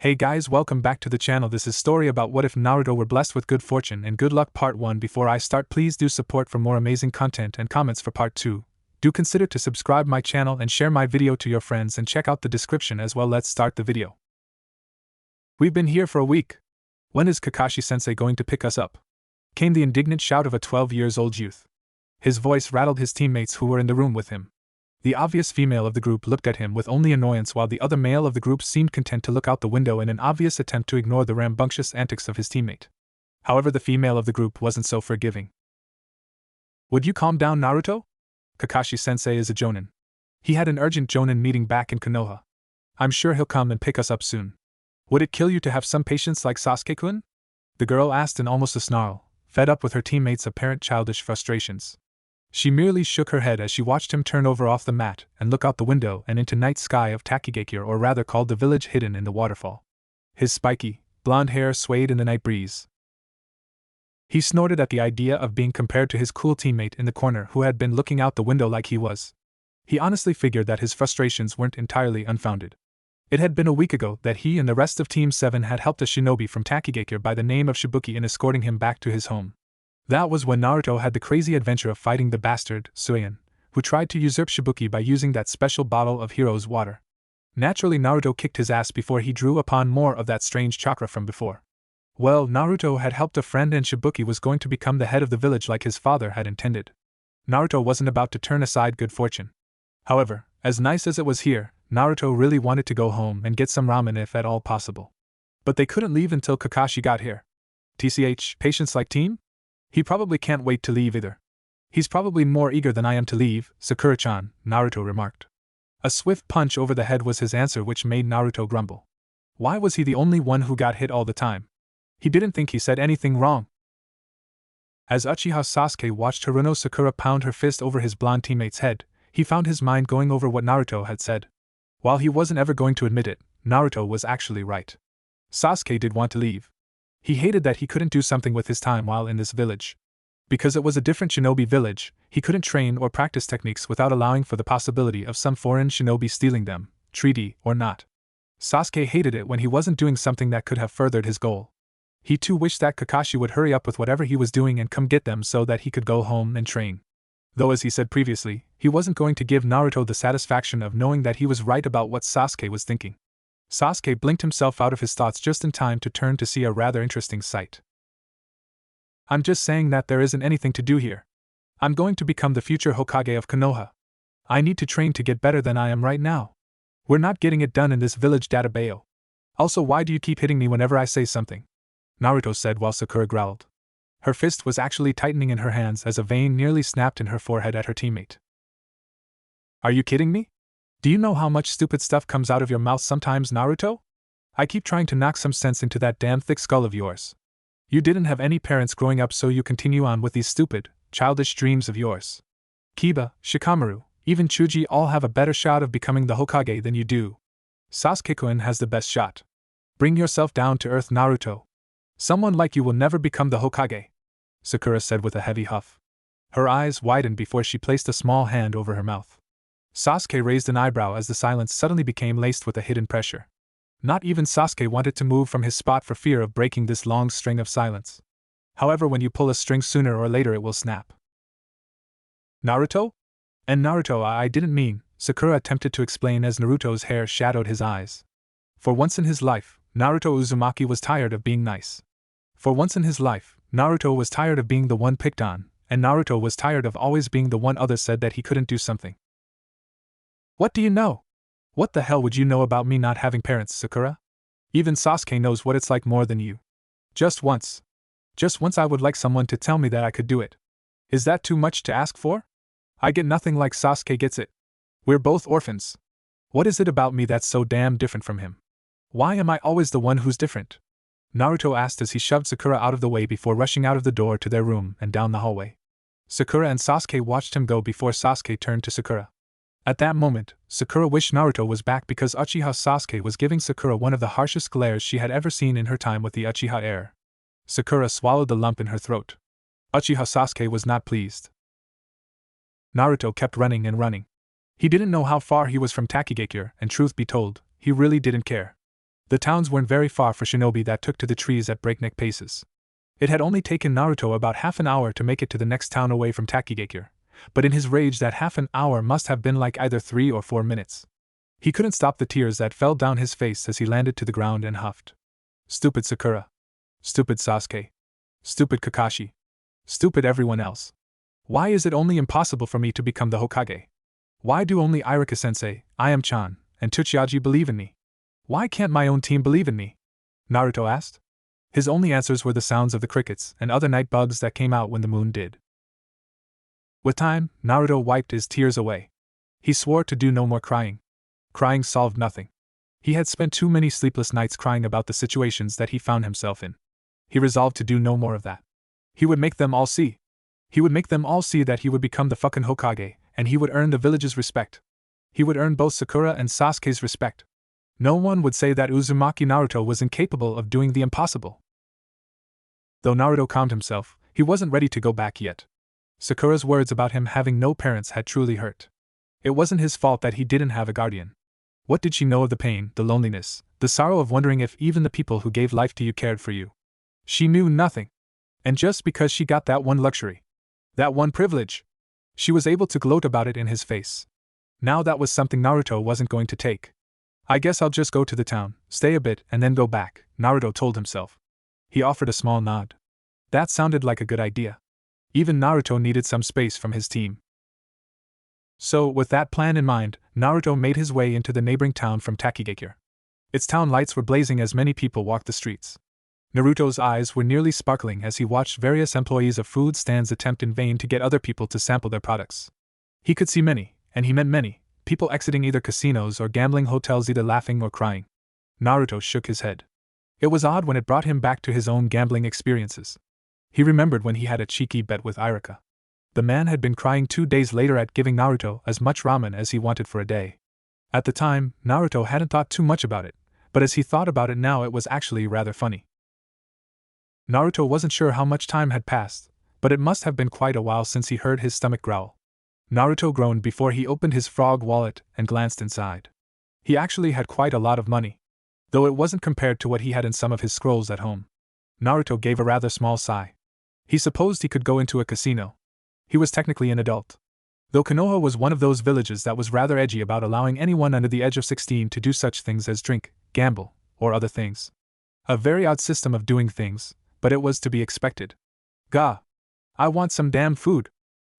Hey guys, welcome back to the channel. This is story about what if Naruto were blessed with good fortune and good luck part 1. Before I start, please do support for more amazing content and comments for part 2. Do consider to subscribe my channel and share my video to your friends and check out the description as well. Let's start the video. We've been here for a week. When is Kakashi-sensei going to pick us up? Came the indignant shout of a 12-years-old youth. His voice rattled his teammates who were in the room with him. The obvious female of the group looked at him with only annoyance, while the other male of the group seemed content to look out the window in an obvious attempt to ignore the rambunctious antics of his teammate. However, the female of the group wasn't so forgiving. Would you calm down, Naruto? Kakashi-sensei is a jonin. He had an urgent jonin meeting back in Konoha. I'm sure he'll come and pick us up soon. Would it kill you to have some patience like Sasuke-kun? The girl asked in almost a snarl, fed up with her teammate's apparent childish frustrations. She merely shook her head as she watched him turn over off the mat and look out the window and into night sky of Takigakure, or rather called the village hidden in the waterfall. His spiky, blonde hair swayed in the night breeze. He snorted at the idea of being compared to his cool teammate in the corner who had been looking out the window like he was. He honestly figured that his frustrations weren't entirely unfounded. It had been a week ago that he and the rest of Team 7 had helped a shinobi from Takigakure by the name of Shibuki in escorting him back to his home. That was when Naruto had the crazy adventure of fighting the bastard, Suion, who tried to usurp Shibuki by using that special bottle of hero's water. Naturally, Naruto kicked his ass before he drew upon more of that strange chakra from before. Well, Naruto had helped a friend and Shibuki was going to become the head of the village like his father had intended. Naruto wasn't about to turn aside good fortune. However, as nice as it was here, Naruto really wanted to go home and get some ramen if at all possible. But they couldn't leave until Kakashi got here. TCH, patience like team? He probably can't wait to leave either. He's probably more eager than I am to leave, Sakura-chan, Naruto remarked. A swift punch over the head was his answer, which made Naruto grumble. Why was he the only one who got hit all the time? He didn't think he said anything wrong. As Uchiha Sasuke watched Haruno Sakura pound her fist over his blonde teammate's head, he found his mind going over what Naruto had said. While he wasn't ever going to admit it, Naruto was actually right. Sasuke did want to leave. He hated that he couldn't do something with his time while in this village. Because it was a different shinobi village, he couldn't train or practice techniques without allowing for the possibility of some foreign shinobi stealing them, treaty or not. Sasuke hated it when he wasn't doing something that could have furthered his goal. He too wished that Kakashi would hurry up with whatever he was doing and come get them so that he could go home and train. Though, as he said previously, he wasn't going to give Naruto the satisfaction of knowing that he was right about what Sasuke was thinking. Sasuke blinked himself out of his thoughts just in time to turn to see a rather interesting sight. I'm just saying that there isn't anything to do here. I'm going to become the future Hokage of Konoha. I need to train to get better than I am right now. We're not getting it done in this village, Databayo. Also, why do you keep hitting me whenever I say something? Naruto said while Sakura growled. Her fist was actually tightening in her hands as a vein nearly snapped in her forehead at her teammate. Are you kidding me? Do you know how much stupid stuff comes out of your mouth sometimes, Naruto? I keep trying to knock some sense into that damn thick skull of yours. You didn't have any parents growing up, so you continue on with these stupid, childish dreams of yours. Kiba, Shikamaru, even Chuji all have a better shot of becoming the Hokage than you do. Sasuke-kun has the best shot. Bring yourself down to earth, Naruto. Someone like you will never become the Hokage, Sakura said with a heavy huff. Her eyes widened before she placed a small hand over her mouth. Sasuke raised an eyebrow as the silence suddenly became laced with a hidden pressure. Not even Sasuke wanted to move from his spot for fear of breaking this long string of silence. However, when you pull a string, sooner or later it will snap. Naruto? And Naruto, I didn't mean, Sakura attempted to explain as Naruto's hair shadowed his eyes. For once in his life, Naruto Uzumaki was tired of being nice. For once in his life, Naruto was tired of being the one picked on, and Naruto was tired of always being the one others said that he couldn't do something. What do you know? What the hell would you know about me not having parents, Sakura? Even Sasuke knows what it's like more than you. Just once I would like someone to tell me that I could do it. Is that too much to ask for? I get nothing like Sasuke gets it. We're both orphans. What is it about me that's so damn different from him? Why am I always the one who's different? Naruto asked as he shoved Sakura out of the way before rushing out of the door to their room and down the hallway. Sakura and Sasuke watched him go before Sasuke turned to Sakura. At that moment, Sakura wished Naruto was back because Uchiha Sasuke was giving Sakura one of the harshest glares she had ever seen in her time with the Uchiha heir. Sakura swallowed the lump in her throat. Uchiha Sasuke was not pleased. Naruto kept running and running. He didn't know how far he was from Takigakure, and truth be told, he really didn't care. The towns weren't very far for shinobi that took to the trees at breakneck paces. It had only taken Naruto about half an hour to make it to the next town away from Takigakure, but in his rage that half an hour must have been like either 3 or 4 minutes. He couldn't stop the tears that fell down his face as he landed to the ground and huffed. Stupid Sakura. Stupid Sasuke. Stupid Kakashi. Stupid everyone else. Why is it only impossible for me to become the Hokage? Why do only Iruka-sensei, Ayam-chan, and Tsuchiyaji believe in me? Why can't my own team believe in me? Naruto asked. His only answers were the sounds of the crickets and other night bugs that came out when the moon did. With time, Naruto wiped his tears away. He swore to do no more crying. Crying solved nothing. He had spent too many sleepless nights crying about the situations that he found himself in. He resolved to do no more of that. He would make them all see. He would make them all see that he would become the fucking Hokage, and he would earn the village's respect. He would earn both Sakura and Sasuke's respect. No one would say that Uzumaki Naruto was incapable of doing the impossible. Though Naruto calmed himself, he wasn't ready to go back yet. Sakura's words about him having no parents had truly hurt. It wasn't his fault that he didn't have a guardian. What did she know of the pain, the loneliness, the sorrow of wondering if even the people who gave life to you cared for you? She knew nothing. And just because she got that one luxury, that one privilege, she was able to gloat about it in his face. Now that was something Naruto wasn't going to take. I guess I'll just go to the town, stay a bit, and then go back, Naruto told himself. He offered a small nod. That sounded like a good idea. Even Naruto needed some space from his team. So, with that plan in mind, Naruto made his way into the neighboring town from Takigakure. Its town lights were blazing as many people walked the streets. Naruto's eyes were nearly sparkling as he watched various employees of food stands attempt in vain to get other people to sample their products. He could see many, and he meant many, people exiting either casinos or gambling hotels either laughing or crying. Naruto shook his head. It was odd when it brought him back to his own gambling experiences. He remembered when he had a cheeky bet with Iruka. The man had been crying 2 days later at giving Naruto as much ramen as he wanted for a day. At the time, Naruto hadn't thought too much about it, but as he thought about it now it was actually rather funny. Naruto wasn't sure how much time had passed, but it must have been quite a while since he heard his stomach growl. Naruto groaned before he opened his frog wallet and glanced inside. He actually had quite a lot of money, though it wasn't compared to what he had in some of his scrolls at home. Naruto gave a rather small sigh. He supposed he could go into a casino. He was technically an adult. Though Konoha was one of those villages that was rather edgy about allowing anyone under the age of 16 to do such things as drink, gamble, or other things. A very odd system of doing things, but it was to be expected. Gah! I want some damn food!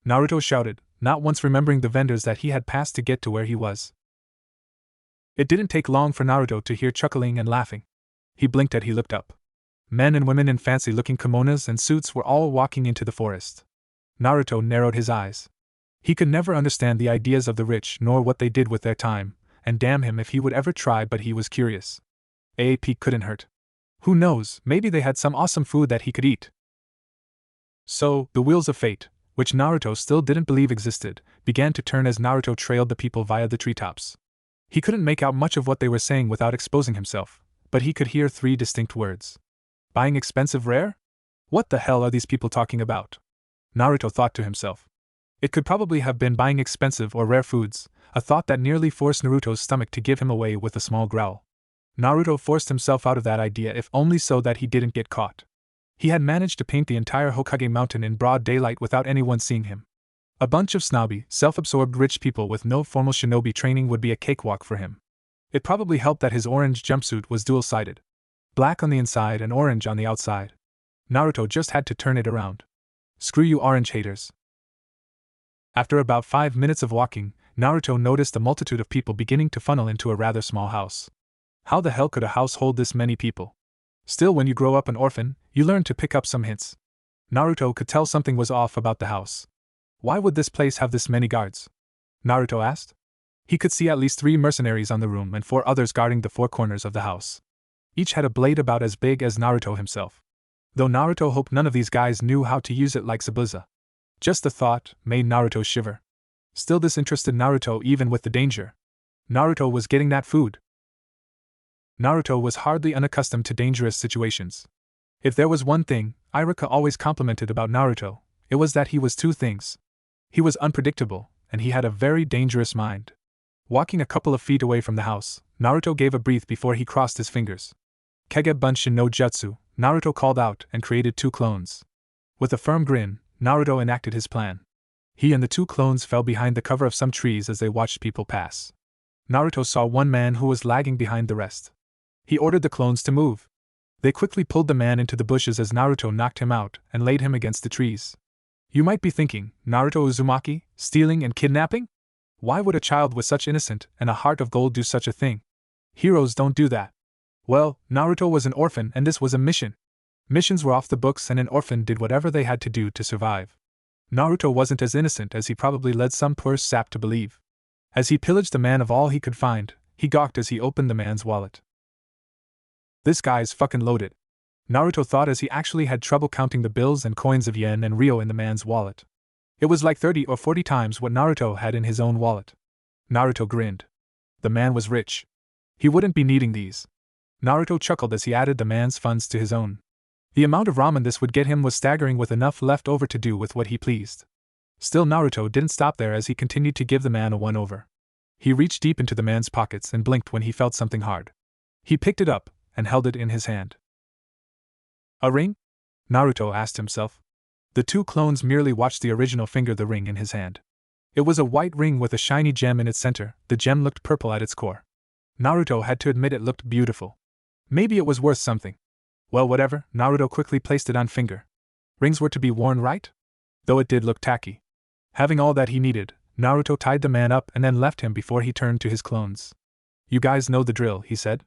Naruto shouted, not once remembering the vendors that he had passed to get to where he was. It didn't take long for Naruto to hear chuckling and laughing. He blinked as he looked up. Men and women in fancy-looking kimonos and suits were all walking into the forest. Naruto narrowed his eyes. He could never understand the ideas of the rich nor what they did with their time, and damn him if he would ever try, but he was curious. AAP couldn't hurt. Who knows, maybe they had some awesome food that he could eat. So, the wheels of fate, which Naruto still didn't believe existed, began to turn as Naruto trailed the people via the treetops. He couldn't make out much of what they were saying without exposing himself, but he could hear 3 distinct words. Buying expensive rare? What the hell are these people talking about? Naruto thought to himself. It could probably have been buying expensive or rare foods, a thought that nearly forced Naruto's stomach to give him away with a small growl. Naruto forced himself out of that idea if only so that he didn't get caught. He had managed to paint the entire Hokage mountain in broad daylight without anyone seeing him. A bunch of snobby, self-absorbed rich people with no formal shinobi training would be a cakewalk for him. It probably helped that his orange jumpsuit was dual-sided. Black on the inside and orange on the outside. Naruto just had to turn it around. Screw you orange haters. After about 5 minutes of walking, Naruto noticed a multitude of people beginning to funnel into a rather small house. How the hell could a house hold this many people? Still, when you grow up an orphan, you learn to pick up some hints. Naruto could tell something was off about the house. Why would this place have this many guards? Naruto asked. He could see at least 3 mercenaries on the room and 4 others guarding the 4 corners of the house. Each had a blade about as big as Naruto himself. Though Naruto hoped none of these guys knew how to use it like Zabuza. Just the thought made Naruto shiver. Still, this interested Naruto even with the danger. Naruto was getting that food. Naruto was hardly unaccustomed to dangerous situations. If there was one thing Iruka always complimented about Naruto, it was that he was 2 things. He was unpredictable, and he had a very dangerous mind. Walking a couple of feet away from the house, Naruto gave a breath before he crossed his fingers. Kage Bunshin no Jutsu, Naruto called out and created 2 clones. With a firm grin, Naruto enacted his plan. He and the 2 clones fell behind the cover of some trees as they watched people pass. Naruto saw one man who was lagging behind the rest. He ordered the clones to move. They quickly pulled the man into the bushes as Naruto knocked him out and laid him against the trees. You might be thinking, Naruto Uzumaki, stealing and kidnapping? Why would a child with such innocent and a heart of gold do such a thing? Heroes don't do that. Well, Naruto was an orphan and this was a mission. Missions were off the books and an orphan did whatever they had to do to survive. Naruto wasn't as innocent as he probably led some poor sap to believe. As he pillaged the man of all he could find, he gawked as he opened the man's wallet. This guy's fucking loaded, Naruto thought as he actually had trouble counting the bills and coins of yen and ryo in the man's wallet. It was like 30 or 40 times what Naruto had in his own wallet. Naruto grinned. The man was rich. He wouldn't be needing these. Naruto chuckled as he added the man's funds to his own. The amount of ramen this would get him was staggering, with enough left over to do with what he pleased. Still, Naruto didn't stop there as he continued to give the man a one-over. He reached deep into the man's pockets and blinked when he felt something hard. He picked it up and held it in his hand. A ring? Naruto asked himself. The 2 clones merely watched the original finger the ring in his hand. It was a white ring with a shiny gem in its center. The gem looked purple at its core. Naruto had to admit it looked beautiful. Maybe it was worth something. Well, whatever, Naruto quickly placed it on finger. Rings were to be worn, right? Though it did look tacky. Having all that he needed, Naruto tied the man up and then left him before he turned to his clones. You guys know the drill, he said.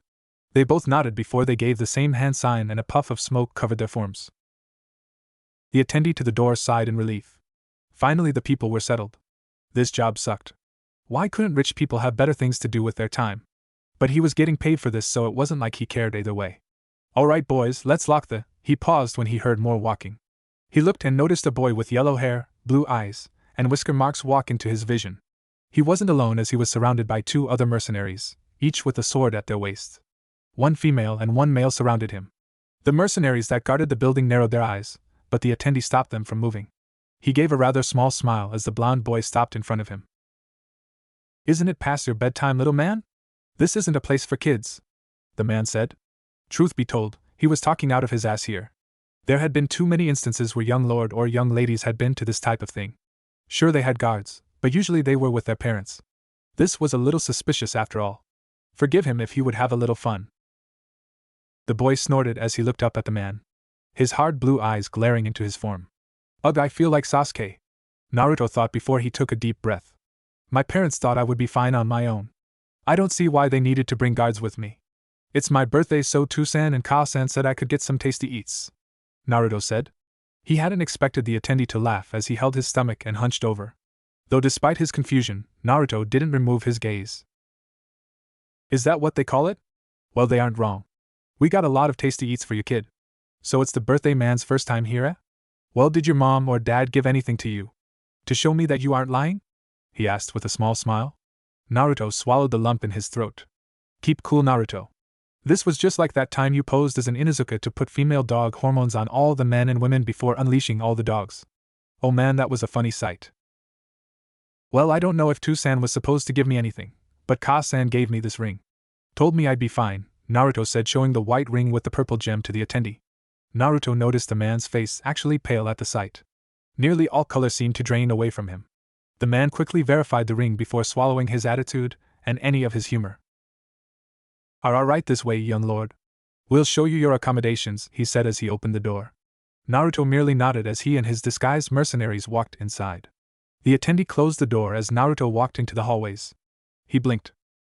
They both nodded before they gave the same hand sign and a puff of smoke covered their forms. The attendee to the door sighed in relief. Finally the people were settled. This job sucked. Why couldn't rich people have better things to do with their time? But he was getting paid for this, so it wasn't like he cared either way. Alright boys, let's lock the... He paused when he heard more walking. He looked and noticed a boy with yellow hair, blue eyes, and whisker marks walk into his vision. He wasn't alone as he was surrounded by 2 other mercenaries, each with a sword at their waists. 1 female and 1 male surrounded him. The mercenaries that guarded the building narrowed their eyes, but the attendee stopped them from moving. He gave a rather small smile as the blonde boy stopped in front of him. Isn't it past your bedtime, little man? This isn't a place for kids, the man said. Truth be told, he was talking out of his ass here. There had been too many instances where young lord or young ladies had been to this type of thing. Sure, they had guards, but usually they were with their parents. This was a little suspicious after all. Forgive him if he would have a little fun. The boy snorted as he looked up at the man, his hard blue eyes glaring into his form. Ugh, I feel like Sasuke, Naruto thought before he took a deep breath. My parents thought I would be fine on my own. I don't see why they needed to bring guards with me. It's my birthday, so Toussaint and Ka-san said I could get some tasty eats, Naruto said. He hadn't expected the attendee to laugh as he held his stomach and hunched over. Though despite his confusion, Naruto didn't remove his gaze. Is that what they call it? Well, they aren't wrong. We got a lot of tasty eats for your kid. So it's the birthday man's first time here, eh? Well, did your mom or dad give anything to you? To show me that you aren't lying? He asked with a small smile. Naruto swallowed the lump in his throat. Keep cool, Naruto. This was just like that time you posed as an Inuzuka to put female dog hormones on all the men and women before unleashing all the dogs. Oh man, that was a funny sight. Well, I don't know if Toussaint was supposed to give me anything, but Ka-san gave me this ring. Told me I'd be fine, Naruto said, showing the white ring with the purple gem to the attendee. Naruto noticed the man's face actually pale at the sight. Nearly all color seemed to drain away from him. The man quickly verified the ring before swallowing his attitude and any of his humor. Are alright this way, young lord. We'll show you your accommodations, he said as he opened the door. Naruto merely nodded as he and his disguised mercenaries walked inside. The attendee closed the door as Naruto walked into the hallways. He blinked.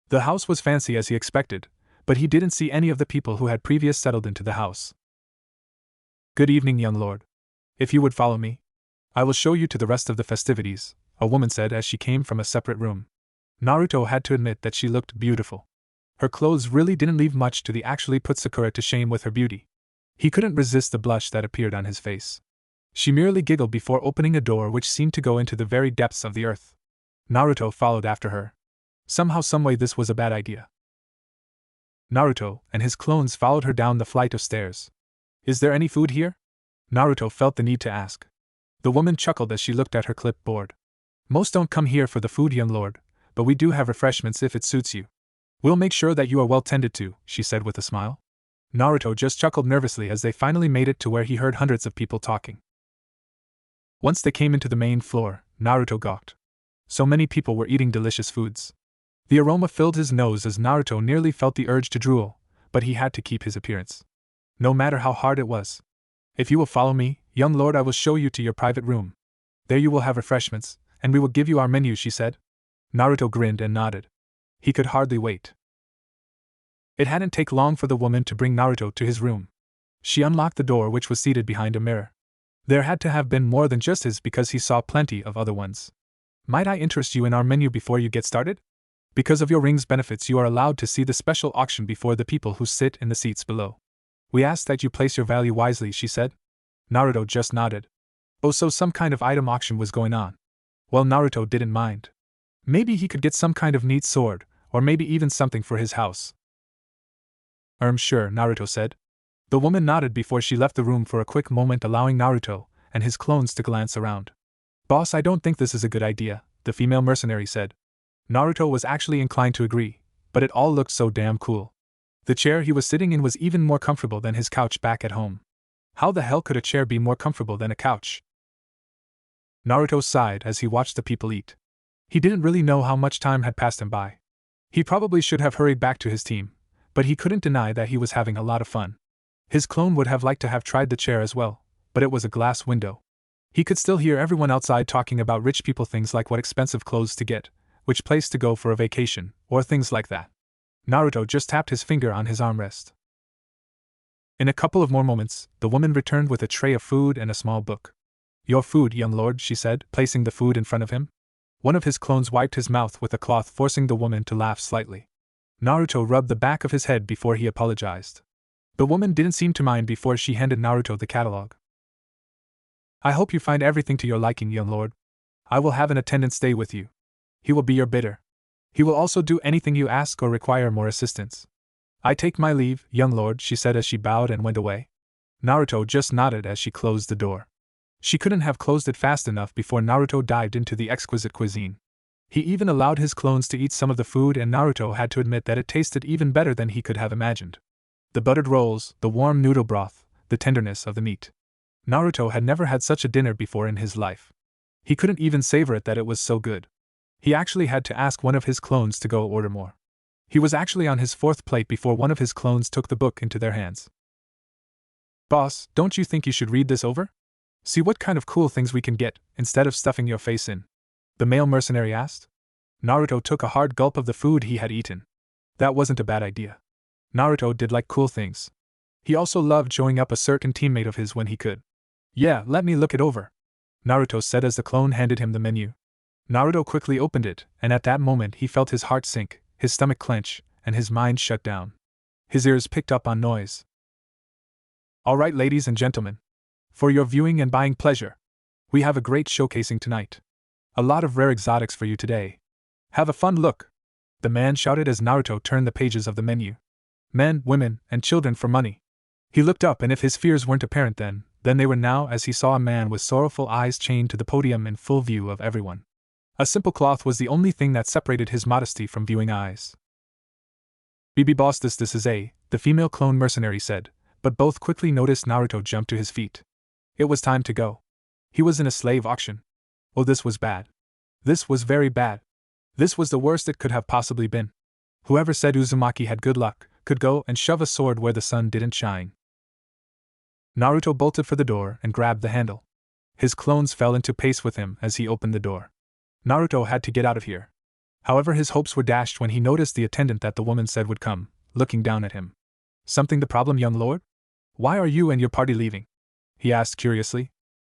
The house was fancy as he expected, but he didn't see any of the people who had previously settled into the house. Good evening, young lord. If you would follow me, I will show you to the rest of the festivities, a woman said as she came from a separate room. Naruto had to admit that she looked beautiful. Her clothes really didn't leave much to the actually put Sakura to shame with her beauty. He couldn't resist the blush that appeared on his face. She merely giggled before opening a door which seemed to go into the very depths of the earth. Naruto followed after her. Somehow, someway, this was a bad idea. Naruto and his clones followed her down the flight of stairs. Is there any food here? Naruto felt the need to ask. The woman chuckled as she looked at her clipboard. Most don't come here for the food, young lord, but we do have refreshments if it suits you. We'll make sure that you are well tended to, she said with a smile. Naruto just chuckled nervously as they finally made it to where he heard hundreds of people talking. Once they came into the main floor, Naruto gawked. So many people were eating delicious foods. The aroma filled his nose as Naruto nearly felt the urge to drool, but he had to keep his appearance. No matter how hard it was. If you will follow me, young lord, I will show you to your private room. There you will have refreshments, and we will give you our menu, she said. Naruto grinned and nodded. He could hardly wait. It hadn't taken long for the woman to bring Naruto to his room. She unlocked the door, which was seated behind a mirror. There had to have been more than just his because he saw plenty of other ones. Might I interest you in our menu before you get started? Because of your ring's benefits, you are allowed to see the special auction before the people who sit in the seats below. We ask that you place your value wisely, she said. Naruto just nodded. Oh, so some kind of item auction was going on. Well, Naruto didn't mind. Maybe he could get some kind of neat sword, or maybe even something for his house. Sure, Naruto said. The woman nodded before she left the room for a quick moment, allowing Naruto and his clones to glance around. Boss, I don't think this is a good idea, the female mercenary said. Naruto was actually inclined to agree, but it all looked so damn cool. The chair he was sitting in was even more comfortable than his couch back at home. How the hell could a chair be more comfortable than a couch? Naruto sighed as he watched the people eat. He didn't really know how much time had passed him by. He probably should have hurried back to his team, but he couldn't deny that he was having a lot of fun. His clone would have liked to have tried the chair as well, but it was a glass window. He could still hear everyone outside talking about rich people, things like what expensive clothes to get, which place to go for a vacation, or things like that. Naruto just tapped his finger on his armrest. In a couple of more moments, the woman returned with a tray of food and a small book. Your food, young lord, she said, placing the food in front of him. One of his clones wiped his mouth with a cloth, forcing the woman to laugh slightly. Naruto rubbed the back of his head before he apologized. The woman didn't seem to mind before she handed Naruto the catalog. I hope you find everything to your liking, young lord. I will have an attendant stay with you. He will be your bidder. He will also do anything you ask or require more assistance. I take my leave, young lord, she said as she bowed and went away. Naruto just nodded as she closed the door. She couldn't have closed it fast enough before Naruto dived into the exquisite cuisine. He even allowed his clones to eat some of the food, and Naruto had to admit that it tasted even better than he could have imagined. The buttered rolls, the warm noodle broth, the tenderness of the meat. Naruto had never had such a dinner before in his life. He couldn't even savor it that it was so good. He actually had to ask one of his clones to go order more. He was actually on his fourth plate before one of his clones took the book into their hands. Boss, don't you think you should read this over? See what kind of cool things we can get, instead of stuffing your face in? The male mercenary asked. Naruto took a hard gulp of the food he had eaten. That wasn't a bad idea. Naruto did like cool things. He also loved showing up a certain teammate of his when he could. Yeah, let me look it over, Naruto said as the clone handed him the menu. Naruto quickly opened it, and at that moment he felt his heart sink, his stomach clench, and his mind shut down. His ears picked up on noise. Alright, ladies and gentlemen. For your viewing and buying pleasure, we have a great showcasing tonight. A lot of rare exotics for you today. Have a fun look, the man shouted as Naruto turned the pages of the menu. Men, women, and children for money. He looked up, and if his fears weren't apparent then they were now, as he saw a man with sorrowful eyes chained to the podium in full view of everyone. A simple cloth was the only thing that separated his modesty from viewing eyes. BB boss, this is the female clone mercenary said, but both quickly noticed Naruto jump to his feet. It was time to go. He was in a slave auction. Oh, this was bad. This was very bad. This was the worst it could have possibly been. Whoever said Uzumaki had good luck could go and shove a sword where the sun didn't shine. Naruto bolted for the door and grabbed the handle. His clones fell into pace with him as he opened the door. Naruto had to get out of here. However, his hopes were dashed when he noticed the attendant that the woman said would come, looking down at him. Something the problem, young lord? Why are you and your party leaving? He asked curiously.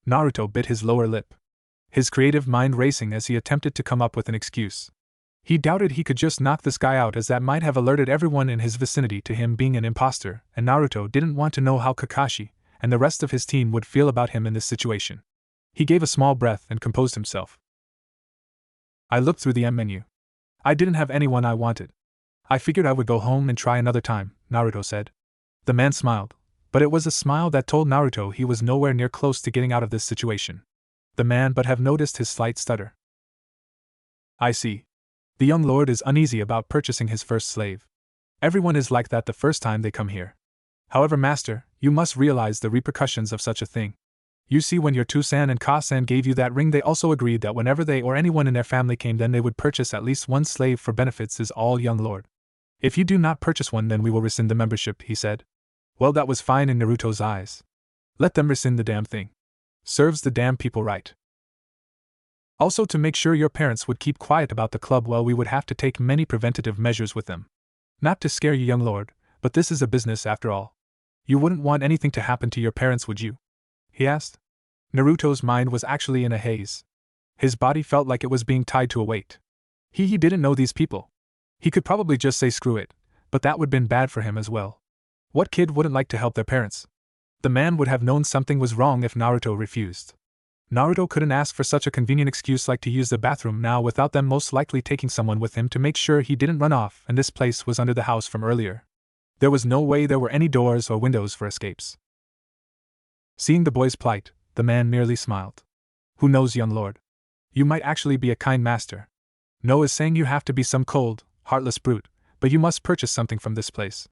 Naruto bit his lower lip, his creative mind racing as he attempted to come up with an excuse. He doubted he could just knock this guy out, as that might have alerted everyone in his vicinity to him being an imposter, and Naruto didn't want to know how Kakashi and the rest of his team would feel about him in this situation. He gave a small breath and composed himself. I looked through the menu. I didn't have anyone I wanted. I figured I would go home and try another time, Naruto said. The man smiled, but it was a smile that told Naruto he was nowhere near close to getting out of this situation. The man but have noticed his slight stutter. I see. The young lord is uneasy about purchasing his first slave. Everyone is like that the first time they come here. However, master, you must realize the repercussions of such a thing. You see, when your Tu-san and Ka-san gave you that ring, they also agreed that whenever they or anyone in their family came, then they would purchase at least one slave for benefits, is all, young lord. If you do not purchase one, then we will rescind the membership, he said. Well, that was fine in Naruto's eyes. Let them rescind the damn thing. Serves the damn people right. Also, to make sure your parents would keep quiet about the club, well, we would have to take many preventative measures with them. Not to scare you, young lord, but this is a business after all. You wouldn't want anything to happen to your parents, would you? He asked. Naruto's mind was actually in a haze. His body felt like it was being tied to a weight. He didn't know these people. He could probably just say screw it, but that would have been bad for him as well. What kid wouldn't like to help their parents? The man would have known something was wrong if Naruto refused. Naruto couldn't ask for such a convenient excuse like to use the bathroom now without them most likely taking someone with him to make sure he didn't run off, and this place was under the house from earlier. There was no way there were any doors or windows for escapes. Seeing the boy's plight, the man merely smiled. Who knows, young lord? You might actually be a kind master. No is saying you have to be some cold, heartless brute, but you must purchase something from this place.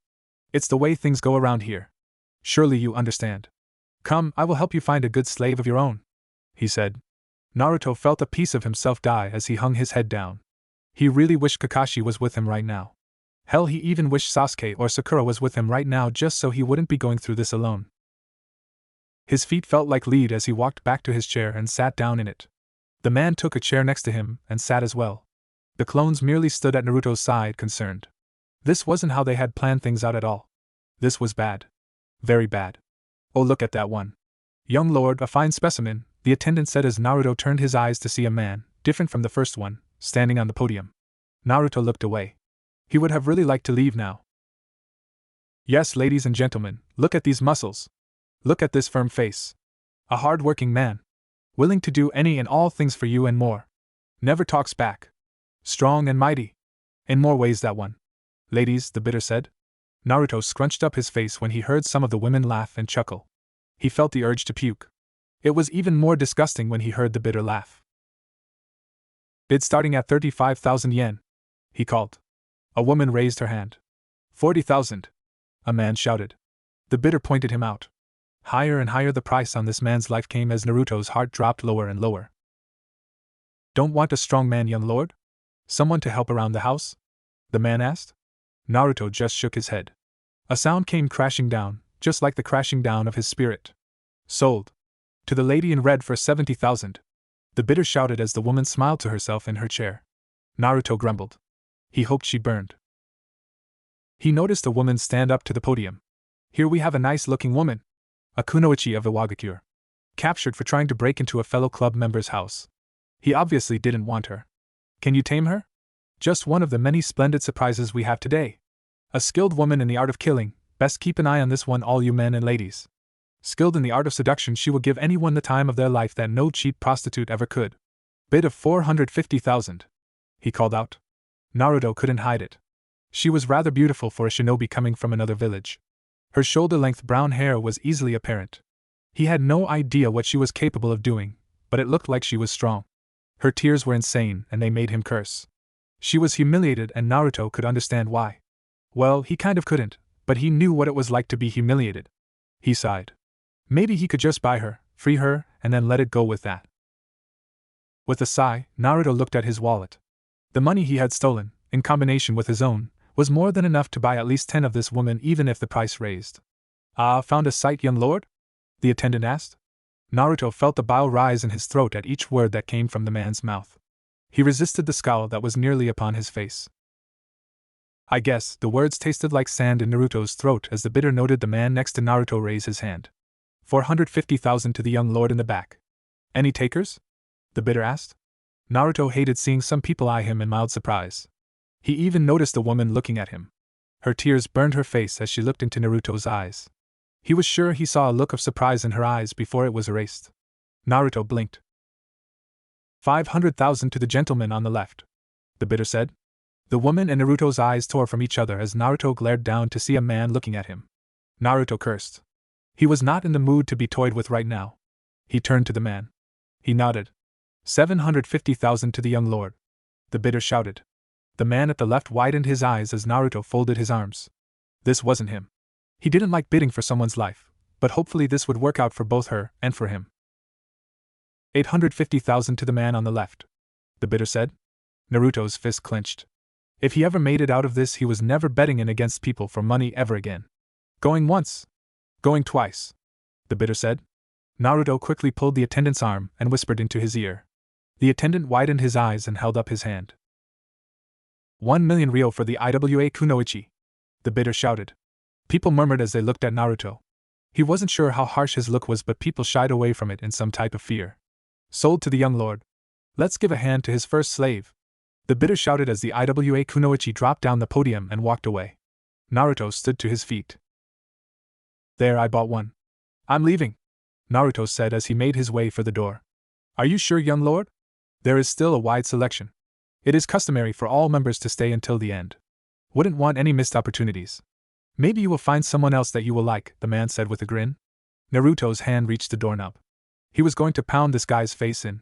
It's the way things go around here. Surely you understand. Come, I will help you find a good slave of your own, he said. Naruto felt a piece of himself die as he hung his head down. He really wished Kakashi was with him right now. Hell, he even wished Sasuke or Sakura was with him right now just so he wouldn't be going through this alone. His feet felt like lead as he walked back to his chair and sat down in it. The man took a chair next to him and sat as well. The clones merely stood at Naruto's side, concerned. This wasn't how they had planned things out at all. This was bad. Very bad. Oh, look at that one. Young lord, a fine specimen, the attendant said as Naruto turned his eyes to see a man, different from the first one, standing on the podium. Naruto looked away. He would have really liked to leave now. Yes, ladies and gentlemen, look at these muscles. Look at this firm face. A hard-working man. Willing to do any and all things for you and more. Never talks back. Strong and mighty. In more ways that one. Ladies, the bidder said. Naruto scrunched up his face when he heard some of the women laugh and chuckle. He felt the urge to puke. It was even more disgusting when he heard the bidder laugh. Bid starting at 35,000 yen, he called. A woman raised her hand. 40,000. A man shouted. The bidder pointed him out. Higher and higher the price on this man's life came as Naruto's heart dropped lower and lower. Don't want a strong man, young lord? Someone to help around the house? The man asked. Naruto just shook his head. A sound came crashing down, just like the crashing down of his spirit. Sold. To the lady in red for 70,000. The bidder shouted as the woman smiled to herself in her chair. Naruto grumbled. He hoped she burned. He noticed a woman stand up to the podium. Here we have a nice-looking woman. A kunoichi of Iwagakure. Captured for trying to break into a fellow club member's house. He obviously didn't want her. Can you tame her? Just one of the many splendid surprises we have today. A skilled woman in the art of killing, best keep an eye on this one, all you men and ladies. Skilled in the art of seduction, she will give anyone the time of their life that no cheap prostitute ever could. Bid of 450,000. He called out. Naruto couldn't hide it. She was rather beautiful for a shinobi coming from another village. Her shoulder-length brown hair was easily apparent. He had no idea what she was capable of doing, but it looked like she was strong. Her tears were insane and they made him curse. She was humiliated and Naruto could understand why. Well, he kind of couldn't, but he knew what it was like to be humiliated. He sighed. Maybe he could just buy her, free her, and then let it go with that. With a sigh, Naruto looked at his wallet. The money he had stolen, in combination with his own, was more than enough to buy at least 10 of this woman even if the price raised. Ah, found a sight, young lord? The attendant asked. Naruto felt the bile rise in his throat at each word that came from the man's mouth. He resisted the scowl that was nearly upon his face. I guess the words tasted like sand in Naruto's throat as the bidder noted the man next to Naruto raise his hand. 450,000 to the young lord in the back. Any takers? The bidder asked. Naruto hated seeing some people eye him in mild surprise. He even noticed a woman looking at him. Her tears burned her face as she looked into Naruto's eyes. He was sure he saw a look of surprise in her eyes before it was erased. Naruto blinked. 500,000 to the gentleman on the left, the bidder said. The woman and Naruto's eyes tore from each other as Naruto glared down to see a man looking at him. Naruto cursed. He was not in the mood to be toyed with right now. He turned to the man. He nodded. 750,000 to the young lord, the bidder shouted. The man at the left widened his eyes as Naruto folded his arms. This wasn't him. He didn't like bidding for someone's life, but hopefully this would work out for both her and for him. 850,000 to the man on the left, the bidder said. Naruto's fist clenched. If he ever made it out of this, he was never betting in against people for money ever again. Going once. Going twice, the bidder said. Naruto quickly pulled the attendant's arm and whispered into his ear. The attendant widened his eyes and held up his hand. 1 million ryo for the Iwa Kunoichi, the bidder shouted. People murmured as they looked at Naruto. He wasn't sure how harsh his look was, but people shied away from it in some type of fear. Sold to the young lord. Let's give a hand to his first slave, the bidder shouted as the Iwa Kunoichi dropped down the podium and walked away. Naruto stood to his feet. There, I bought one. I'm leaving, Naruto said as he made his way for the door. Are you sure, young lord? There is still a wide selection. It is customary for all members to stay until the end. Wouldn't want any missed opportunities. Maybe you will find someone else that you will like, the man said with a grin. Naruto's hand reached the doorknob. He was going to pound this guy's face in.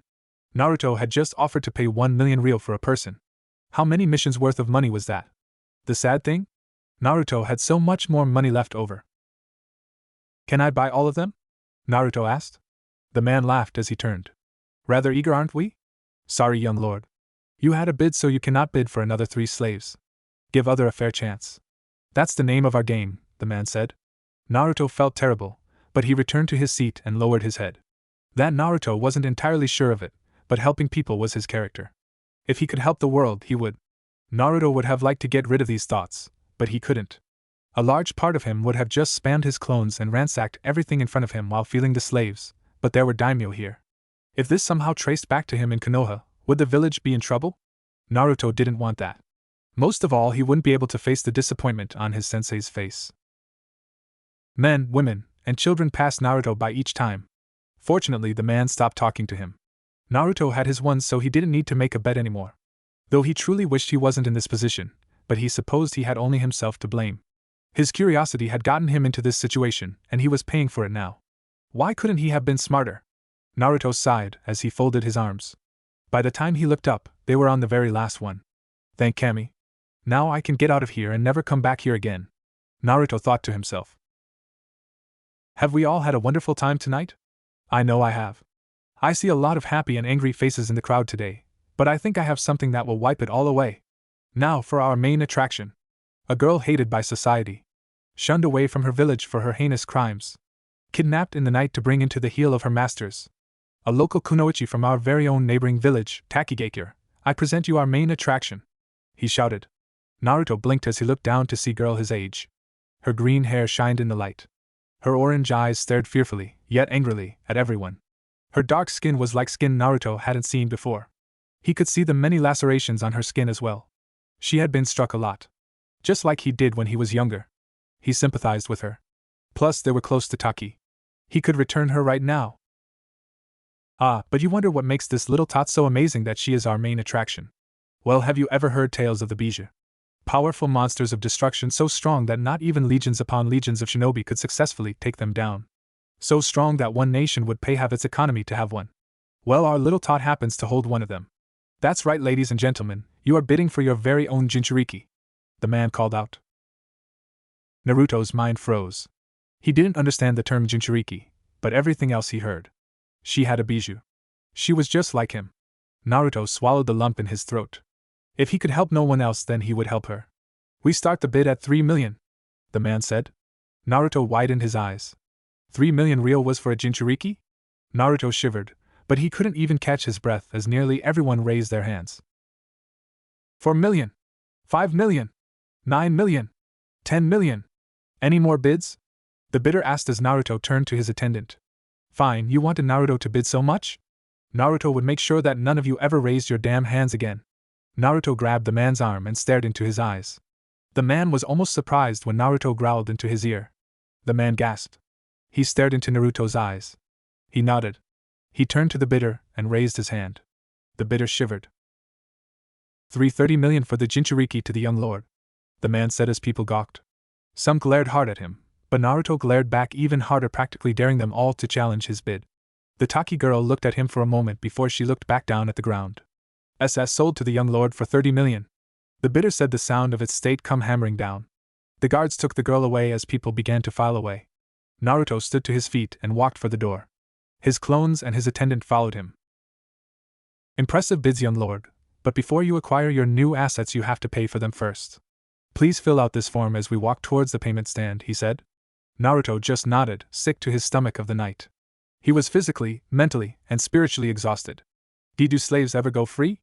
Naruto had just offered to pay 1 million ryo for a person. How many missions worth of money was that? The sad thing? Naruto had so much more money left over. Can I buy all of them? Naruto asked. The man laughed as he turned. Rather eager, aren't we? Sorry, young lord. You had a bid, so you cannot bid for another 3 slaves. Give other a fair chance. That's the name of our game, the man said. Naruto felt terrible, but he returned to his seat and lowered his head. That Naruto wasn't entirely sure of it, but helping people was his character. If he could help the world, he would. Naruto would have liked to get rid of these thoughts, but he couldn't. A large part of him would have just spammed his clones and ransacked everything in front of him while feeling the slaves, but there were daimyo here. If this somehow traced back to him in Konoha, would the village be in trouble? Naruto didn't want that. Most of all, he wouldn't be able to face the disappointment on his sensei's face. Men, women, and children passed Naruto by each time. Fortunately, the man stopped talking to him. Naruto had his ones, so he didn't need to make a bet anymore. Though he truly wished he wasn't in this position, but he supposed he had only himself to blame. His curiosity had gotten him into this situation, and he was paying for it now. Why couldn't he have been smarter? Naruto sighed as he folded his arms. By the time he looked up, they were on the very last one. Thank Kami. Now I can get out of here and never come back here again, Naruto thought to himself. Have we all had a wonderful time tonight? I know I have. I see a lot of happy and angry faces in the crowd today, but I think I have something that will wipe it all away. Now for our main attraction. A girl hated by society. Shunned away from her village for her heinous crimes. Kidnapped in the night to bring into the heel of her masters. A local kunoichi from our very own neighboring village, Takigakure. I present you our main attraction, he shouted. Naruto blinked as he looked down to see girl his age. Her green hair shined in the light. Her orange eyes stared fearfully, yet angrily, at everyone. Her dark skin was like skin Naruto hadn't seen before. He could see the many lacerations on her skin as well. She had been struck a lot. Just like he did when he was younger. He sympathized with her. Plus, they were close to Taki. He could return her right now. Ah, but you wonder what makes this little tot so amazing that she is our main attraction. Well, have you ever heard tales of the Bijou? Powerful monsters of destruction so strong that not even legions upon legions of shinobi could successfully take them down. So strong that one nation would pay half its economy to have one. Well, our little tot happens to hold one of them. That's right, ladies and gentlemen, you are bidding for your very own Jinchuriki, the man called out. Naruto's mind froze. He didn't understand the term Jinchuriki, but everything else he heard. She had a bijou. She was just like him. Naruto swallowed the lump in his throat. If he could help no one else, then he would help her. We start the bid at 3 million, the man said. Naruto widened his eyes. 3 million ryo was for a Jinchuriki? Naruto shivered, but he couldn't even catch his breath as nearly everyone raised their hands. 4 million. 5 million. 9 million. 10 million. Any more bids? The bidder asked as Naruto turned to his attendant. Fine, you wanted Naruto to bid so much? Naruto would make sure that none of you ever raised your damn hands again. Naruto grabbed the man's arm and stared into his eyes. The man was almost surprised when Naruto growled into his ear. The man gasped. He stared into Naruto's eyes. He nodded. He turned to the bidder and raised his hand. The bidder shivered. 330 million for the Jinchuriki to the young lord, the man said as people gawked. Some glared hard at him, but Naruto glared back even harder, practically daring them all to challenge his bid. The Taki girl looked at him for a moment before she looked back down at the ground. SS sold to the young lord for 30 million. The bitter said the sound of its state come hammering down. The guards took the girl away as people began to file away. Naruto stood to his feet and walked for the door. His clones and his attendant followed him. Impressive bids, young lord, but before you acquire your new assets you have to pay for them first. Please fill out this form as we walk towards the payment stand, he said. Naruto just nodded, sick to his stomach of the night. He was physically, mentally, and spiritually exhausted. Do slaves ever go free?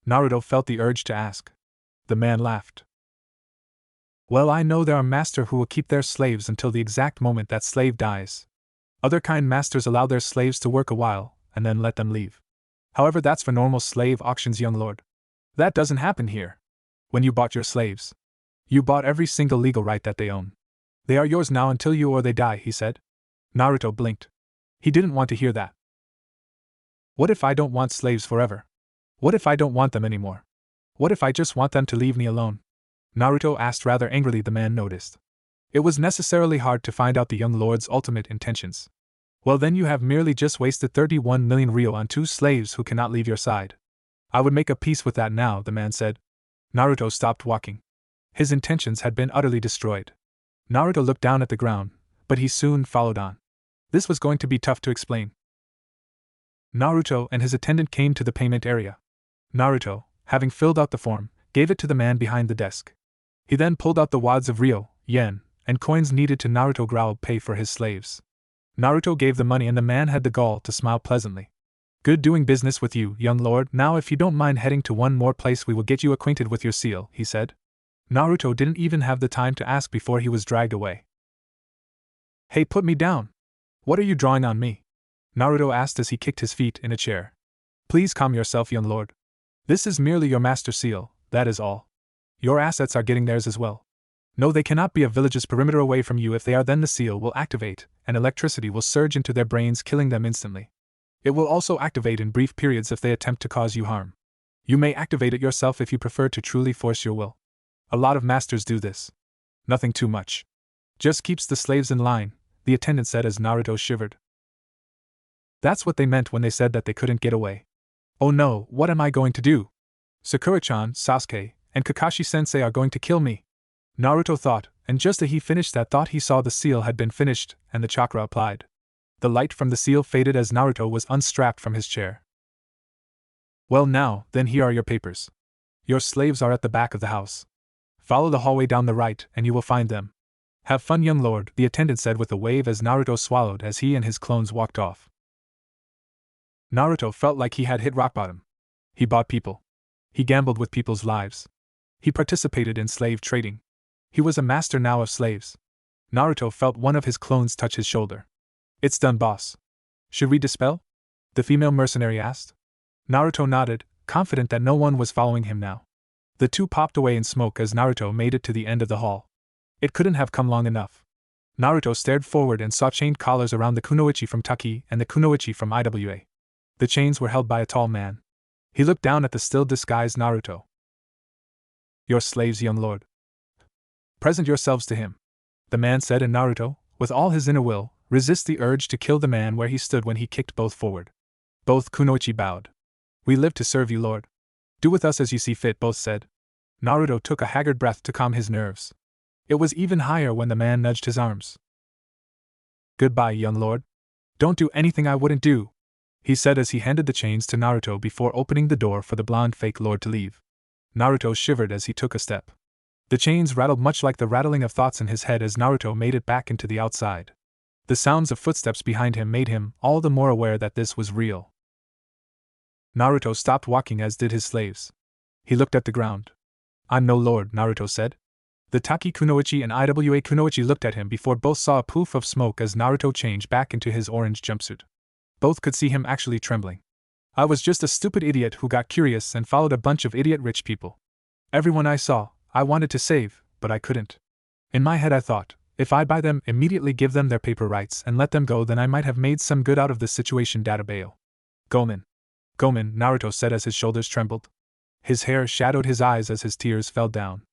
Naruto felt the urge to ask. The man laughed. Well, I know there are masters who will keep their slaves until the exact moment that slave dies. Other kind masters allow their slaves to work a while, and then let them leave. However, that's for normal slave auctions, young lord. That doesn't happen here. When you bought your slaves, you bought every single legal right that they own. They are yours now until you or they die, he said. Naruto blinked. He didn't want to hear that. What if I don't want slaves forever? What if I don't want them anymore? What if I just want them to leave me alone? Naruto asked rather angrily. The man noticed. It was necessarily hard to find out the young lord's ultimate intentions. Well, then you have merely just wasted 31 million ryo on 2 slaves who cannot leave your side. I would make a peace with that now, the man said. Naruto stopped walking. His intentions had been utterly destroyed. Naruto looked down at the ground, but he soon followed on. This was going to be tough to explain. Naruto and his attendant came to the payment area. Naruto, having filled out the form, gave it to the man behind the desk. He then pulled out the wads of ryo, yen, and coins needed to Naruto growled pay for his slaves. Naruto gave the money and the man had the gall to smile pleasantly. Good doing business with you, young lord. Now if you don't mind heading to one more place we will get you acquainted with your seal, he said. Naruto didn't even have the time to ask before he was dragged away. Hey, put me down. What are you drawing on me? Naruto asked as he kicked his feet in a chair. Please calm yourself, young lord. This is merely your master seal, that is all. Your assets are getting theirs as well. No, they cannot be a village's perimeter away from you. If they are, then the seal will activate, and electricity will surge into their brains, killing them instantly. It will also activate in brief periods if they attempt to cause you harm. You may activate it yourself if you prefer to truly force your will. A lot of masters do this. Nothing too much. Just keeps the slaves in line, the attendant said as Naruto shivered. That's what they meant when they said that they couldn't get away. Oh no, what am I going to do? Sakura-chan, Sasuke, and Kakashi-sensei are going to kill me. Naruto thought, and just as he finished that thought he saw the seal had been finished, and the chakra applied. The light from the seal faded as Naruto was unstrapped from his chair. Well now, then here are your papers. Your slaves are at the back of the house. Follow the hallway down the right and you will find them. Have fun, young lord, the attendant said with a wave as Naruto swallowed as he and his clones walked off. Naruto felt like he had hit rock bottom. He bought people. He gambled with people's lives. He participated in slave trading. He was a master now of slaves. Naruto felt one of his clones touch his shoulder. It's done, boss. Should we dispel? The female mercenary asked. Naruto nodded, confident that no one was following him now. The two popped away in smoke as Naruto made it to the end of the hall. It couldn't have come long enough. Naruto stared forward and saw chained collars around the kunoichi from Taki and the kunoichi from IWA. The chains were held by a tall man. He looked down at the still disguised Naruto. Your slaves, young lord. Present yourselves to him, the man said, and Naruto, with all his inner will, resist the urge to kill the man where he stood when he kicked both forward. Both kunoichi bowed. We live to serve you, lord. Do with us as you see fit, both said. Naruto took a haggard breath to calm his nerves. It was even higher when the man nudged his arms. Goodbye, young lord. Don't do anything I wouldn't do, he said as he handed the chains to Naruto before opening the door for the blonde fake lord to leave. Naruto shivered as he took a step. The chains rattled much like the rattling of thoughts in his head as Naruto made it back into the outside. The sounds of footsteps behind him made him all the more aware that this was real. Naruto stopped walking, as did his slaves. He looked at the ground. I'm no lord, Naruto said. The Taki kunoichi and IWA kunoichi looked at him before both saw a poof of smoke as Naruto changed back into his orange jumpsuit. Both could see him actually trembling. I was just a stupid idiot who got curious and followed a bunch of idiot rich people. Everyone I saw, I wanted to save, but I couldn't. In my head I thought, if I buy them, immediately give them their paper rights and let them go, then I might have made some good out of this situation. Databeo. Gomen. Gomen, Naruto said as his shoulders trembled. His hair shadowed his eyes as his tears fell down.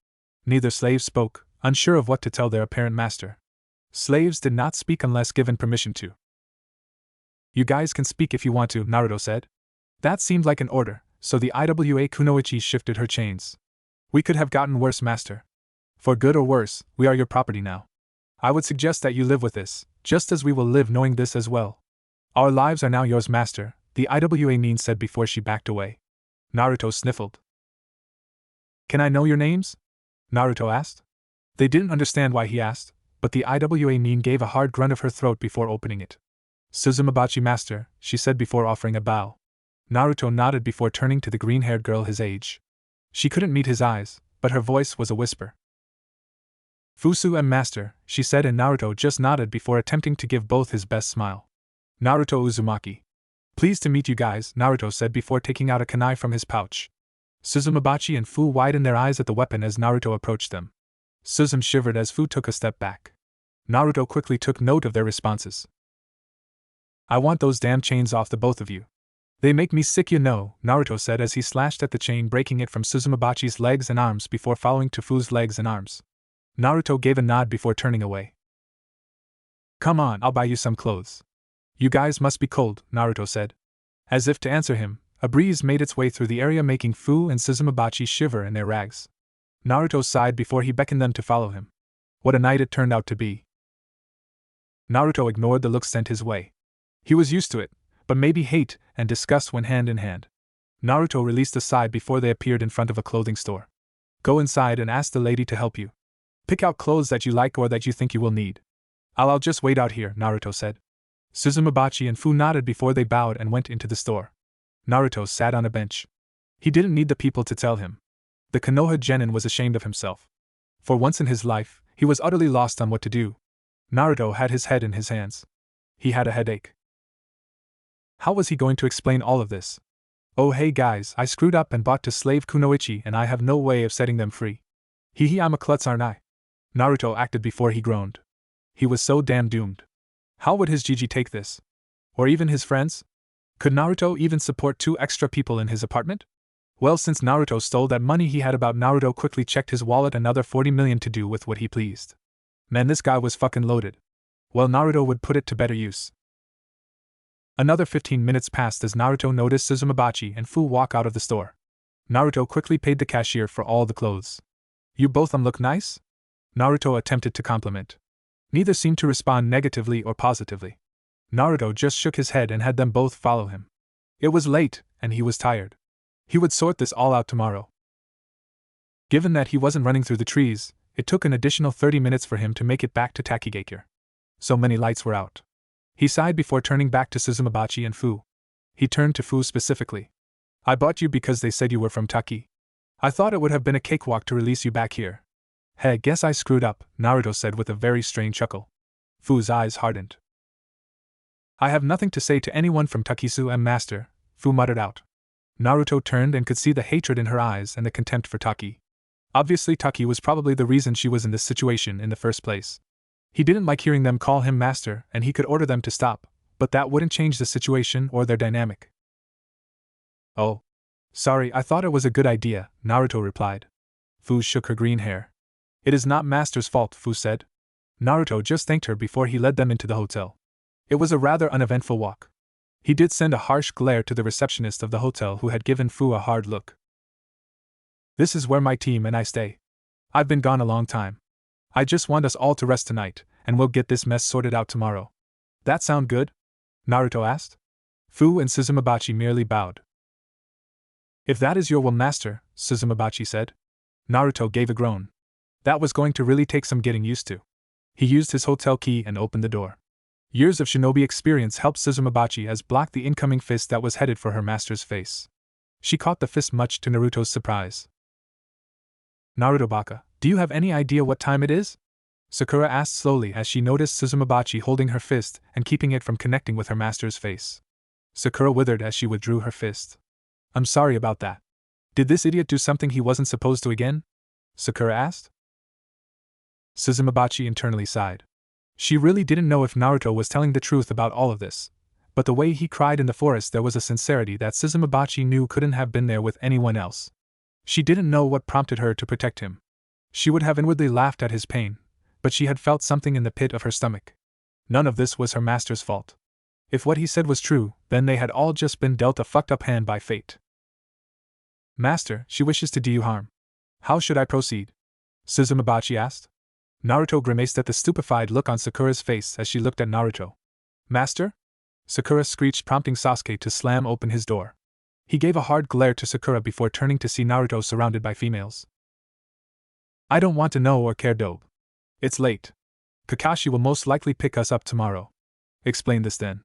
Neither slave spoke, unsure of what to tell their apparent master. Slaves did not speak unless given permission to. You guys can speak if you want to, Naruto said. That seemed like an order, so the IWA kunoichi shifted her chains. We could have gotten worse, master. For good or worse, we are your property now. I would suggest that you live with this, just as we will live knowing this as well. Our lives are now yours, master, the IWA Nin said before she backed away. Naruto sniffled. Can I know your names? Naruto asked. They didn't understand why he asked, but the IWA Nin gave a hard grunt of her throat before opening it. Suzumabachi master, she said before offering a bow. Naruto nodded before turning to the green-haired girl his age. She couldn't meet his eyes, but her voice was a whisper. Fusu and master, she said, and Naruto just nodded before attempting to give both his best smile. Naruto Uzumaki. Pleased to meet you guys, Naruto said before taking out a kunai from his pouch. Suzumabachi and Fu widened their eyes at the weapon as Naruto approached them. Suzum shivered as Fu took a step back. Naruto quickly took note of their responses. I want those damn chains off the both of you. They make me sick, you know, Naruto said as he slashed at the chain, breaking it from Suzumabachi's legs and arms before following to Fu's legs and arms. Naruto gave a nod before turning away. Come on, I'll buy you some clothes. You guys must be cold, Naruto said. As if to answer him, a breeze made its way through the area, making Fu and Suzumabachi shiver in their rags. Naruto sighed before he beckoned them to follow him. What a night it turned out to be. Naruto ignored the look sent his way. He was used to it, but maybe hate and disgust went hand in hand. Naruto released a sigh before they appeared in front of a clothing store. Go inside and ask the lady to help you. Pick out clothes that you like or that you think you will need. I'll just wait out here, Naruto said. Suzumabachi and Fu nodded before they bowed and went into the store. Naruto sat on a bench. He didn't need the people to tell him. The Konoha genin was ashamed of himself. For once in his life, he was utterly lost on what to do. Naruto had his head in his hands. He had a headache. How was he going to explain all of this? Oh hey guys, I screwed up and bought to slave Kunoichi and I have no way of setting them free. Hee I'm a klutz, aren't I? Naruto acted before he groaned. He was so damn doomed. How would his Gigi take this? Or even his friends? Could Naruto even support 2 extra people in his apartment? Well, since Naruto stole that money he had about, Naruto quickly checked his wallet, another 40 million to do with what he pleased. Man, this guy was fucking loaded. Well, Naruto would put it to better use. Another 15 minutes passed as Naruto noticed Suzumabachi and Fu walk out of the store. Naruto quickly paid the cashier for all the clothes. You both look nice? Naruto attempted to compliment. Neither seemed to respond negatively or positively. Naruto just shook his head and had them both follow him. It was late, and he was tired. He would sort this all out tomorrow. Given that he wasn't running through the trees, it took an additional 30 minutes for him to make it back to Takigakure. So many lights were out. He sighed before turning back to Suzumabachi and Fu. He turned to Fu specifically. I bought you because they said you were from Taki. I thought it would have been a cakewalk to release you back here. Hey, guess I screwed up, Naruto said with a very strange chuckle. Fu's eyes hardened. I have nothing to say to anyone from Takisu and Master, Fu muttered out. Naruto turned and could see the hatred in her eyes and the contempt for Taki. Obviously Taki was probably the reason she was in this situation in the first place. He didn't like hearing them call him master and he could order them to stop, but that wouldn't change the situation or their dynamic. Oh. Sorry, I thought it was a good idea, Naruto replied. Fu shook her green hair. It is not master's fault, Fu said. Naruto just thanked her before he led them into the hotel. It was a rather uneventful walk. He did send a harsh glare to the receptionist of the hotel who had given Fu a hard look. This is where my team and I stay. I've been gone a long time. I just want us all to rest tonight, and we'll get this mess sorted out tomorrow. That sound good? Naruto asked. Fu and Suzumabachi merely bowed. If that is your will, master, Suzumabachi said. Naruto gave a groan. That was going to really take some getting used to. He used his hotel key and opened the door. Years of shinobi experience helped Suzumabachi as block the incoming fist that was headed for her master's face. She caught the fist much to Naruto's surprise. Naruto Baka, do you have any idea what time it is? Sakura asked slowly as she noticed Suzumabachi holding her fist and keeping it from connecting with her master's face. Sakura withered as she withdrew her fist. I'm sorry about that. Did this idiot do something he wasn't supposed to again? Sakura asked. Suzumabachi internally sighed. She really didn't know if Naruto was telling the truth about all of this, but the way he cried in the forest, there was a sincerity that Suzumabachi knew couldn't have been there with anyone else. She didn't know what prompted her to protect him. She would have inwardly laughed at his pain, but she had felt something in the pit of her stomach. None of this was her master's fault. If what he said was true, then they had all just been dealt a fucked up hand by fate. Master, she wishes to do you harm. How should I proceed? Suzumabachi asked. Naruto grimaced at the stupefied look on Sakura's face as she looked at Naruto. Master? Sakura screeched, prompting Sasuke to slam open his door. He gave a hard glare to Sakura before turning to see Naruto surrounded by females. I don't want to know or care, dope. It's late. Kakashi will most likely pick us up tomorrow. Explain this then.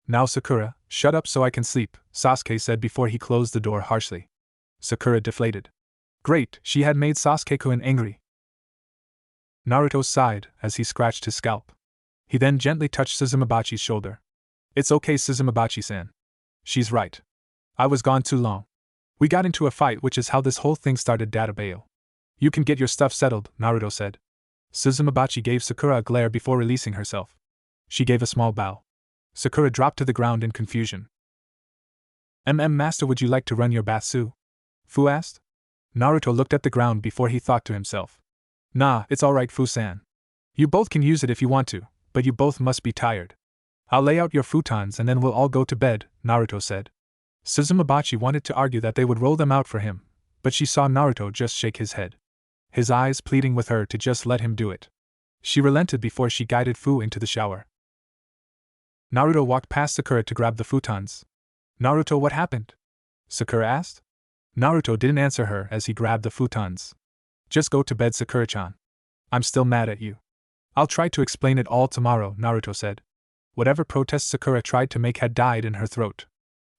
Now Sakura, shut up so I can sleep, Sasuke said before he closed the door harshly. Sakura deflated. Great, she had made Sasuke-kun angry. Naruto sighed as he scratched his scalp. He then gently touched Suzumabachi's shoulder. It's okay, Suzumabachi-san. She's right. I was gone too long. We got into a fight, which is how this whole thing started, Databeo. You can get your stuff settled, Naruto said. Suzumabachi gave Sakura a glare before releasing herself. She gave a small bow. Sakura dropped to the ground in confusion. Master, would you like to run your bath, Su? Fu asked. Naruto looked at the ground before he thought to himself. Nah, it's alright, Fu-san. You both can use it if you want to, but you both must be tired. I'll lay out your futons and then we'll all go to bed, Naruto said. Suzumabachi wanted to argue that they would roll them out for him, but she saw Naruto just shake his head. His eyes pleading with her to just let him do it. She relented before she guided Fu into the shower. Naruto walked past Sakura to grab the futons. Naruto, what happened? Sakura asked. Naruto didn't answer her as he grabbed the futons. Just go to bed, Sakura-chan. I'm still mad at you. I'll try to explain it all tomorrow, Naruto said. Whatever protest Sakura tried to make had died in her throat.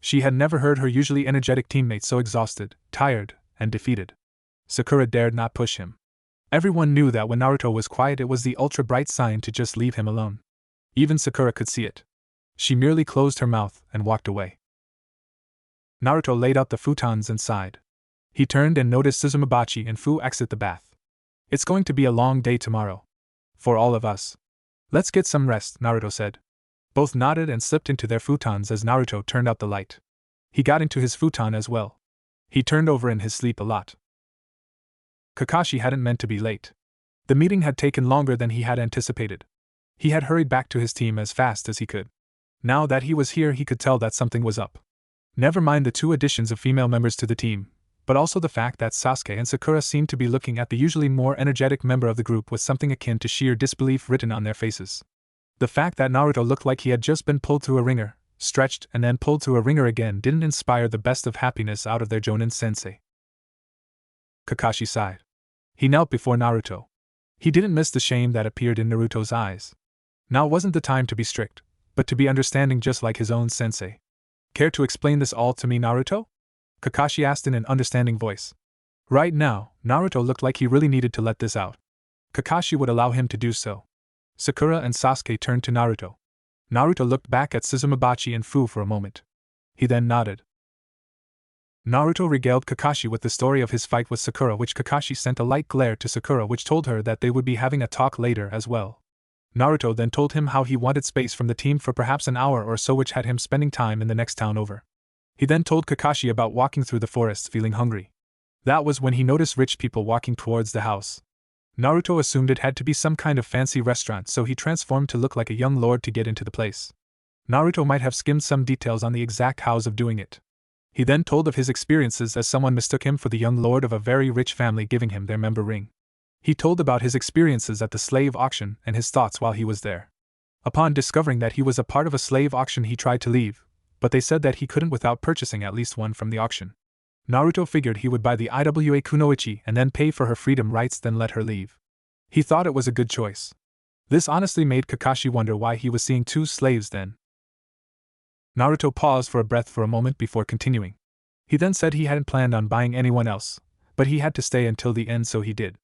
She had never heard her usually energetic teammate so exhausted, tired, and defeated. Sakura dared not push him. Everyone knew that when Naruto was quiet, it was the ultra-bright sign to just leave him alone. Even Sakura could see it. She merely closed her mouth and walked away. Naruto laid out the futons and sighed. He turned and noticed Suzumabachi and Fu exit the bath. It's going to be a long day tomorrow. For all of us. Let's get some rest, Naruto said. Both nodded and slipped into their futons as Naruto turned out the light. He got into his futon as well. He turned over in his sleep a lot. Kakashi hadn't meant to be late. The meeting had taken longer than he had anticipated. He had hurried back to his team as fast as he could. Now that he was here, he could tell that something was up. Never mind the 2 additions of female members to the team, but also the fact that Sasuke and Sakura seemed to be looking at the usually more energetic member of the group with something akin to sheer disbelief written on their faces. The fact that Naruto looked like he had just been pulled through a ringer, stretched and then pulled through a ringer again didn't inspire the best of happiness out of their Jonin sensei. Kakashi sighed. He knelt before Naruto. He didn't miss the shame that appeared in Naruto's eyes. Now wasn't the time to be strict, but to be understanding just like his own sensei. Care to explain this all to me, Naruto? Kakashi asked in an understanding voice. Right now, Naruto looked like he really needed to let this out. Kakashi would allow him to do so. Sakura and Sasuke turned to Naruto. Naruto looked back at Suzumabachi and Fu for a moment. He then nodded. Naruto regaled Kakashi with the story of his fight with Sakura, which Kakashi sent a light glare to Sakura, which told her that they would be having a talk later as well. Naruto then told him how he wanted space from the team for perhaps an hour or so, which had him spending time in the next town over. He then told Kakashi about walking through the forest feeling hungry. That was when he noticed rich people walking towards the house. Naruto assumed it had to be some kind of fancy restaurant, so he transformed to look like a young lord to get into the place. Naruto might have skimmed some details on the exact hows of doing it. He then told of his experiences as someone mistook him for the young lord of a very rich family, giving him their member ring. He told about his experiences at the slave auction and his thoughts while he was there. Upon discovering that he was a part of a slave auction, he tried to leave, but they said that he couldn't without purchasing at least one from the auction. Naruto figured he would buy the Iwa Kunoichi and then pay for her freedom rights, then let her leave. He thought it was a good choice. This honestly made Kakashi wonder why he was seeing 2 slaves then. Naruto paused for a breath for a moment before continuing. He then said he hadn't planned on buying anyone else, but he had to stay until the end, so he did.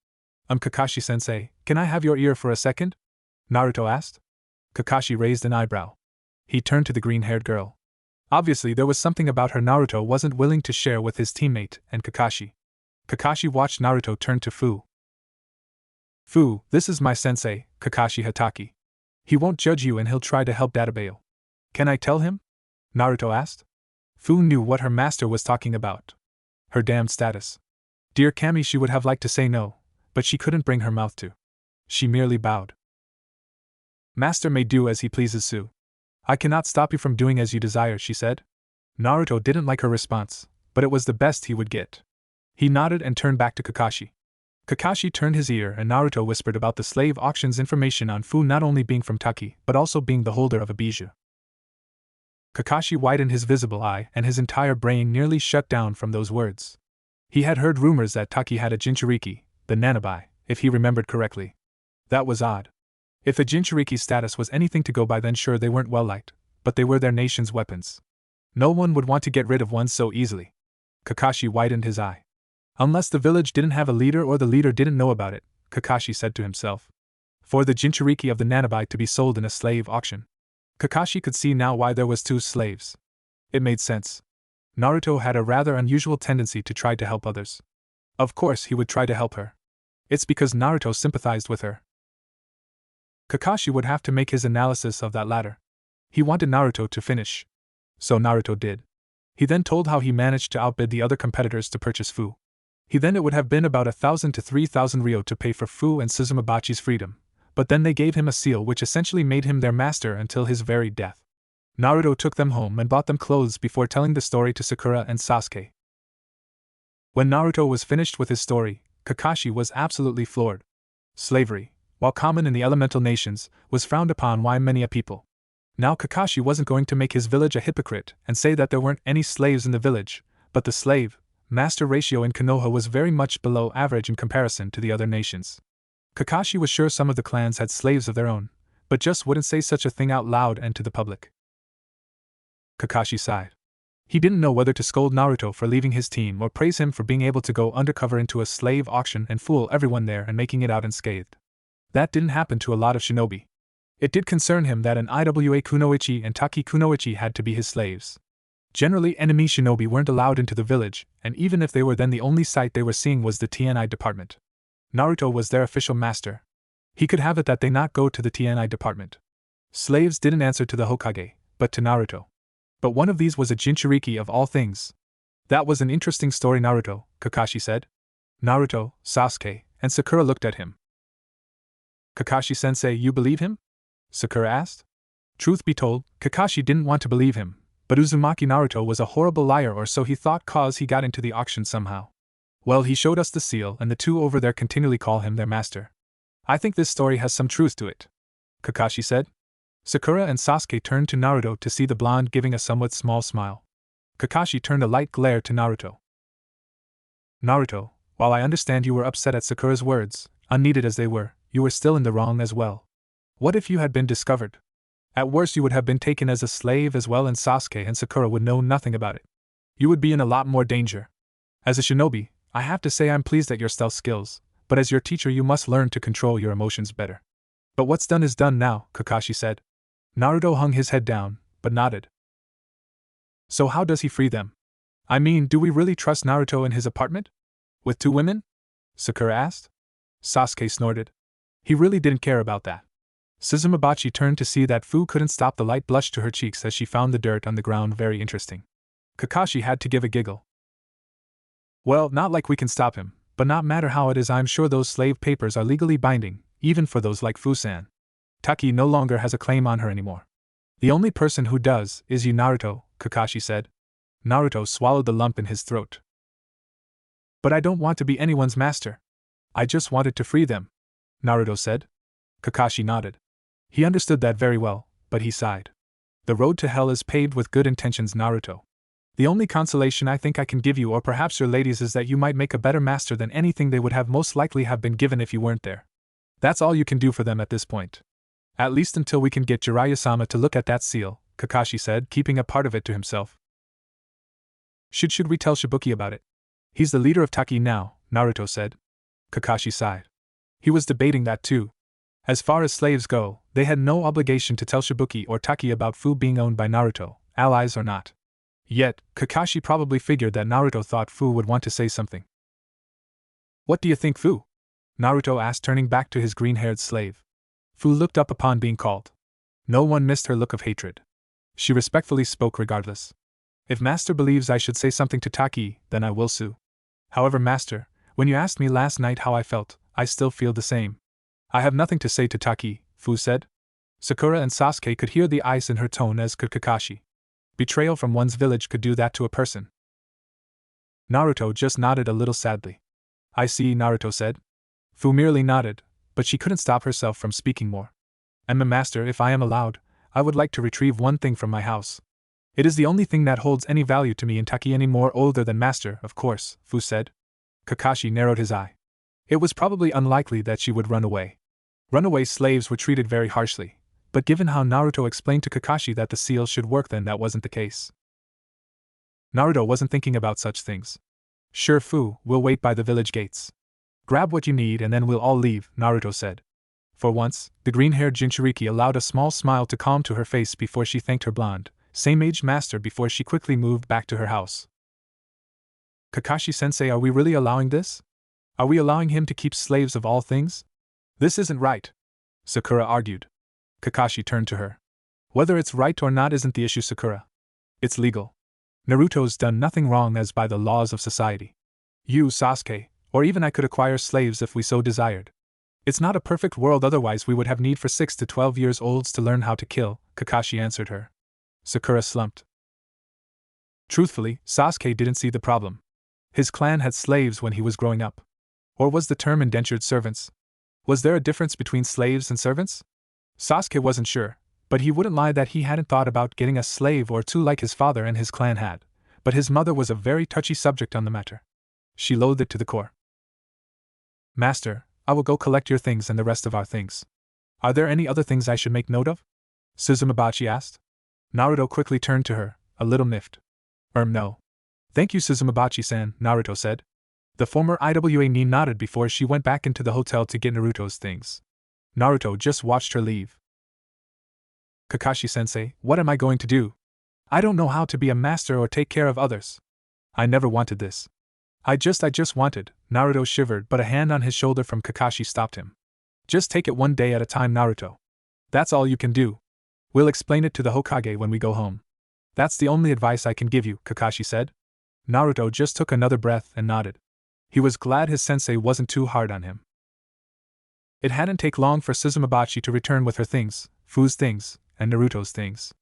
Kakashi-sensei, can I have your ear for a second? Naruto asked. Kakashi raised an eyebrow. He turned to the green-haired girl. Obviously there was something about her Naruto wasn't willing to share with his teammate and Kakashi. Kakashi watched Naruto turn to Fu. Fu, this is my sensei, Kakashi Hatake. He won't judge you and he'll try to help Databeo. Can I tell him? Naruto asked. Fu knew what her master was talking about. Her damned status. Dear Kami, she would have liked to say no, but she couldn't bring her mouth to. She merely bowed. Master may do as he pleases, Su. I cannot stop you from doing as you desire, she said. Naruto didn't like her response, but it was the best he would get. He nodded and turned back to Kakashi. Kakashi turned his ear and Naruto whispered about the slave auction's information on Fu not only being from Taki, but also being the holder of a bijou. Kakashi widened his visible eye and his entire brain nearly shut down from those words. He had heard rumors that Taki had a Jinchuriki, the Nanabi, if he remembered correctly. That was odd. If a Jinchuriki's status was anything to go by, then sure, they weren't well liked, but they were their nation's weapons. No one would want to get rid of one so easily. Kakashi widened his eye. Unless the village didn't have a leader or the leader didn't know about it, Kakashi said to himself. For the Jinchuriki of the Nanabi to be sold in a slave auction. Kakashi could see now why there was 2 slaves. It made sense. Naruto had a rather unusual tendency to try to help others. Of course he would try to help her. It's because Naruto sympathized with her. Kakashi would have to make his analysis of that latter. He wanted Naruto to finish. So Naruto did. He then told how he managed to outbid the other competitors to purchase Fu. It would have been about 1,000 to 3,000 ryo to pay for Fu and Suzumabachi's freedom, but then they gave him a seal which essentially made him their master until his very death. Naruto took them home and bought them clothes before telling the story to Sakura and Sasuke. When Naruto was finished with his story, Kakashi was absolutely floored. Slavery, while common in the elemental nations, was frowned upon by many a people. Now Kakashi wasn't going to make his village a hypocrite and say that there weren't any slaves in the village, but the slave-master ratio in Konoha was very much below average in comparison to the other nations. Kakashi was sure some of the clans had slaves of their own, but just wouldn't say such a thing out loud and to the public. Kakashi sighed. He didn't know whether to scold Naruto for leaving his team or praise him for being able to go undercover into a slave auction and fool everyone there and making it out unscathed. That didn't happen to a lot of shinobi. It did concern him that an Iwa Kunoichi and Taki Kunoichi had to be his slaves. Generally, enemy shinobi weren't allowed into the village, and even if they were, then the only sight they were seeing was the TNI department. Naruto was their official master. He could have it that they not go to the TNI department. Slaves didn't answer to the Hokage, but to Naruto. But one of these was a Jinchuriki of all things. That was an interesting story, Naruto, Kakashi said. Naruto, Sasuke, and Sakura looked at him. Kakashi-sensei, you believe him? Sakura asked. Truth be told, Kakashi didn't want to believe him, but Uzumaki Naruto was a horrible liar, or so he thought, cause he got into the auction somehow. Well, he showed us the seal and the 2 over there continually call him their master. I think this story has some truth to it, Kakashi said. Sakura and Sasuke turned to Naruto to see the blonde giving a somewhat small smile. Kakashi turned a light glare to Naruto. Naruto, while I understand you were upset at Sakura's words, unneeded as they were, you were still in the wrong as well. What if you had been discovered? At worst you would have been taken as a slave as well, and Sasuke and Sakura would know nothing about it. You would be in a lot more danger. As a shinobi, I have to say I'm pleased at your stealth skills, but as your teacher you must learn to control your emotions better. But what's done is done now, Kakashi said. Naruto hung his head down, but nodded. So how does he free them? I mean, do we really trust Naruto in his apartment? With 2 women? Sakura asked. Sasuke snorted. He really didn't care about that. Suzumabachi turned to see that Fu couldn't stop the light blush to her cheeks as she found the dirt on the ground very interesting. Kakashi had to give a giggle. Well, not like we can stop him, but not matter how it is, I'm sure those slave papers are legally binding, even for those like Fu-san. Taki no longer has a claim on her anymore. The only person who does is you, Naruto, Kakashi said. Naruto swallowed the lump in his throat. But I don't want to be anyone's master. I just wanted to free them, Naruto said. Kakashi nodded. He understood that very well, but he sighed. The road to hell is paved with good intentions, Naruto. The only consolation I think I can give you, or perhaps your ladies, is that you might make a better master than anything they would have most likely have been given if you weren't there. That's all you can do for them at this point. At least until we can get Jiraiya-sama to look at that seal, Kakashi said, keeping a part of it to himself. Should we tell Shibuki about it? He's the leader of Taki now, Naruto said. Kakashi sighed. He was debating that too. As far as slaves go, they had no obligation to tell Shibuki or Taki about Fu being owned by Naruto, allies or not. Yet, Kakashi probably figured that Naruto thought Fu would want to say something. What do you think, Fu? Naruto asked, turning back to his green-haired slave. Fu looked up upon being called. No one missed her look of hatred. She respectfully spoke regardless. If Master believes I should say something to Taki, then I will sue. However, Master, when you asked me last night how I felt, I still feel the same. I have nothing to say to Taki, Fu said. Sakura and Sasuke could hear the ice in her tone, as could Kakashi. Betrayal from one's village could do that to a person. Naruto just nodded a little sadly. I see, Naruto said. Fu merely nodded, but she couldn't stop herself from speaking more. Master, if I am allowed, I would like to retrieve one thing from my house. It is the only thing that holds any value to me in Taki any more older than master, of course, Fu said. Kakashi narrowed his eye. It was probably unlikely that she would run away. Runaway slaves were treated very harshly, but given how Naruto explained to Kakashi that the seal should work, then that wasn't the case. Naruto wasn't thinking about such things. Sure, Fu, we'll wait by the village gates. Grab what you need and then we'll all leave, Naruto said. For once, the green-haired Jinchuriki allowed a small smile to come to her face before she thanked her blonde, same-aged master before she quickly moved back to her house. Kakashi-sensei, are we really allowing this? Are we allowing him to keep slaves of all things? This isn't right, Sakura argued. Kakashi turned to her. Whether it's right or not isn't the issue, Sakura. It's legal. Naruto's done nothing wrong as by the laws of society. You, Sasuke, or even I could acquire slaves if we so desired. It's not a perfect world, otherwise we would have need for 6 to 12 years olds to learn how to kill, Kakashi answered her. Sakura slumped. Truthfully, Sasuke didn't see the problem. His clan had slaves when he was growing up. Or was the term indentured servants? Was there a difference between slaves and servants? Sasuke wasn't sure, but he wouldn't lie that he hadn't thought about getting a slave or two like his father and his clan had, but his mother was a very touchy subject on the matter. She loathed it to the core. Master, I will go collect your things and the rest of our things. Are there any other things I should make note of? Suzumabachi asked. Naruto quickly turned to her, a little miffed. No. Thank you, Suzumabachi-san, Naruto said. The former IWA Nin nodded before she went back into the hotel to get Naruto's things. Naruto just watched her leave. Kakashi-sensei, what am I going to do? I don't know how to be a master or take care of others. I never wanted this. I just wanted, Naruto shivered, but a hand on his shoulder from Kakashi stopped him. Just take it one day at a time, Naruto. That's all you can do. We'll explain it to the Hokage when we go home. That's the only advice I can give you, Kakashi said. Naruto just took another breath and nodded. He was glad his sensei wasn't too hard on him. It hadn't taken long for Suzumabachi to return with her things, Fu's things, and Naruto's things.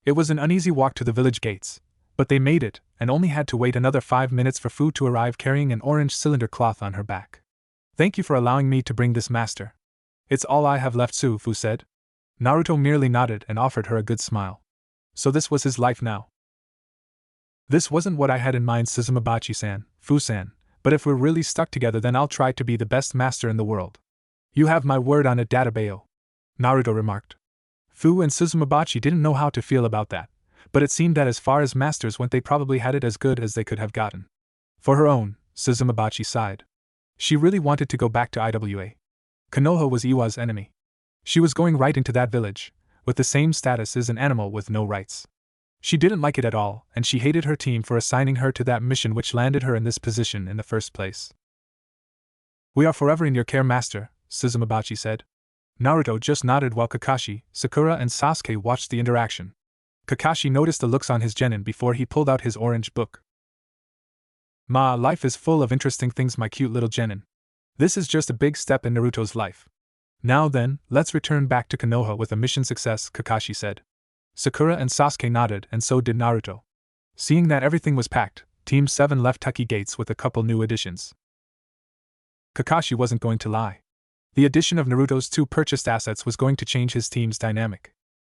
It was an uneasy walk to the village gates, but they made it, and only had to wait another 5 minutes for Fu to arrive carrying an orange cylinder cloth on her back. Thank you for allowing me to bring this, master. It's all I have left, Fu said. Naruto merely nodded and offered her a good smile. So this was his life now. This wasn't what I had in mind, Suzumabachi-san, Fu-san, but if we're really stuck together then I'll try to be the best master in the world. You have my word on it, Databeo, Naruto remarked. Fu and Suzumabachi didn't know how to feel about that, but it seemed that as far as masters went they probably had it as good as they could have gotten. For her own, Suzumabachi sighed. She really wanted to go back to IWA. Konoha was Iwa's enemy. She was going right into that village, with the same status as an animal with no rights. She didn't like it at all, and she hated her team for assigning her to that mission which landed her in this position in the first place. We are forever in your care, master, Suzumabachi said. Naruto just nodded while Kakashi, Sakura and Sasuke watched the interaction. Kakashi noticed the looks on his genin before he pulled out his orange book. Life is full of interesting things, my cute little genin. This is just a big step in Naruto's life. Now then, let's return back to Konoha with a mission success, Kakashi said. Sakura and Sasuke nodded, and so did Naruto. Seeing that everything was packed, Team 7 left Taki Gates with a couple new additions. Kakashi wasn't going to lie. The addition of Naruto's 2 purchased assets was going to change his team's dynamic.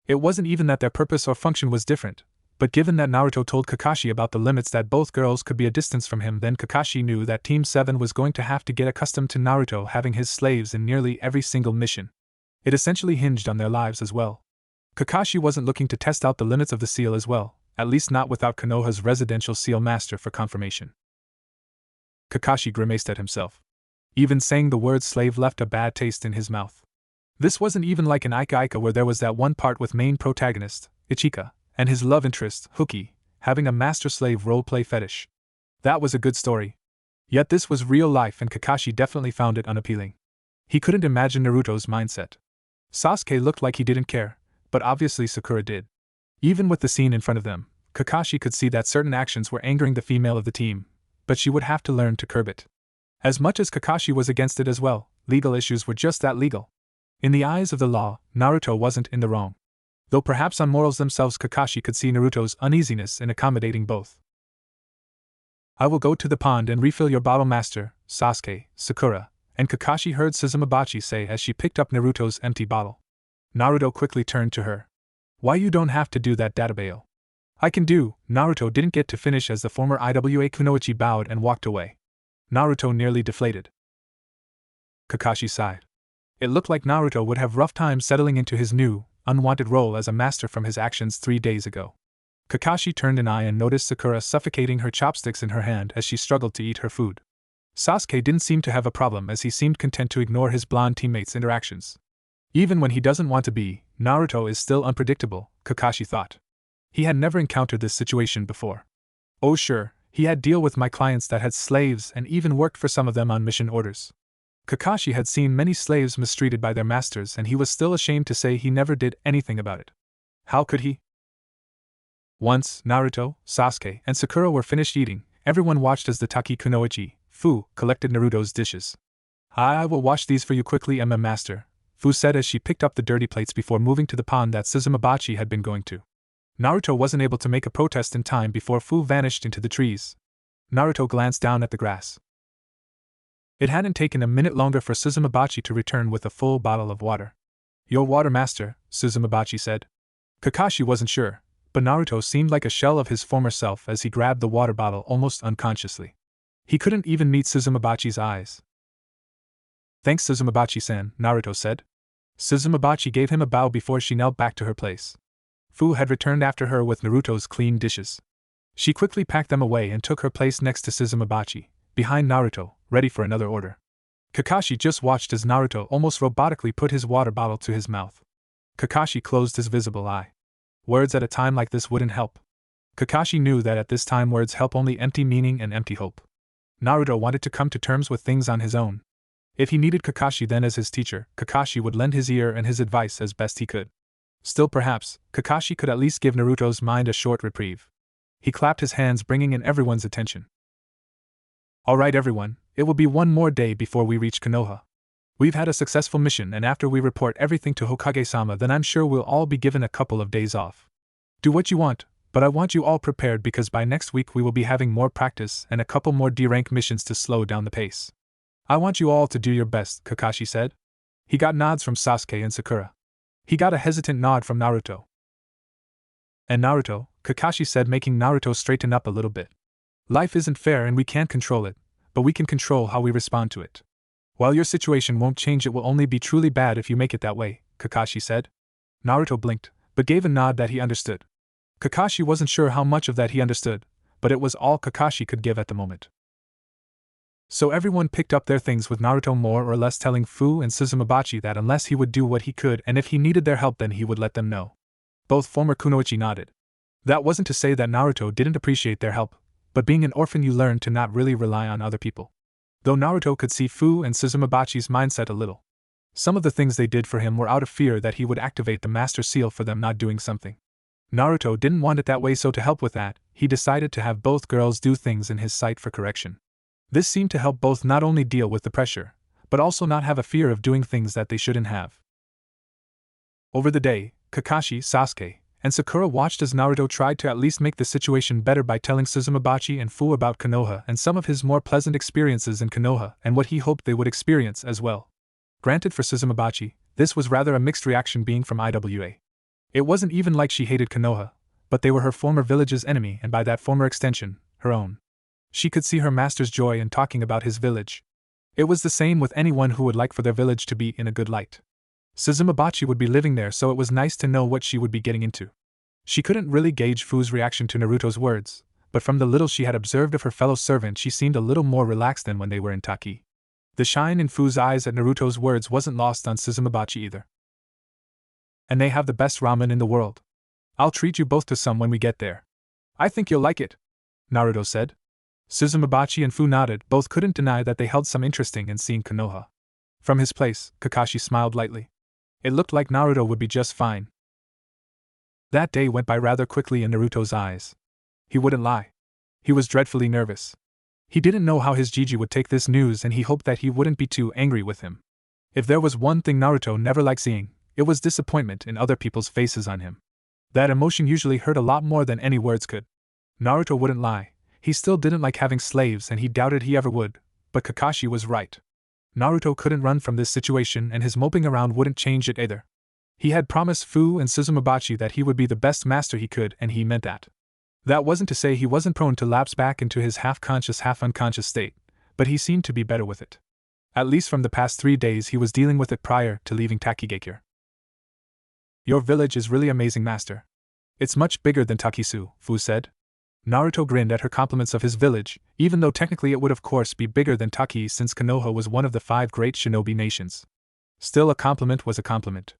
It wasn't even that their purpose or function was different, but given that Naruto told Kakashi about the limits that both girls could be a distance from him, then Kakashi knew that Team 7 was going to have to get accustomed to Naruto having his slaves in nearly every single mission. It essentially hinged on their lives as well. Kakashi wasn't looking to test out the limits of the seal as well, at least not without Konoha's residential seal master for confirmation. Kakashi grimaced at himself. Even saying the word slave left a bad taste in his mouth. This wasn't even like an Ika Ika where there was that one part with main protagonist, Ichika, and his love interest, Hookie, having a master-slave role-play fetish. That was a good story. Yet this was real life and Kakashi definitely found it unappealing. He couldn't imagine Naruto's mindset. Sasuke looked like he didn't care, but obviously Sakura did. Even with the scene in front of them, Kakashi could see that certain actions were angering the female of the team, but she would have to learn to curb it. As much as Kakashi was against it as well, legal issues were just that, legal. In the eyes of the law, Naruto wasn't in the wrong. Though perhaps on morals themselves Kakashi could see Naruto's uneasiness in accommodating both. I will go to the pond and refill your bottle, master, Sasuke, Sakura, And Kakashi heard Suzumabachi say as she picked up Naruto's empty bottle. Naruto quickly turned to her. Why you don't have to do that, Databayo? I can do. Naruto didn't get to finish as the former IWA Kunoichi bowed and walked away. Naruto nearly deflated. Kakashi sighed. It looked like Naruto would have rough time settling into his new, unwanted role as a master from his actions 3 days ago. Kakashi turned an eye and noticed Sakura suffocating her chopsticks in her hand as she struggled to eat her food. Sasuke didn't seem to have a problem as he seemed content to ignore his blonde teammates' interactions. Even when he doesn't want to be, Naruto is still unpredictable, Kakashi thought. He had never encountered this situation before. Oh sure, he had deal with my clients that had slaves and even worked for some of them on mission orders. Kakashi had seen many slaves mistreated by their masters and he was still ashamed to say he never did anything about it. How could he? Once Naruto, Sasuke, and Sakura were finished eating, everyone watched as the Taki Kunoichi, Fu, collected Naruto's dishes. I will wash these for you quickly, Master, Fu said as she picked up the dirty plates before moving to the pond that Suzumabachi had been going to. Naruto wasn't able to make a protest in time before Fu vanished into the trees. Naruto glanced down at the grass. It hadn't taken a minute longer for Suzumabachi to return with a full bottle of water. Your water, Master, Suzumabachi said. Kakashi wasn't sure, but Naruto seemed like a shell of his former self as he grabbed the water bottle almost unconsciously. He couldn't even meet Suzumabachi's eyes. Thanks, Suzumabachi-san, Naruto said. Suzumabachi gave him a bow before she knelt back to her place. Fu had returned after her with Naruto's clean dishes. She quickly packed them away and took her place next to Suzumabachi, behind Naruto, ready for another order. Kakashi just watched as Naruto almost robotically put his water bottle to his mouth. Kakashi closed his visible eye. Words at a time like this wouldn't help. Kakashi knew that at this time words help only empty meaning and empty hope. Naruto wanted to come to terms with things on his own. If he needed Kakashi then as his teacher, Kakashi would lend his ear and his advice as best he could. Still perhaps, Kakashi could at least give Naruto's mind a short reprieve. He clapped his hands bringing in everyone's attention. Alright everyone, it will be one more day before we reach Konoha. We've had a successful mission and after we report everything to Hokage-sama then I'm sure we'll all be given a couple of days off. Do what you want, but I want you all prepared because by next week we will be having more practice and a couple more D-rank missions to slow down the pace. I want you all to do your best, Kakashi said. He got nods from Sasuke and Sakura. He got a hesitant nod from Naruto. And Naruto, Kakashi said, making Naruto straighten up a little bit. Life isn't fair and we can't control it, but we can control how we respond to it. While your situation won't change, it will only be truly bad if you make it that way, Kakashi said. Naruto blinked, but gave a nod that he understood. Kakashi wasn't sure how much of that he understood, but it was all Kakashi could give at the moment. So everyone picked up their things with Naruto more or less telling Fu and Suzumabachi that unless he would do what he could and if he needed their help then he would let them know. Both former Kunoichi nodded. That wasn't to say that Naruto didn't appreciate their help, but being an orphan you learn to not really rely on other people. Though Naruto could see Fu and Suzumabachi's mindset a little. Some of the things they did for him were out of fear that he would activate the Master Seal for them not doing something. Naruto didn't want it that way, so to help with that, he decided to have both girls do things in his sight for correction. This seemed to help both not only deal with the pressure, but also not have a fear of doing things that they shouldn't have. Over the day, Kakashi, Sasuke, and Sakura watched as Naruto tried to at least make the situation better by telling Suzumabachi and Fu about Konoha and some of his more pleasant experiences in Konoha and what he hoped they would experience as well. Granted, for Suzumabachi, this was rather a mixed reaction being from IWA. It wasn't even like she hated Konoha, but they were her former village's enemy and by that former extension, her own. She could see her master's joy in talking about his village. It was the same with anyone who would like for their village to be in a good light. Suzumabachi would be living there, so it was nice to know what she would be getting into. She couldn't really gauge Fu's reaction to Naruto's words, but from the little she had observed of her fellow servant she seemed a little more relaxed than when they were in Taki. The shine in Fu's eyes at Naruto's words wasn't lost on Suzumabachi either. And they have the best ramen in the world. I'll treat you both to some when we get there. I think you'll like it, Naruto said. Suzumabachi and Fu nodded, both couldn't deny that they held some interesting in seeing Konoha. From his place, Kakashi smiled lightly. It looked like Naruto would be just fine. That day went by rather quickly in Naruto's eyes. He wouldn't lie. He was dreadfully nervous. He didn't know how his Jiji would take this news and he hoped that he wouldn't be too angry with him. If there was one thing Naruto never liked seeing, it was disappointment in other people's faces on him. That emotion usually hurt a lot more than any words could. Naruto wouldn't lie. He still didn't like having slaves and he doubted he ever would, but Kakashi was right. Naruto couldn't run from this situation, and his moping around wouldn't change it either. He had promised Fu and Suzumabachi that he would be the best master he could, and he meant that. That wasn't to say he wasn't prone to lapse back into his half-conscious, half-unconscious state, but he seemed to be better with it. At least from the past 3 days he was dealing with it prior to leaving Takigakure. Your village is really amazing, master. It's much bigger than Takisu, Fu said. Naruto grinned at her compliments of his village, even though technically it would of course be bigger than Taki since Konoha was one of the 5 great shinobi nations. Still, a compliment was a compliment.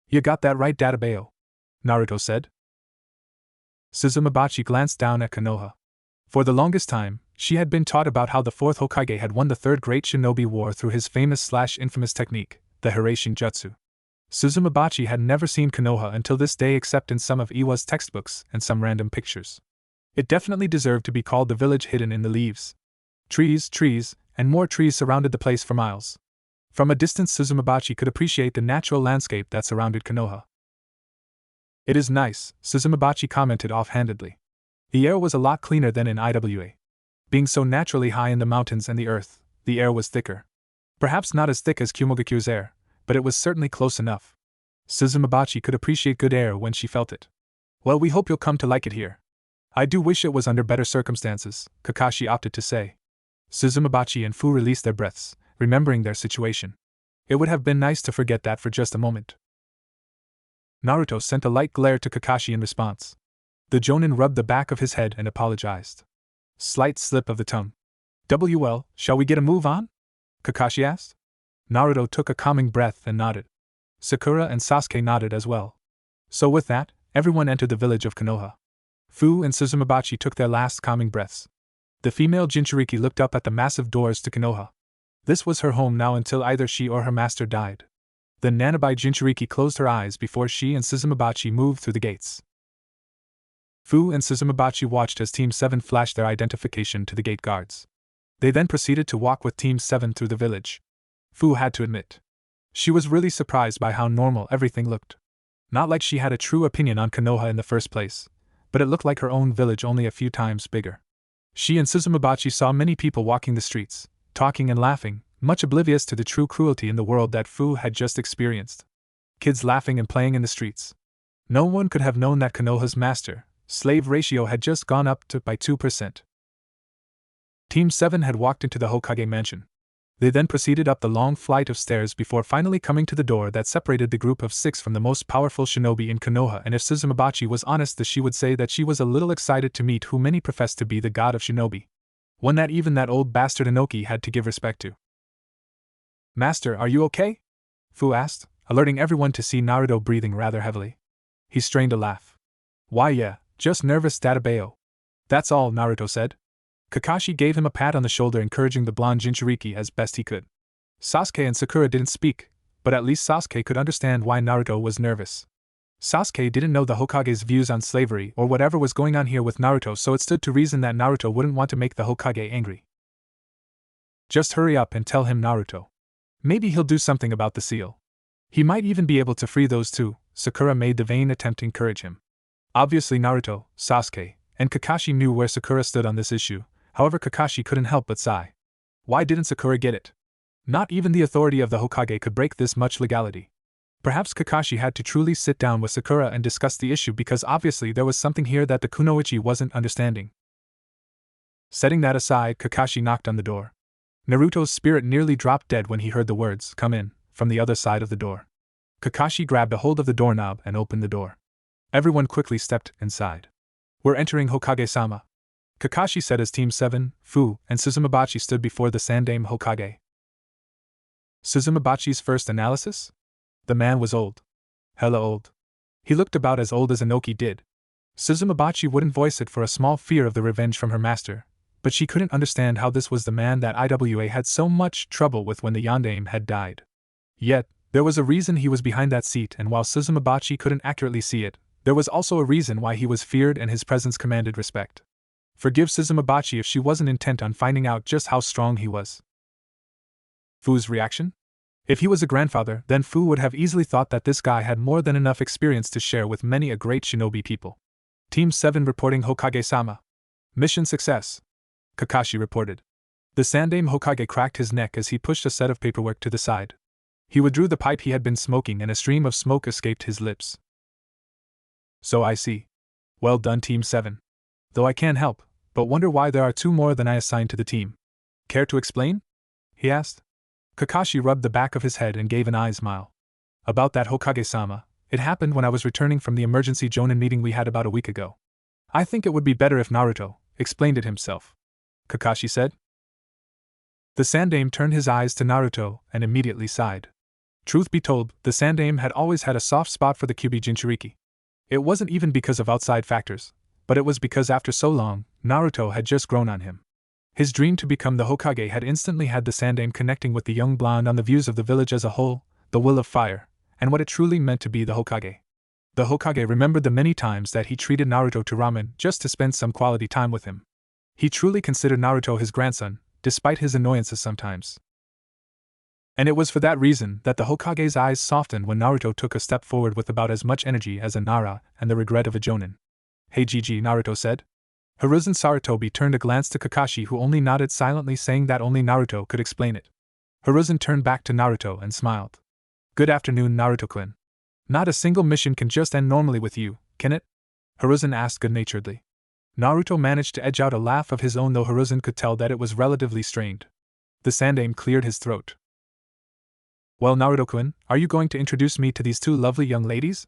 You got that right, Databeo, Naruto said. Suzumabachi glanced down at Konoha. For the longest time, she had been taught about how the 4th Hokage had won the 3rd great shinobi war through his famous/infamous technique, the Hiraishin Jutsu. Suzumabachi had never seen Konoha until this day except in some of Iwa's textbooks and some random pictures. It definitely deserved to be called the village hidden in the leaves. Trees, and more trees surrounded the place for miles. From a distance Suzumabachi could appreciate the natural landscape that surrounded Konoha. It is nice, Suzumabachi commented offhandedly. The air was a lot cleaner than in Iwa. Being so naturally high in the mountains and the earth, the air was thicker. Perhaps not as thick as Kumogakure's air, but it was certainly close enough. Suzumabachi could appreciate good air when she felt it. Well, we hope you'll come to like it here. I do wish it was under better circumstances, Kakashi opted to say. Suzumabachi and Fu released their breaths, remembering their situation. It would have been nice to forget that for just a moment. Naruto sent a light glare to Kakashi in response. The Jonin rubbed the back of his head and apologized. Slight slip of the tongue. Well, shall we get a move on? Kakashi asked. Naruto took a calming breath and nodded. Sakura and Sasuke nodded as well. So with that, everyone entered the village of Konoha. Fu and Suzumabachi took their last calming breaths. The female Jinchuriki looked up at the massive doors to Konoha. This was her home now until either she or her master died. Then Nanabai Jinchuriki closed her eyes before she and Suzumabachi moved through the gates. Fu and Suzumabachi watched as Team 7 flashed their identification to the gate guards. They then proceeded to walk with Team 7 through the village. Fu had to admit. She was really surprised by how normal everything looked. Not like she had a true opinion on Konoha in the first place, but it looked like her own village only a few times bigger. She and Suzumabachi saw many people walking the streets, talking and laughing, much oblivious to the true cruelty in the world that Fu had just experienced. Kids laughing and playing in the streets. No one could have known that Konoha's master-slave ratio had just gone up by 2%. Team 7 had walked into the Hokage mansion. They then proceeded up the long flight of stairs before finally coming to the door that separated the group of 6 from the most powerful shinobi in Konoha, and if Suzumabachi was honest, she would say that she was a little excited to meet who many professed to be the god of shinobi. One that even that old bastard Inoki had to give respect to. Master, are you okay? Fu asked, alerting everyone to see Naruto breathing rather heavily. He strained a laugh. Why yeah, just nervous, Databeo. That's all, Naruto said. Kakashi gave him a pat on the shoulder, encouraging the blonde Jinchuriki as best he could. Sasuke and Sakura didn't speak, but at least Sasuke could understand why Naruto was nervous. Sasuke didn't know the Hokage's views on slavery or whatever was going on here with Naruto, so it stood to reason that Naruto wouldn't want to make the Hokage angry. Just hurry up and tell him, Naruto. Maybe he'll do something about the seal. He might even be able to free those 2, Sakura made the vain attempt to encourage him. Obviously Naruto, Sasuke, and Kakashi knew where Sakura stood on this issue, however Kakashi couldn't help but sigh. Why didn't Sakura get it? Not even the authority of the Hokage could break this much legality. Perhaps Kakashi had to truly sit down with Sakura and discuss the issue, because obviously there was something here that the Kunoichi wasn't understanding. Setting that aside, Kakashi knocked on the door. Naruto's spirit nearly dropped dead when he heard the words, "Come in," from the other side of the door. Kakashi grabbed a hold of the doorknob and opened the door. Everyone quickly stepped inside. We're entering Hokage-sama, Kakashi said as Team 7, Fu, and Suzumabachi stood before the Sandaime Hokage. Suzumabachi's first analysis? The man was old. Hella old. He looked about as old as Inoki did. Suzumabachi wouldn't voice it for a small fear of the revenge from her master, but she couldn't understand how this was the man that Iwa had so much trouble with when the Yondaime had died. Yet, there was a reason he was behind that seat, and while Suzumabachi couldn't accurately see it, there was also a reason why he was feared and his presence commanded respect. Forgive Suzumabachi if she wasn't intent on finding out just how strong he was. Fu's reaction? If he was a grandfather, then Fu would have easily thought that this guy had more than enough experience to share with many a great shinobi people. Team 7 reporting Hokage-sama. Mission success, Kakashi reported. The Sandaime Hokage cracked his neck as he pushed a set of paperwork to the side. He withdrew the pipe he had been smoking and a stream of smoke escaped his lips. So I see. Well done, Team 7. Though I can't help but wonder why there are 2 more than I assigned to the team. Care to explain? He asked. Kakashi rubbed the back of his head and gave an eye smile. About that, Hokage-sama, it happened when I was returning from the emergency Jonin meeting we had about a week ago. I think it would be better if Naruto explained it himself, Kakashi said. The Sandaime turned his eyes to Naruto and immediately sighed. Truth be told, the Sandaime had always had a soft spot for the Kyuubi Jinchuriki. It wasn't even because of outside factors, but it was because after so long, Naruto had just grown on him. His dream to become the Hokage had instantly had the Sandaime connecting with the young blonde on the views of the village as a whole, the will of fire, and what it truly meant to be the Hokage. The Hokage remembered the many times that he treated Naruto to ramen just to spend some quality time with him. He truly considered Naruto his grandson, despite his annoyances sometimes. And it was for that reason that the Hokage's eyes softened when Naruto took a step forward with about as much energy as a Nara and the regret of a Jonin. Hey Gigi, Naruto said. Hiruzen Sarutobi turned a glance to Kakashi, who only nodded silently, saying that only Naruto could explain it. Hiruzen turned back to Naruto and smiled. Good afternoon, Naruto-kun. Not a single mission can just end normally with you, can it? Hiruzen asked good-naturedly. Naruto managed to edge out a laugh of his own, though Hiruzen could tell that it was relatively strained. The Sandaime cleared his throat. Well, Naruto-kun, are you going to introduce me to these 2 lovely young ladies?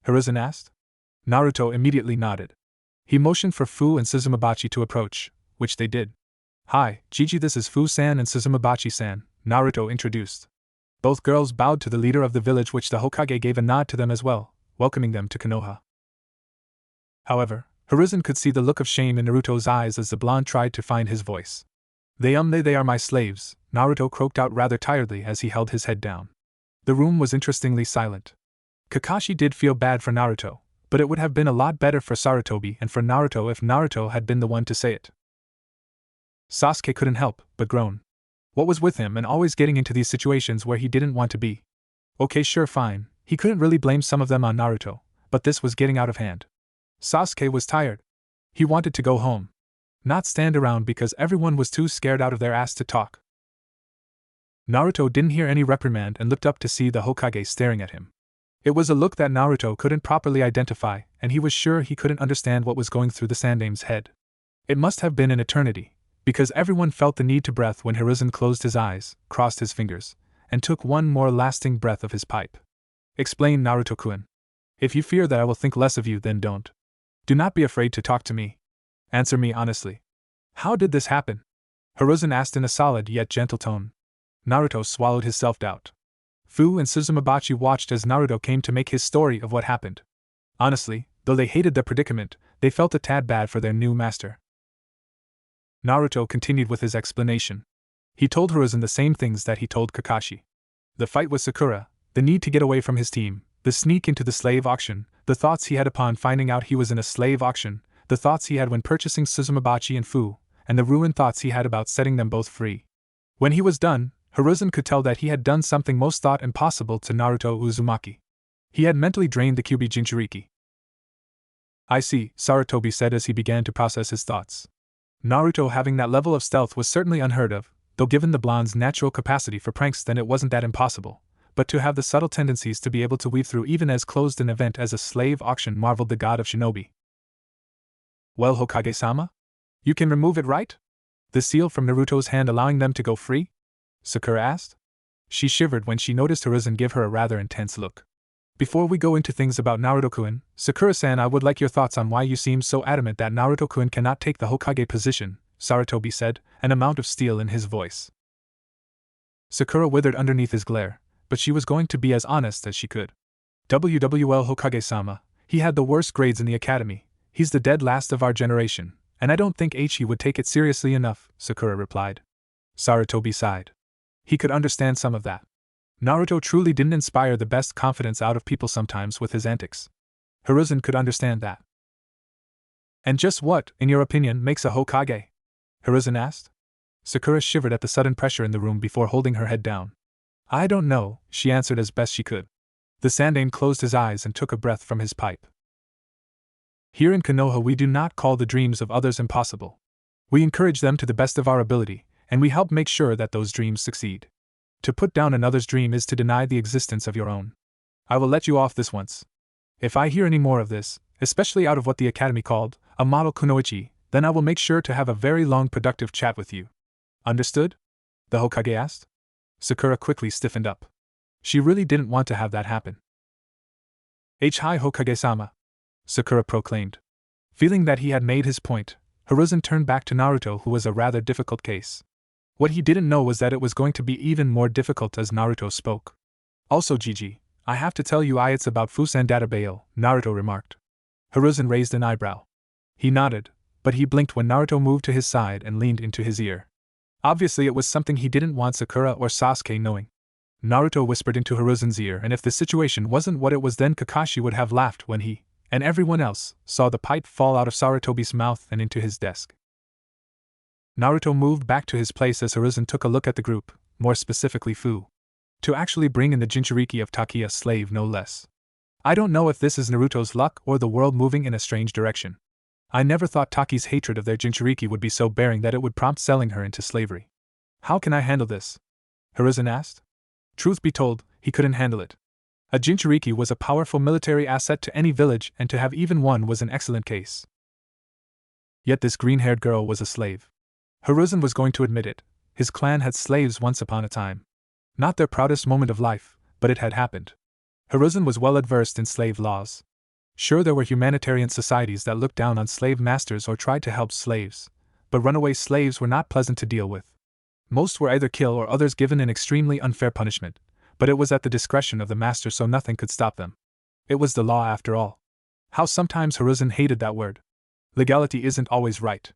Hiruzen asked. Naruto immediately nodded. He motioned for Fu and Suzumabachi to approach, which they did. Hi, Gigi, this is Fu-san and Suzumabachi-san, Naruto introduced. Both girls bowed to the leader of the village, which the Hokage gave a nod to them as well, welcoming them to Konoha. However, Hiruzen could see the look of shame in Naruto's eyes as the blonde tried to find his voice. They are my slaves, Naruto croaked out rather tiredly as he held his head down. The room was interestingly silent. Kakashi did feel bad for Naruto, but it would have been a lot better for Sarutobi and for Naruto if Naruto had been the one to say it. Sasuke couldn't help but groan. What was with him and always getting into these situations where he didn't want to be? Okay, sure, fine, he couldn't really blame some of them on Naruto, but this was getting out of hand. Sasuke was tired. He wanted to go home. Not stand around because everyone was too scared out of their ass to talk. Naruto didn't hear any reprimand and looked up to see the Hokage staring at him. It was a look that Naruto couldn't properly identify, and he was sure he couldn't understand what was going through the Sandaime's head. It must have been an eternity, because everyone felt the need to breath when Hiruzen closed his eyes, crossed his fingers, and took one more lasting breath of his pipe. Explain, Naruto-kun. If you fear that I will think less of you, then don't. Do not be afraid to talk to me. Answer me honestly. How did this happen? Hiruzen asked in a solid yet gentle tone. Naruto swallowed his self-doubt. Fu and Suzumabachi watched as Naruto came to make his story of what happened. Honestly, though they hated the predicament, they felt a tad bad for their new master. Naruto continued with his explanation. He told Hiruzen the same things that he told Kakashi. The fight with Sakura, the need to get away from his team, the sneak into the slave auction, the thoughts he had upon finding out he was in a slave auction, the thoughts he had when purchasing Suzumabachi and Fu, and the ruined thoughts he had about setting them both free. When he was done, Hiruzen could tell that he had done something most thought impossible to Naruto Uzumaki. He had mentally drained the Kyuubi Jinchuriki. I see, Sarutobi said as he began to process his thoughts. Naruto having that level of stealth was certainly unheard of, though given the blonde's natural capacity for pranks then it wasn't that impossible, but to have the subtle tendencies to be able to weave through even as closed an event as a slave auction marveled the god of shinobi. Well, Hokage-sama? You can remove it, right? The seal from Naruto's hand allowing them to go free? Sakura asked. She shivered when she noticed Hiruzen give her a rather intense look. Before we go into things about Naruto-kun, Sakura-san, I would like your thoughts on why you seem so adamant that Naruto-kun cannot take the Hokage position, Sarutobi said, an amount of steel in his voice. Sakura withered underneath his glare, but she was going to be as honest as she could. WWL Hokage-sama, he had the worst grades in the academy, he's the dead last of our generation, and I don't think he would take it seriously enough, Sakura replied. Sarutobi sighed. He could understand some of that. Naruto truly didn't inspire the best confidence out of people sometimes with his antics. Hiruzen could understand that. And just what, in your opinion, makes a Hokage? Hiruzen asked. Sakura shivered at the sudden pressure in the room before holding her head down. I don't know, she answered as best she could. The Sandaime closed his eyes and took a breath from his pipe. Here in Konoha we do not call the dreams of others impossible. We encourage them to the best of our ability, and we help make sure that those dreams succeed. To put down another's dream is to deny the existence of your own. I will let you off this once. If I hear any more of this, especially out of what the Academy called a model kunoichi, then I will make sure to have a very long productive chat with you. Understood? The Hokage asked. Sakura quickly stiffened up. She really didn't want to have that happen. Hi Hokage-sama, Sakura proclaimed. Feeling that he had made his point, Hiruzen turned back to Naruto, who was a rather difficult case. What he didn't know was that it was going to be even more difficult as Naruto spoke. Also Gigi, I have to tell you it's about Fusan Databayo, Naruto remarked. Hiruzen raised an eyebrow. He nodded, but he blinked when Naruto moved to his side and leaned into his ear. Obviously it was something he didn't want Sakura or Sasuke knowing. Naruto whispered into Hiruzen's ear, and if the situation wasn't what it was, then Kakashi would have laughed when he, and everyone else, saw the pipe fall out of Sarutobi's mouth and into his desk. Naruto moved back to his place as Hiruzen took a look at the group, more specifically Fu. To actually bring in the Jinchuriki of Taki, a slave no less. I don't know if this is Naruto's luck or the world moving in a strange direction. I never thought Taki's hatred of their Jinchuriki would be so bearing that it would prompt selling her into slavery. How can I handle this? Hiruzen asked. Truth be told, he couldn't handle it. A Jinchuriki was a powerful military asset to any village, and to have even one was an excellent case. Yet this green-haired girl was a slave. Hiruzen was going to admit it. His clan had slaves once upon a time. Not their proudest moment of life, but it had happened. Hiruzen was well adversed in slave laws. Sure, there were humanitarian societies that looked down on slave masters or tried to help slaves, but runaway slaves were not pleasant to deal with. Most were either killed or others given an extremely unfair punishment, but it was at the discretion of the master, so nothing could stop them. It was the law after all. How sometimes Hiruzen hated that word. Legality isn't always right.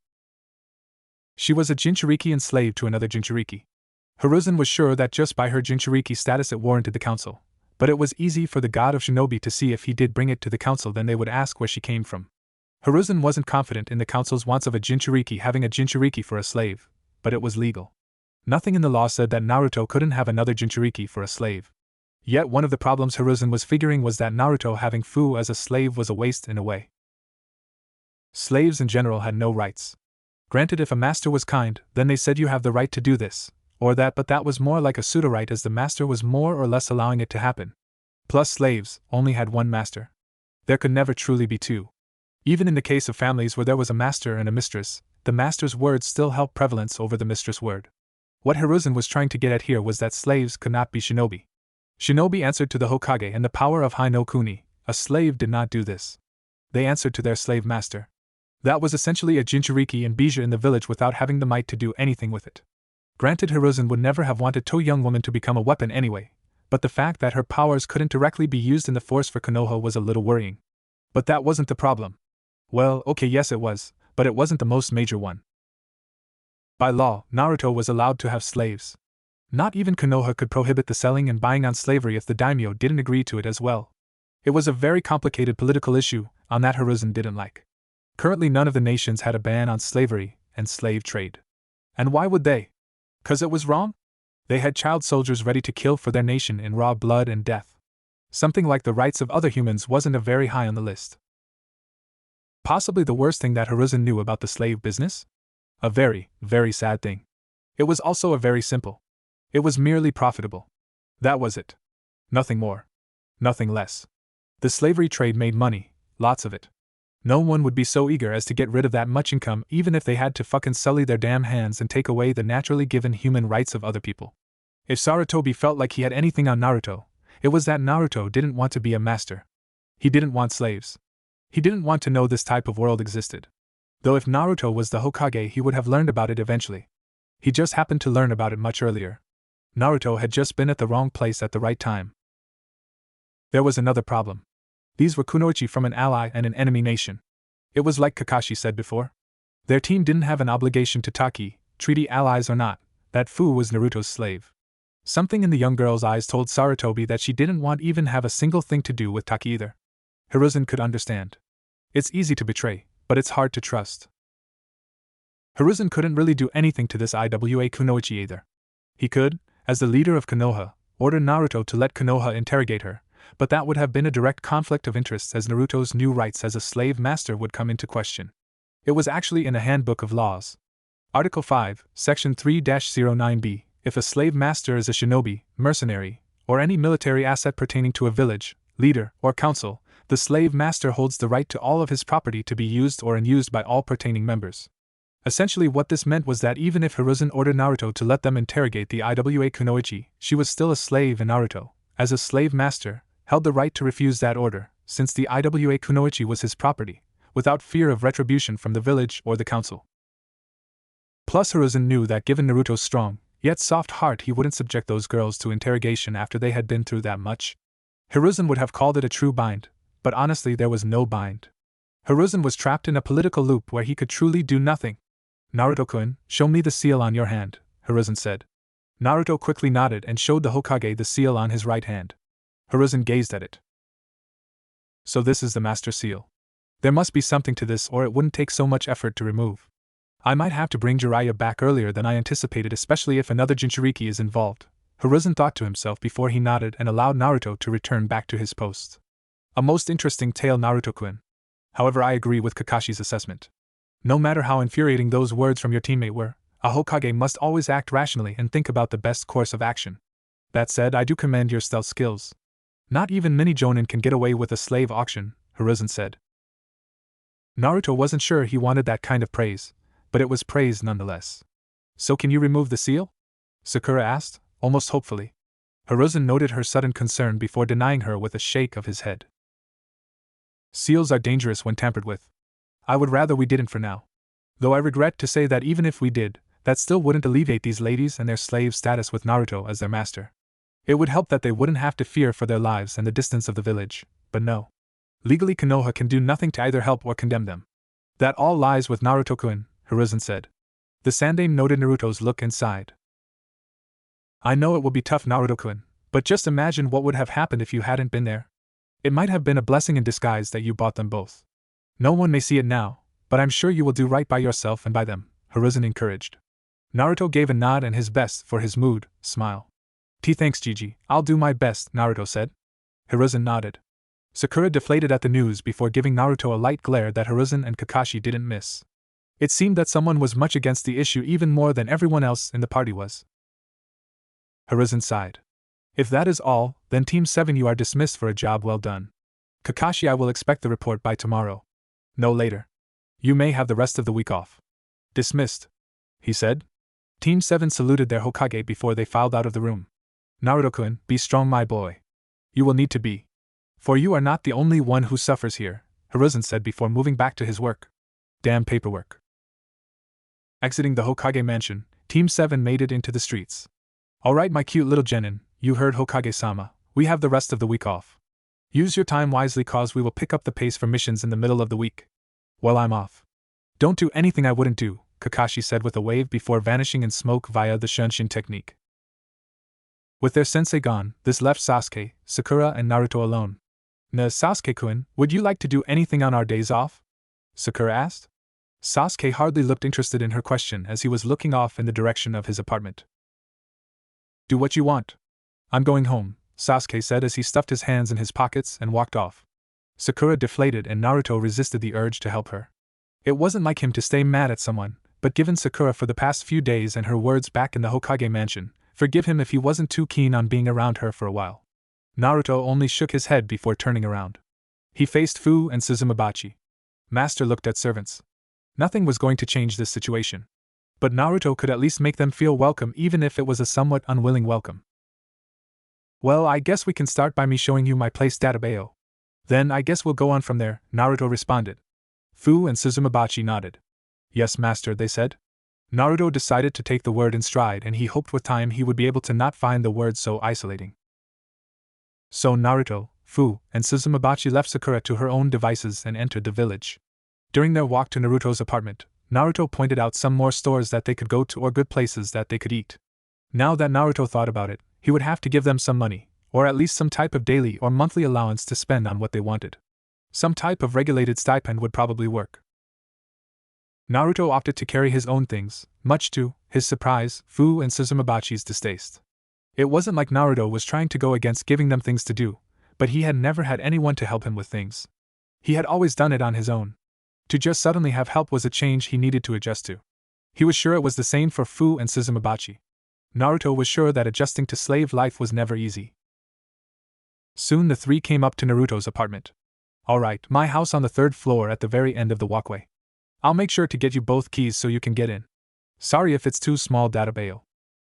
She was a Jinchuriki enslaved to another Jinchuriki. Hiruzen was sure that just by her Jinchuriki status it warranted the council, but it was easy for the god of shinobi to see if he did bring it to the council, then they would ask where she came from. Hiruzen wasn't confident in the council's wants of a Jinchuriki having a Jinchuriki for a slave, but it was legal. Nothing in the law said that Naruto couldn't have another Jinchuriki for a slave. Yet one of the problems Hiruzen was figuring was that Naruto having Fu as a slave was a waste in a way. Slaves in general had no rights. Granted, if a master was kind, then they said you have the right to do this, or that, but that was more like a pseudo-right as the master was more or less allowing it to happen. Plus slaves only had one master. There could never truly be two. Even in the case of families where there was a master and a mistress, the master's word still held prevalence over the mistress' word. What Hiruzen was trying to get at here was that slaves could not be shinobi. Shinobi answered to the Hokage and the power of Hai no Kuni. A slave did not do this. They answered to their slave master. That was essentially a Jinchuriki and Bija in the village without having the might to do anything with it. Granted, Hiruzen would never have wanted a young woman to become a weapon anyway, but the fact that her powers couldn't directly be used in the force for Konoha was a little worrying. But that wasn't the problem. Well, okay, yes it was, but it wasn't the most major one. By law, Naruto was allowed to have slaves. Not even Konoha could prohibit the selling and buying on slavery if the daimyo didn't agree to it as well. It was a very complicated political issue, on that Hiruzen didn't like. Currently none of the nations had a ban on slavery and slave trade. And why would they? 'Cause it was wrong? They had child soldiers ready to kill for their nation in raw blood and death. Something like the rights of other humans wasn't a very high on the list. Possibly the worst thing that Hiruzen knew about the slave business? A very, very sad thing. It was also a very simple. It was merely profitable. That was it. Nothing more. Nothing less. The slavery trade made money, lots of it. No one would be so eager as to get rid of that much income even if they had to fucking sully their damn hands and take away the naturally given human rights of other people. If Sarutobi felt like he had anything on Naruto, it was that Naruto didn't want to be a master. He didn't want slaves. He didn't want to know this type of world existed. Though if Naruto was the Hokage, he would have learned about it eventually. He just happened to learn about it much earlier. Naruto had just been at the wrong place at the right time. There was another problem. These were kunoichi from an ally and an enemy nation. It was like Kakashi said before. Their team didn't have an obligation to Taki, treaty allies or not, that Fu was Naruto's slave. Something in the young girl's eyes told Sarutobi that she didn't want even have a single thing to do with Taki either. Hiruzen could understand. It's easy to betray, but it's hard to trust. Hiruzen couldn't really do anything to this IWA kunoichi either. He could, as the leader of Konoha, order Naruto to let Konoha interrogate her, but that would have been a direct conflict of interests as Naruto's new rights as a slave master would come into question. It was actually in a handbook of laws. Article 5, Section 3-09b. If a slave master is a shinobi, mercenary, or any military asset pertaining to a village, leader, or council, the slave master holds the right to all of his property to be used or unused by all pertaining members. Essentially, what this meant was that even if Hiruzen ordered Naruto to let them interrogate the Iwa Kunoichi, she was still a slave, and Naruto, as a slave master, held the right to refuse that order, since the Iwa Kunoichi was his property, without fear of retribution from the village or the council. Plus, Hiruzen knew that given Naruto's strong, yet soft heart, he wouldn't subject those girls to interrogation after they had been through that much. Hiruzen would have called it a true bind, but honestly there was no bind. Hiruzen was trapped in a political loop where he could truly do nothing. Naruto-kun, show me the seal on your hand, Hiruzen said. Naruto quickly nodded and showed the Hokage the seal on his right hand. Hiruzen gazed at it. So this is the master seal. There must be something to this, or it wouldn't take so much effort to remove. I might have to bring Jiraiya back earlier than I anticipated, especially if another Jinchuriki is involved, Hiruzen thought to himself before he nodded and allowed Naruto to return back to his post. A most interesting tale, Naruto-kun. However, I agree with Kakashi's assessment. No matter how infuriating those words from your teammate were, a Hokage must always act rationally and think about the best course of action. That said, I do commend your stealth skills. Not even many jonin can get away with a slave auction, Hiruzen said. Naruto wasn't sure he wanted that kind of praise, but it was praise nonetheless. So can you remove the seal? Sakura asked, almost hopefully. Hiruzen noted her sudden concern before denying her with a shake of his head. Seals are dangerous when tampered with. I would rather we didn't for now. Though I regret to say that even if we did, that still wouldn't alleviate these ladies and their slave status with Naruto as their master. It would help that they wouldn't have to fear for their lives and the distance of the village, but no. Legally, Konoha can do nothing to either help or condemn them. That all lies with Naruto-kun, Hiruzen said. The Sandaime noted Naruto's look and sighed. I know it will be tough, Naruto-kun, but just imagine what would have happened if you hadn't been there. It might have been a blessing in disguise that you bought them both. No one may see it now, but I'm sure you will do right by yourself and by them, Hiruzen encouraged. Naruto gave a nod and his best for his mood, smile. Thanks, Gigi, I'll do my best, Naruto said. Hiruzen nodded. Sakura deflated at the news before giving Naruto a light glare that Hiruzen and Kakashi didn't miss. It seemed that someone was much against the issue even more than everyone else in the party was. Hiruzen sighed. If that is all, then Team 7, you are dismissed for a job well done. Kakashi, I will expect the report by tomorrow. No later. You may have the rest of the week off. Dismissed, he said. Team 7 saluted their Hokage before they filed out of the room. Naruto-kun, be strong, my boy. You will need to be. For you are not the only one who suffers here, Hiruzen said before moving back to his work. Damn paperwork. Exiting the Hokage mansion, Team 7 made it into the streets. Alright, my cute little genin, you heard Hokage-sama, we have the rest of the week off. Use your time wisely, cause we will pick up the pace for missions in the middle of the week. Well, I'm off. Don't do anything I wouldn't do, Kakashi said with a wave before vanishing in smoke via the Shunshin technique. With their sensei gone, this left Sasuke, Sakura, and Naruto alone. Sasuke-kun, would you like to do anything on our days off? Sakura asked. Sasuke hardly looked interested in her question as he was looking off in the direction of his apartment. Do what you want. I'm going home, Sasuke said as he stuffed his hands in his pockets and walked off. Sakura deflated and Naruto resisted the urge to help her. It wasn't like him to stay mad at someone, but given Sakura for the past few days and her words back in the Hokage mansion, forgive him if he wasn't too keen on being around her for a while. Naruto only shook his head before turning around. He faced Fu and Suzumabachi. Master looked at servants. Nothing was going to change this situation. But Naruto could at least make them feel welcome even if it was a somewhat unwilling welcome. Well, I guess we can start by me showing you my place database. Then I guess we'll go on from there, Naruto responded. Fu and Suzumabachi nodded. Yes, master, they said. Naruto decided to take the word in stride and he hoped with time he would be able to not find the word so isolating. So Naruto, Fu, and Suzumabachi left Sakura to her own devices and entered the village. During their walk to Naruto's apartment, Naruto pointed out some more stores that they could go to or good places that they could eat. Now that Naruto thought about it, he would have to give them some money, or at least some type of daily or monthly allowance to spend on what they wanted. Some type of regulated stipend would probably work. Naruto opted to carry his own things, much to his surprise, Fu and Suzumabachi's distaste. It wasn't like Naruto was trying to go against giving them things to do, but he had never had anyone to help him with things. He had always done it on his own. To just suddenly have help was a change he needed to adjust to. He was sure it was the same for Fu and Suzumabachi. Naruto was sure that adjusting to slave life was never easy. Soon the three came up to Naruto's apartment. Alright, my house on the 3rd floor at the very end of the walkway. I'll make sure to get you both keys so you can get in. Sorry if it's too small, Databayo.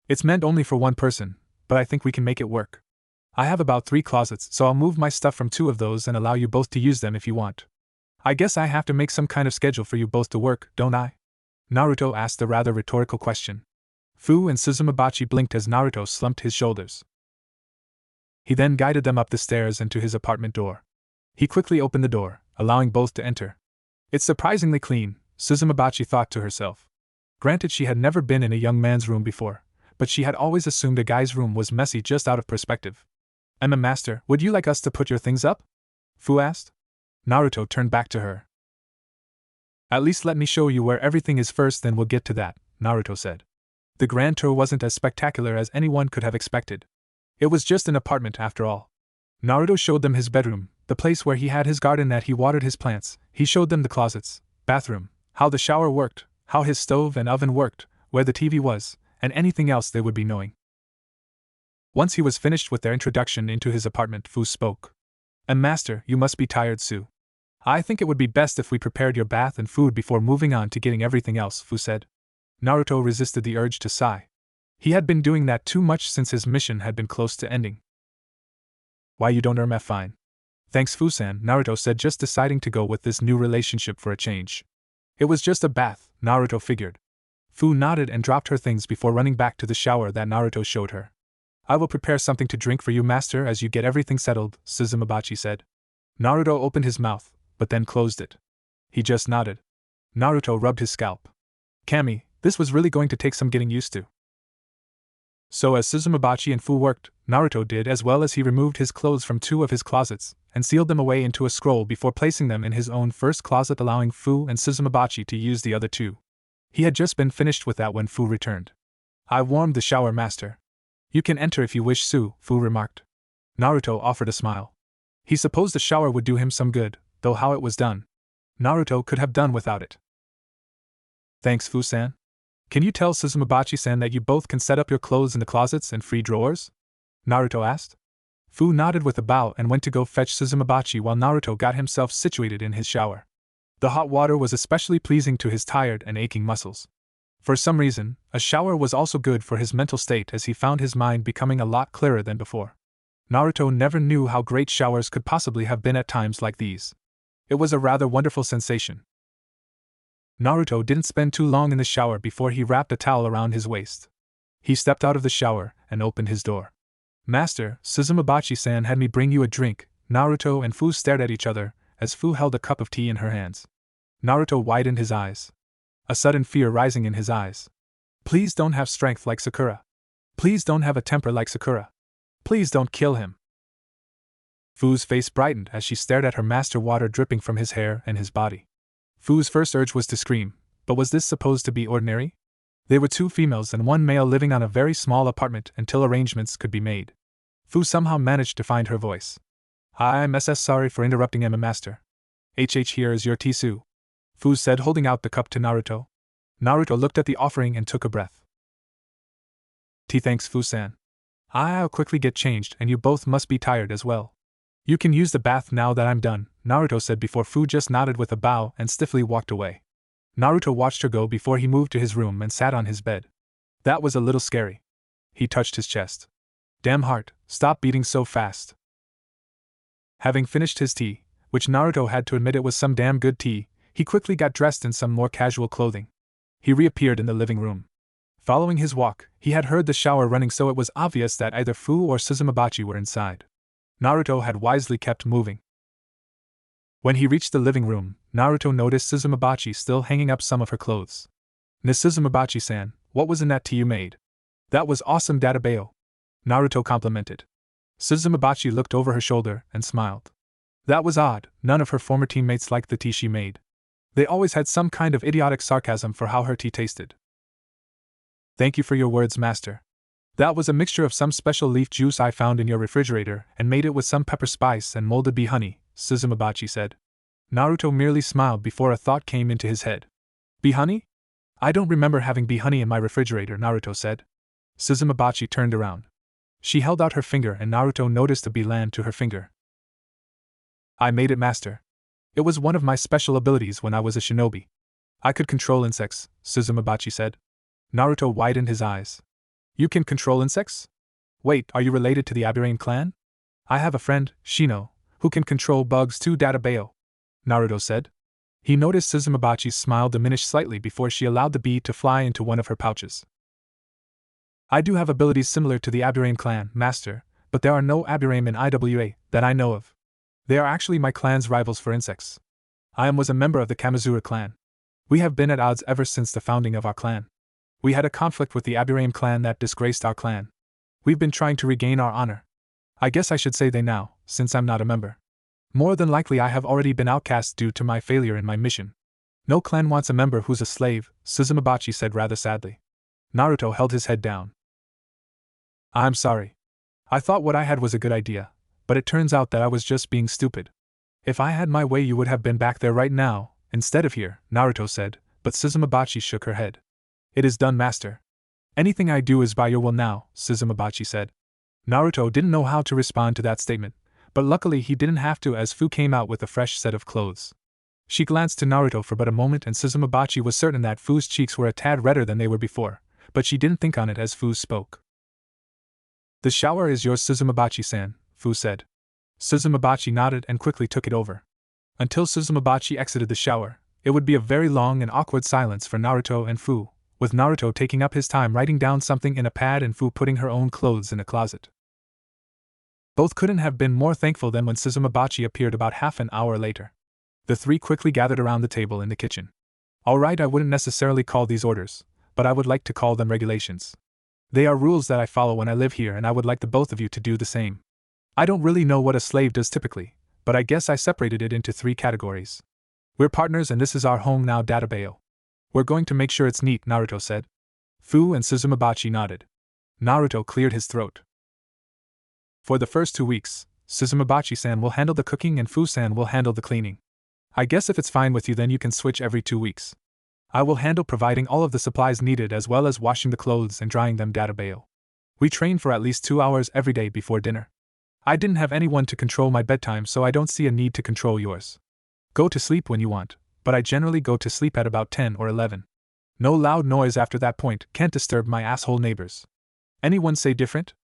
It's meant only for one person, but I think we can make it work. I have about 3 closets, so I'll move my stuff from 2 of those and allow you both to use them if you want. I guess I have to make some kind of schedule for you both to work, don't I? Naruto asked a rather rhetorical question. Fu and Suzumabachi blinked as Naruto slumped his shoulders. He then guided them up the stairs and to his apartment door. He quickly opened the door, allowing both to enter. It's surprisingly clean, Suzumabachi thought to herself. Granted, she had never been in a young man's room before, but she had always assumed a guy's room was messy just out of perspective. Master, would you like us to put your things up? Fu asked. Naruto turned back to her. At least let me show you where everything is first, then we'll get to that, Naruto said. The grand tour wasn't as spectacular as anyone could have expected. It was just an apartment after all. Naruto showed them his bedroom, the place where he had his garden that he watered his plants. He showed them the closets, bathroom, how the shower worked, how his stove and oven worked, where the TV was, and anything else they would be knowing. Once he was finished with their introduction into his apartment, Fu spoke. Master, you must be tired, Su. I think it would be best if we prepared your bath and food before moving on to getting everything else, Fu said. Naruto resisted the urge to sigh. He had been doing that too much since his mission had been close to ending. Why you don't fine. Thanks, Fu-san, Naruto said, just deciding to go with this new relationship for a change. It was just a bath, Naruto figured. Fu nodded and dropped her things before running back to the shower that Naruto showed her. I will prepare something to drink for you, master, as you get everything settled, Suzumabachi said. Naruto opened his mouth, but then closed it. He just nodded. Naruto rubbed his scalp. Kami, this was really going to take some getting used to. So as Suzumabachi and Fu worked, Naruto did as well as he removed his clothes from 2 of his closets, and sealed them away into a scroll before placing them in his own first closet, allowing Fu and Suzumabachi to use the other 2. He had just been finished with that when Fu returned. I warmed the shower, master. You can enter if you wish, Su, Fu remarked. Naruto offered a smile. He supposed the shower would do him some good, though how it was done, Naruto could have done without it. Thanks, Fu-san. Can you tell Suzumabachi-san that you both can set up your clothes in the closets and free drawers? Naruto asked. Fu nodded with a bow and went to go fetch Suzumabachi while Naruto got himself situated in his shower. The hot water was especially pleasing to his tired and aching muscles. For some reason, a shower was also good for his mental state, as he found his mind becoming a lot clearer than before. Naruto never knew how great showers could possibly have been at times like these. It was a rather wonderful sensation. Naruto didn't spend too long in the shower before he wrapped a towel around his waist. He stepped out of the shower and opened his door. Master, Suzumabachi-san had me bring you a drink. Naruto and Fu stared at each other as Fu held a cup of tea in her hands. Naruto widened his eyes, a sudden fear rising in his eyes. Please don't have strength like Sakura. Please don't have a temper like Sakura. Please don't kill him. Fu's face brightened as she stared at her master, water dripping from his hair and his body. Fu's first urge was to scream, but was this supposed to be ordinary? They were 2 females and 1 male living on a very small apartment until arrangements could be made. Fu somehow managed to find her voice. I'm sorry for interrupting, master. Here is your tea, Su, Fu said, holding out the cup to Naruto. Naruto looked at the offering and took a breath. Tea, thanks, Fu-san. I'll quickly get changed, and you both must be tired as well. You can use the bath now that I'm done, Naruto said before Fu just nodded with a bow and stiffly walked away. Naruto watched her go before he moved to his room and sat on his bed. That was a little scary. He touched his chest. Damn heart, stop beating so fast. Having finished his tea, which Naruto had to admit it was some damn good tea, he quickly got dressed in some more casual clothing. He reappeared in the living room. Following his walk, he had heard the shower running, so it was obvious that either Fu or Suzumabachi were inside. Naruto had wisely kept moving. When he reached the living room, Naruto noticed Suzumabachi still hanging up some of her clothes. Suzumabachi-san, what was in that tea you made? That was awesome, Databayo, Naruto complimented. Suzumabachi looked over her shoulder and smiled. That was odd, none of her former teammates liked the tea she made. They always had some kind of idiotic sarcasm for how her tea tasted. Thank you for your words, master. That was a mixture of some special leaf juice I found in your refrigerator and made it with some pepper spice and molded bee honey, Suzumabachi said. Naruto merely smiled before a thought came into his head. Bee honey? I don't remember having bee honey in my refrigerator, Naruto said. Suzumabachi turned around. She held out her finger and Naruto noticed a bee land to her finger. I made it, master. It was one of my special abilities when I was a shinobi. I could control insects, Suzumabachi said. Naruto widened his eyes. You can control insects? Wait, are you related to the Aburame clan? I have a friend, Shino, who can control bugs too, Databayo, Naruto said. He noticed Suzumabachi's smile diminish slightly before she allowed the bee to fly into one of her pouches. I do have abilities similar to the Aburame clan, master, but there are no Aburame in IWA that I know of. They are actually my clan's rivals for insects. I was a member of the Kamizura clan. We have been at odds ever since the founding of our clan. We had a conflict with the Aburame clan that disgraced our clan. We've been trying to regain our honor. I guess I should say they now, since I'm not a member. More than likely I have already been outcast due to my failure in my mission. No clan wants a member who's a slave, Suzumabachi said rather sadly. Naruto held his head down. I'm sorry. I thought what I had was a good idea, but it turns out that I was just being stupid. If I had my way you would have been back there right now, instead of here, Naruto said, but Suzumabachi shook her head. It is done, master. Anything I do is by your will now, Suzumabachi said. Naruto didn't know how to respond to that statement, but luckily he didn't have to as Fu came out with a fresh set of clothes. She glanced to Naruto for but a moment and Suzumabachi was certain that Fu's cheeks were a tad redder than they were before, but she didn't think on it as Fu spoke. The shower is yours, Suzumabachi-san, Fu said. Suzumabachi nodded and quickly took it over. Until Suzumabachi exited the shower, it would be a very long and awkward silence for Naruto and Fu, with Naruto taking up his time writing down something in a pad and Fu putting her own clothes in a closet. Both couldn't have been more thankful than when Suzumabachi appeared about half an hour later. The three quickly gathered around the table in the kitchen. All right, I wouldn't necessarily call these orders, but I would like to call them regulations. They are rules that I follow when I live here and I would like the both of you to do the same. I don't really know what a slave does typically, but I guess I separated it into 3 categories. We're partners and this is our home now, Databayo. We're going to make sure it's neat, Naruto said. Fu and Suzumabachi nodded. Naruto cleared his throat. For the first 2 weeks, Suzumabachi-san will handle the cooking and Fu-san will handle the cleaning. I guess if it's fine with you then you can switch every 2 weeks. I will handle providing all of the supplies needed as well as washing the clothes and drying them, Databayo. We train for at least 2 hours every day before dinner. I didn't have anyone to control my bedtime so I don't see a need to control yours. Go to sleep when you want, but I generally go to sleep at about 10 or 11. No loud noise after that point, can't disturb my asshole neighbors. Anyone say different?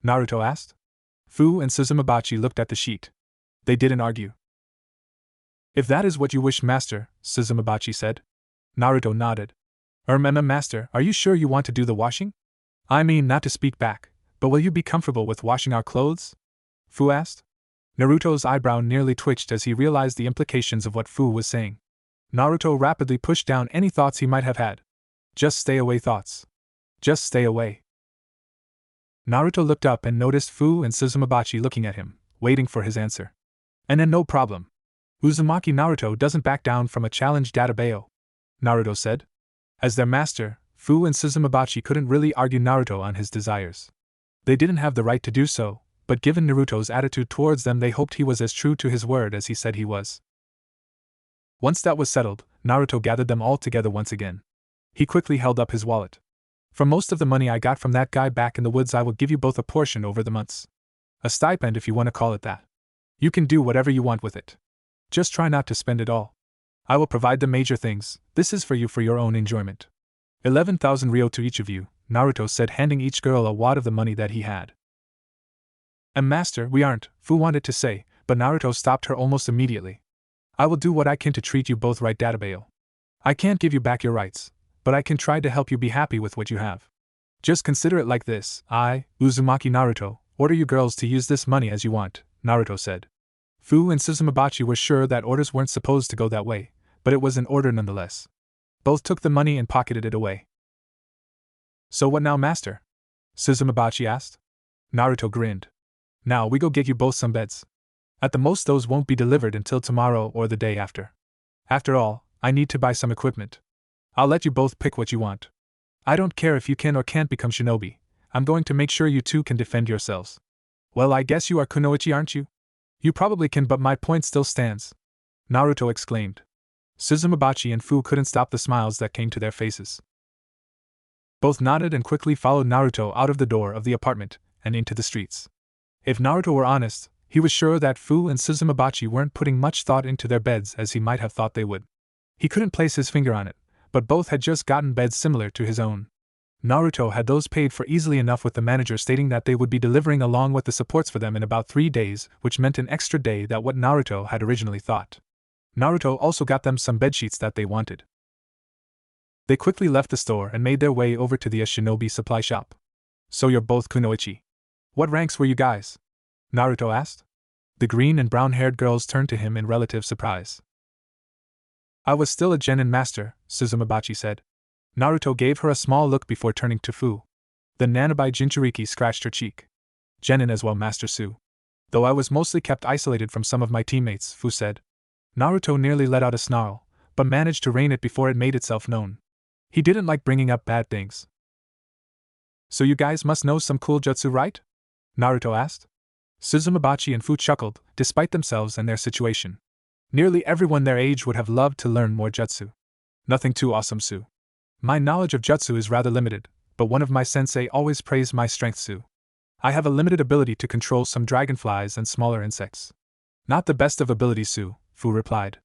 Naruto asked. Fu and Suzumabachi looked at the sheet. They didn't argue. If that is what you wish, master, Suzumabachi said. Naruto nodded. Master, are you sure you want to do the washing? I mean, not to speak back, but will you be comfortable with washing our clothes? Fu asked. Naruto's eyebrow nearly twitched as he realized the implications of what Fu was saying. Naruto rapidly pushed down any thoughts he might have had. Just stay away thoughts. Just stay away. Naruto looked up and noticed Fu and Suzumabachi looking at him, waiting for his answer. And then no problem. Uzumaki Naruto doesn't back down from a challenge, Databayo, Naruto said. As their master, Fu and Suzumabachi couldn't really argue Naruto on his desires. They didn't have the right to do so, but given Naruto's attitude towards them they hoped he was as true to his word as he said he was. Once that was settled, Naruto gathered them all together once again. He quickly held up his wallet. For most of the money I got from that guy back in the woods I will give you both a portion over the months. A stipend if you want to call it that. You can do whatever you want with it. Just try not to spend it all. I will provide the major things, this is for you for your own enjoyment. 11,000 ryo to each of you, Naruto said, handing each girl a wad of the money that he had. Master, we aren't, Fu wanted to say, but Naruto stopped her almost immediately. I will do what I can to treat you both right, Databayo. I can't give you back your rights, but I can try to help you be happy with what you have. Just consider it like this, I, Uzumaki Naruto, order you girls to use this money as you want, Naruto said. Fu and Suzumabachi were sure that orders weren't supposed to go that way, but it was an order nonetheless. Both took the money and pocketed it away. So what now, master? Suzumabachi asked. Naruto grinned. Now we go get you both some beds. At the most those won't be delivered until tomorrow or the day after. After all, I need to buy some equipment. I'll let you both pick what you want. I don't care if you can or can't become shinobi, I'm going to make sure you two can defend yourselves. Well, I guess you are kunoichi, aren't you? You probably can, but my point still stands. Naruto exclaimed. Suzumabachi and Fu couldn't stop the smiles that came to their faces. Both nodded and quickly followed Naruto out of the door of the apartment and into the streets. If Naruto were honest, he was sure that Fu and Suzumabachi weren't putting much thought into their beds as he might have thought they would. He couldn't place his finger on it, but both had just gotten beds similar to his own. Naruto had those paid for easily enough, with the manager stating that they would be delivering along with the supports for them in about 3 days, which meant an extra day than what Naruto had originally thought. Naruto also got them some bedsheets that they wanted. They quickly left the store and made their way over to the shinobi supply shop. So you're both kunoichi. What ranks were you guys? Naruto asked. The green and brown-haired girls turned to him in relative surprise. I was still a genin master, Suzumabachi said. Naruto gave her a small look before turning to Fu. The Nanabai Jinchuriki scratched her cheek. Genin as well, Master Su. Though I was mostly kept isolated from some of my teammates, Fu said. Naruto nearly let out a snarl, but managed to rein it before it made itself known. He didn't like bringing up bad things. So you guys must know some cool jutsu, right? Naruto asked. Suzumabachi and Fu chuckled, despite themselves and their situation. Nearly everyone their age would have loved to learn more jutsu. Nothing too awesome, Su. My knowledge of jutsu is rather limited, but one of my sensei always praised my strength, Su. I have a limited ability to control some dragonflies and smaller insects. Not the best of abilities, Su, Fu replied.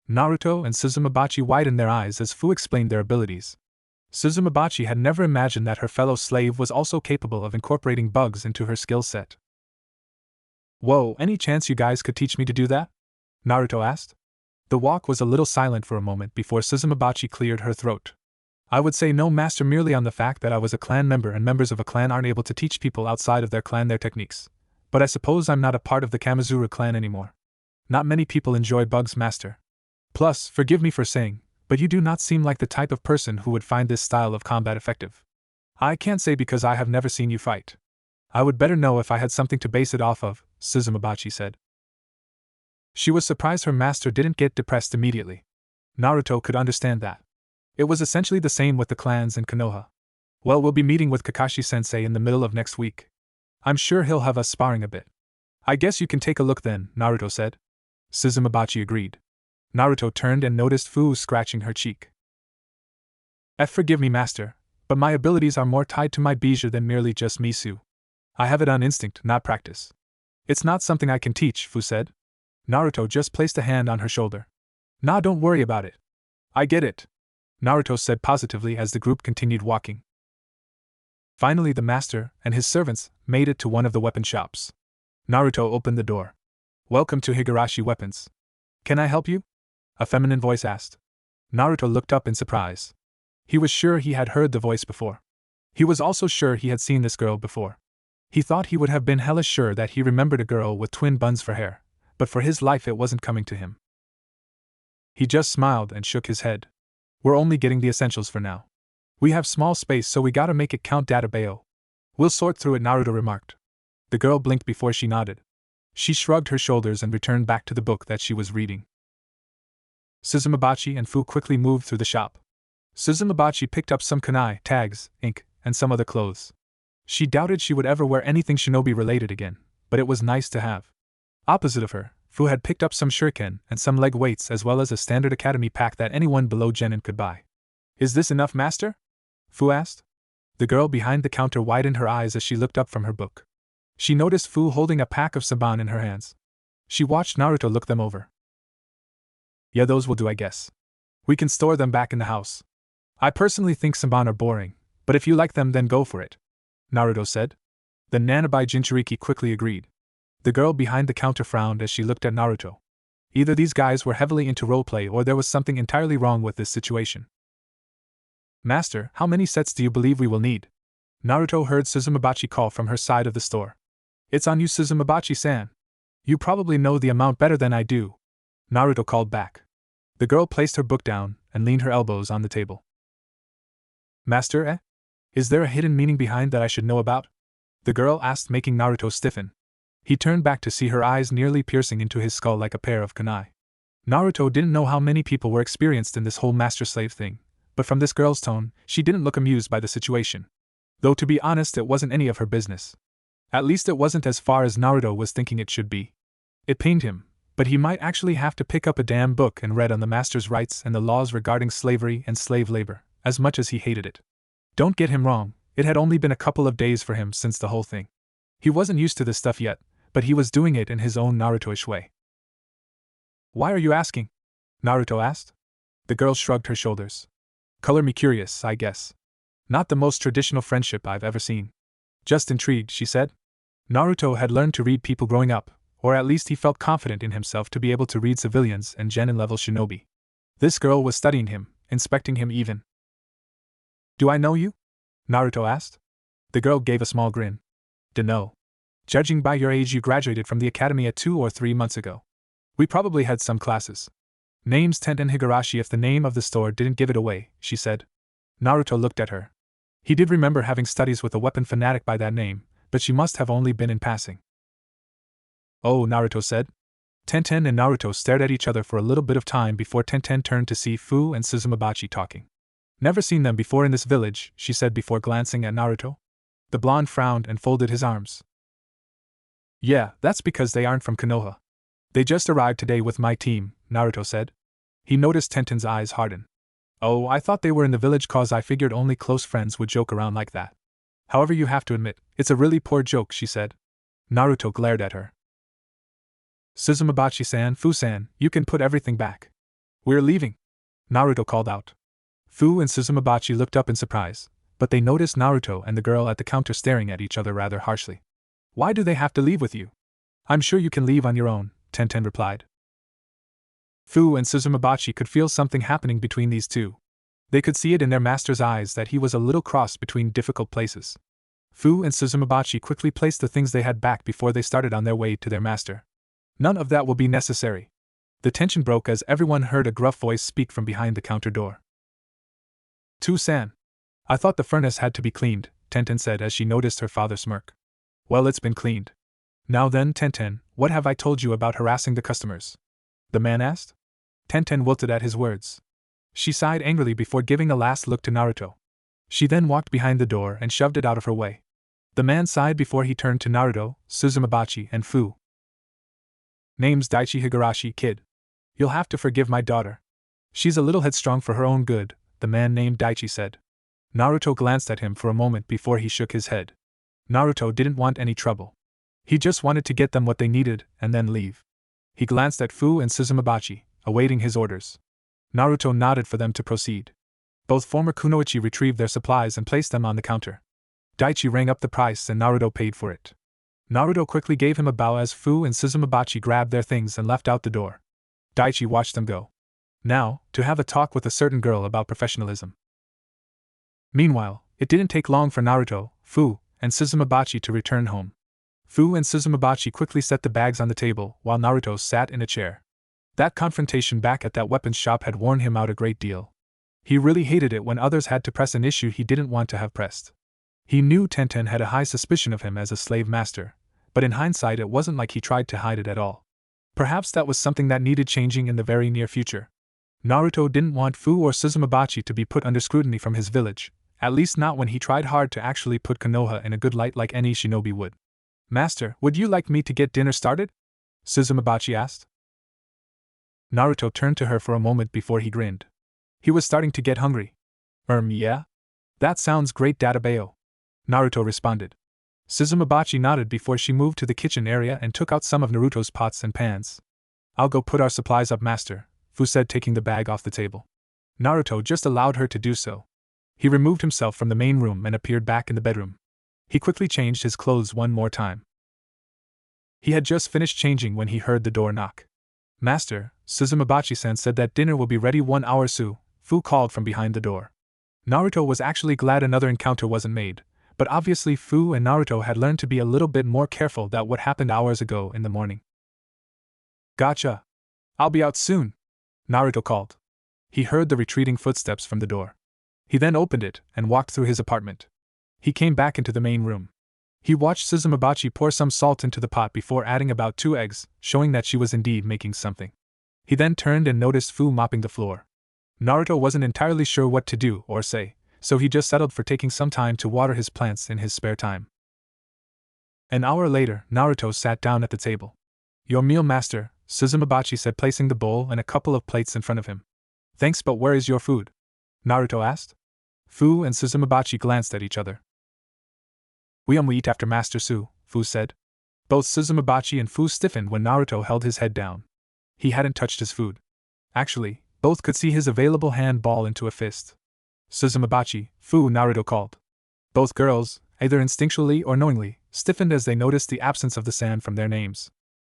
Naruto and Suzumabachi widened their eyes as Fu explained their abilities. Suzumabachi had never imagined that her fellow slave was also capable of incorporating bugs into her skill set. Whoa, any chance you guys could teach me to do that? Naruto asked. The walk was a little silent for a moment before Suzumabachi cleared her throat. I would say no, master, merely on the fact that I was a clan member and members of a clan aren't able to teach people outside of their clan their techniques. But I suppose I'm not a part of the Kamizuru clan anymore. Not many people enjoy bugs, master. Plus, forgive me for saying, but you do not seem like the type of person who would find this style of combat effective. I can't say because I have never seen you fight. I would better know if I had something to base it off of, Suzumabachi said. She was surprised her master didn't get depressed immediately. Naruto could understand that. It was essentially the same with the clans in Konoha. Well, we'll be meeting with Kakashi-sensei in the middle of next week. I'm sure he'll have us sparring a bit. I guess you can take a look then, Naruto said. Suzumabachi agreed. Naruto turned and noticed Fu scratching her cheek. Forgive me, master, but my abilities are more tied to my bijou than merely just Misu. I have it on instinct, not practice. It's not something I can teach, Fu said. Naruto just placed a hand on her shoulder. Nah, don't worry about it. I get it, Naruto said positively as the group continued walking. Finally, the master and his servants made it to one of the weapon shops. Naruto opened the door. Welcome to Higurashi Weapons. Can I help you? A feminine voice asked. Naruto looked up in surprise. He was sure he had heard the voice before. He was also sure he had seen this girl before. He thought he would have been hella sure that he remembered a girl with twin buns for hair, but for his life it wasn't coming to him. He just smiled and shook his head. We're only getting the essentials for now. We have small space, so we gotta make it count, Databeo. We'll sort through it, Naruto remarked. The girl blinked before she nodded. She shrugged her shoulders and returned back to the book that she was reading. Suzumabachi and Fu quickly moved through the shop. Suzumabachi picked up some kunai, tags, ink, and some other clothes. She doubted she would ever wear anything shinobi related again, but it was nice to have. Opposite of her, Fu had picked up some shuriken and some leg weights as well as a standard academy pack that anyone below genin could buy. Is this enough, master? Fu asked. The girl behind the counter widened her eyes as she looked up from her book. She noticed Fu holding a pack of saban in her hands. She watched Naruto look them over. Yeah, those will do, I guess. We can store them back in the house. I personally think saban are boring, but if you like them then go for it, Naruto said. The Nanabai Jinchuriki quickly agreed. The girl behind the counter frowned as she looked at Naruto. Either these guys were heavily into roleplay or there was something entirely wrong with this situation. Master, how many sets do you believe we will need? Naruto heard Suzumabachi call from her side of the store. It's on you, Suzumabachi-san. You probably know the amount better than I do, Naruto called back. The girl placed her book down and leaned her elbows on the table. Master, Is there a hidden meaning behind that I should know about? The girl asked, making Naruto stiffen. He turned back to see her eyes nearly piercing into his skull like a pair of kunai. Naruto didn't know how many people were experienced in this whole master-slave thing, but from this girl's tone, she didn't look amused by the situation. Though to be honest, it wasn't any of her business. At least it wasn't as far as Naruto was thinking it should be. It pained him, But he might actually have to pick up a damn book and read on the master's rights and the laws regarding slavery and slave labor, as much as he hated it. Don't get him wrong, it had only been a couple of days for him since the whole thing. He wasn't used to this stuff yet, but he was doing it in his own Naruto-ish way. Why are you asking? Naruto asked. The girl shrugged her shoulders. Color me curious, I guess. Not the most traditional friendship I've ever seen. Just intrigued, she said. Naruto had learned to read people growing up, or at least he felt confident in himself to be able to read civilians and genin-level shinobi. This girl was studying him, inspecting him even. Do I know you? Naruto asked. The girl gave a small grin. Dunno. Judging by your age, you graduated from the academy 2 or 3 months ago. We probably had some classes. Name's Tenten Higurashi if the name of the store didn't give it away, she said. Naruto looked at her. He did remember having studies with a weapon fanatic by that name, but she must have only been in passing. Oh, Naruto said. Tenten and Naruto stared at each other for a little bit of time before Tenten turned to see Fu and Suzumabachi talking. Never seen them before in this village, she said before glancing at Naruto. The blonde frowned and folded his arms. Yeah, that's because they aren't from Konoha. They just arrived today with my team, Naruto said. He noticed Tenten's eyes harden. Oh, I thought they were in the village cause I figured only close friends would joke around like that. However, you have to admit, it's a really poor joke, she said. Naruto glared at her. Suzumabachi-san, Fu-san, you can put everything back. We're leaving, Naruto called out. Fu and Suzumabachi looked up in surprise, but they noticed Naruto and the girl at the counter staring at each other rather harshly. Why do they have to leave with you? I'm sure you can leave on your own, Tenten replied. Fu and Suzumabachi could feel something happening between these two. They could see it in their master's eyes that he was a little crossed between difficult places. Fu and Suzumabachi quickly placed the things they had back before they started on their way to their master. None of that will be necessary. The tension broke as everyone heard a gruff voice speak from behind the counter door. Tu-san. I thought the furnace had to be cleaned, Tenten said as she noticed her father smirk. Well, it's been cleaned. Now then, Tenten, what have I told you about harassing the customers? The man asked. Tenten wilted at his words. She sighed angrily before giving a last look to Naruto. She then walked behind the door and shoved it out of her way. The man sighed before he turned to Naruto, Suzumabachi, and Fu. Name's Daichi Higurashi, kid. You'll have to forgive my daughter. She's a little headstrong for her own good, the man named Daichi said. Naruto glanced at him for a moment before he shook his head. Naruto didn't want any trouble. He just wanted to get them what they needed and then leave. He glanced at Fu and Suzumabachi, awaiting his orders. Naruto nodded for them to proceed. Both former kunoichi retrieved their supplies and placed them on the counter. Daichi rang up the price and Naruto paid for it. Naruto quickly gave him a bow as Fu and Suzumabachi grabbed their things and left out the door. Daichi watched them go. Now, to have a talk with a certain girl about professionalism. Meanwhile, it didn't take long for Naruto, Fu, and Suzumabachi to return home. Fu and Suzumabachi quickly set the bags on the table while Naruto sat in a chair. That confrontation back at that weapons shop had worn him out a great deal. He really hated it when others had to press an issue he didn't want to have pressed. He knew Tenten had a high suspicion of him as a slave master, but in hindsight it wasn't like he tried to hide it at all. Perhaps that was something that needed changing in the very near future. Naruto didn't want Fu or Suzumabachi to be put under scrutiny from his village, at least not when he tried hard to actually put Konoha in a good light like any shinobi would. Master, would you like me to get dinner started? Suzumabachi asked. Naruto turned to her for a moment before he grinned. He was starting to get hungry. Yeah? That sounds great, Databeo. Naruto responded. Suzumabachi nodded before she moved to the kitchen area and took out some of Naruto's pots and pans. I'll go put our supplies up, master, Fu said, taking the bag off the table. Naruto just allowed her to do so. He removed himself from the main room and appeared back in the bedroom. He quickly changed his clothes one more time. He had just finished changing when he heard the door knock. Master, Suzumabachi-san said that dinner will be ready 1 hour soon, Fu called from behind the door. Naruto was actually glad another encounter wasn't made, but obviously Fu and Naruto had learned to be a little bit more careful than what happened hours ago in the morning. Gotcha. I'll be out soon, Naruto called. He heard the retreating footsteps from the door. He then opened it and walked through his apartment. He came back into the main room. He watched Suzumabachi pour some salt into the pot before adding about 2 eggs, showing that she was indeed making something. He then turned and noticed Fu mopping the floor. Naruto wasn't entirely sure what to do or say, so he just settled for taking some time to water his plants in his spare time. An hour later, Naruto sat down at the table. Your meal, master, Suzumabachi said, placing the bowl and a couple of plates in front of him. Thanks, but where is your food? Naruto asked. Fu and Suzumabachi glanced at each other. We eat after Master Su, Fu said. Both Suzumabachi and Fu stiffened when Naruto held his head down. He hadn't touched his food. Actually, both could see his available hand ball into a fist. Suzumabachi, Fu, Naruto called. Both girls, either instinctually or knowingly, stiffened as they noticed the absence of the san from their names.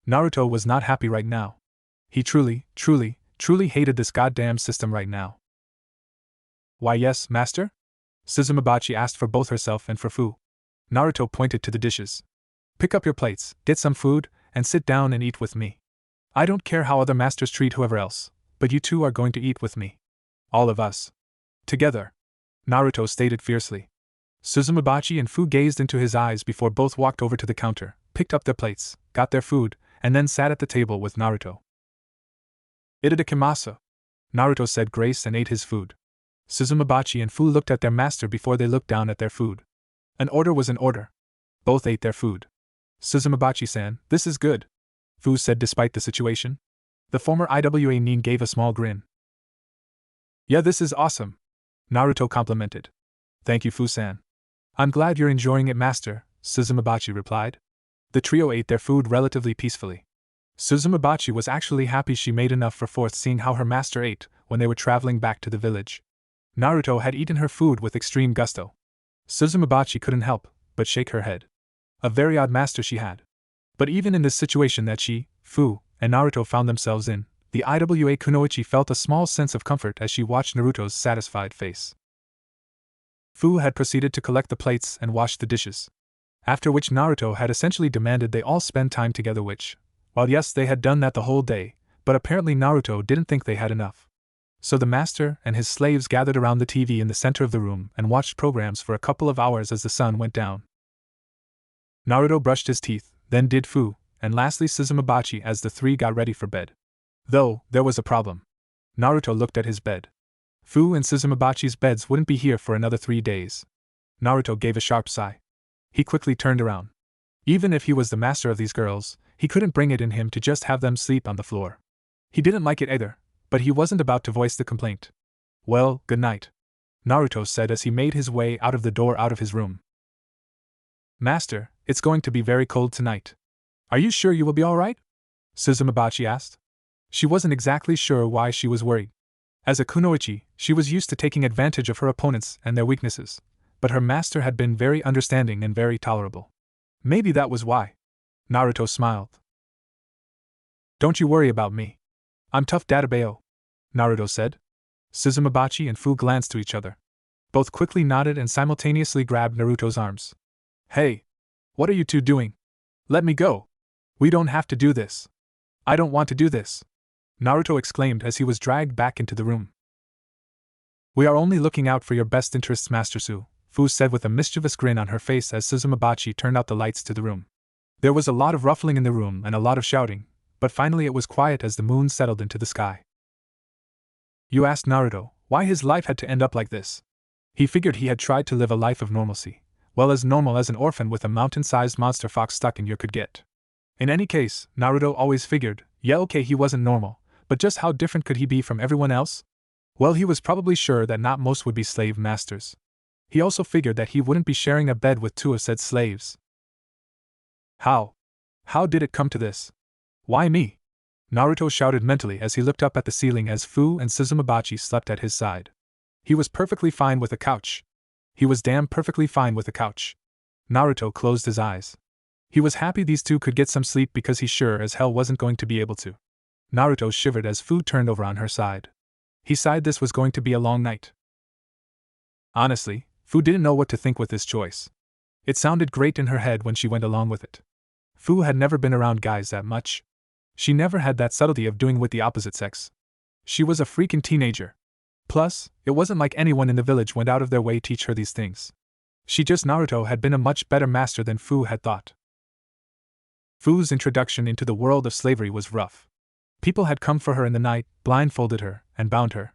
Naruto was not happy right now. He truly hated this goddamn system right now. Why yes, master? Suzumabachi asked for both herself and for Fu. Naruto pointed to the dishes. Pick up your plates, get some food, and sit down and eat with me. I don't care how other masters treat whoever else, but you two are going to eat with me. All of us. Together. Naruto stated fiercely. Suzumabachi and Fu gazed into his eyes before both walked over to the counter, picked up their plates, got their food, and then sat at the table with Naruto. Itadakimasu. Naruto said grace and ate his food. Suzumabachi and Fu looked at their master before they looked down at their food. An order was an order. Both ate their food. Suzumabachi-san, this is good, Fu said despite the situation. The former IWA nin gave a small grin. Yeah, this is awesome, Naruto complimented. Thank you, Fu-san. I'm glad you're enjoying it, master, Suzumabachi replied. The trio ate their food relatively peacefully. Suzumabachi was actually happy she made enough for fourth, seeing how her master ate when they were traveling back to the village. Naruto had eaten her food with extreme gusto. Suzumabachi couldn't help but shake her head. A very odd master she had. But even in this situation that she, Fu, and Naruto found themselves in, the Iwa Kunoichi felt a small sense of comfort as she watched Naruto's satisfied face. Fu had proceeded to collect the plates and wash the dishes. After which Naruto had essentially demanded they all spend time together, which, while yes, they had done that the whole day, but apparently Naruto didn't think they had enough. So the master and his slaves gathered around the TV in the center of the room and watched programs for a couple of hours as the sun went down. Naruto brushed his teeth, then did Fu, and lastly Suzumabachi as the three got ready for bed. Though, there was a problem. Naruto looked at his bed. Fu and Suzumabachi's beds wouldn't be here for another 3 days. Naruto gave a sharp sigh. He quickly turned around. Even if he was the master of these girls, he couldn't bring it in him to just have them sleep on the floor. He didn't like it either, but he wasn't about to voice the complaint. Well, good night, Naruto said as he made his way out of the door out of his room. Master, it's going to be very cold tonight. Are you sure you will be all right? Suzumabachi asked. She wasn't exactly sure why she was worried. As a kunoichi, she was used to taking advantage of her opponents and their weaknesses, but her master had been very understanding and very tolerable. Maybe that was why. Naruto smiled. Don't you worry about me. I'm tough, Databeo, Naruto said. Suzumabachi and Fu glanced to each other. Both quickly nodded and simultaneously grabbed Naruto's arms. Hey! What are you two doing? Let me go! We don't have to do this. I don't want to do this, Naruto exclaimed as he was dragged back into the room. We are only looking out for your best interests, Master Su, Fu said with a mischievous grin on her face as Suzumabachi turned out the lights to the room. There was a lot of ruffling in the room and a lot of shouting, but finally it was quiet as the moon settled into the sky. You asked Naruto why his life had to end up like this. He figured he had tried to live a life of normalcy, well as normal as an orphan with a mountain-sized monster fox stuck in your could get. In any case, Naruto always figured, yeah okay he wasn't normal, but just how different could he be from everyone else? Well, he was probably sure that not most would be slave masters. He also figured that he wouldn't be sharing a bed with two of said slaves. How? How did it come to this? Why me? Naruto shouted mentally as he looked up at the ceiling as Fu and Suzumabachi slept at his side. He was perfectly fine with a couch. He was damn perfectly fine with a couch. Naruto closed his eyes. He was happy these two could get some sleep because he sure as hell wasn't going to be able to. Naruto shivered as Fu turned over on her side. He sighed this was going to be a long night. Honestly, Fu didn't know what to think with this choice. It sounded great in her head when she went along with it. Fu had never been around guys that much. She never had that subtlety of doing with the opposite sex. She was a freaking teenager. Plus, it wasn't like anyone in the village went out of their way to teach her these things. Naruto had been a much better master than Fu had thought. Fu's introduction into the world of slavery was rough. People had come for her in the night, blindfolded her, and bound her.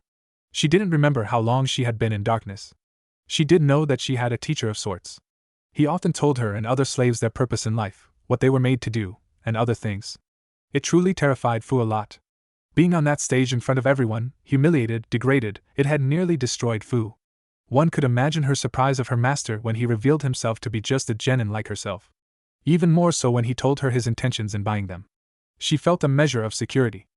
She didn't remember how long she had been in darkness. She did know that she had a teacher of sorts. He often told her and other slaves their purpose in life, what they were made to do, and other things. It truly terrified Fu a lot. Being on that stage in front of everyone, humiliated, degraded, it had nearly destroyed Fu. One could imagine her surprise of her master when he revealed himself to be just a genin like herself. Even more so when he told her his intentions in buying them. She felt a measure of security.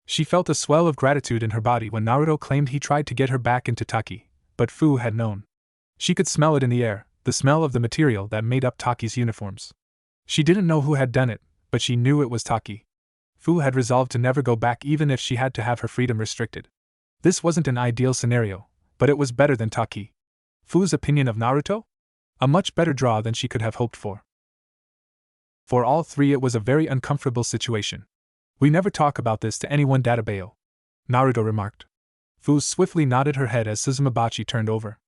She felt a swell of gratitude in her body when Naruto claimed he tried to get her back into Taki, but Fu had known. She could smell it in the air, the smell of the material that made up Taki's uniforms. She didn't know who had done it, but she knew it was Taki. Fu had resolved to never go back even if she had to have her freedom restricted. This wasn't an ideal scenario, but it was better than Taki. Fu's opinion of Naruto? A much better draw than she could have hoped for. For all three it was a very uncomfortable situation. We never talk about this to anyone, Databeo, Naruto remarked. Fu swiftly nodded her head as Suzumabachi turned over.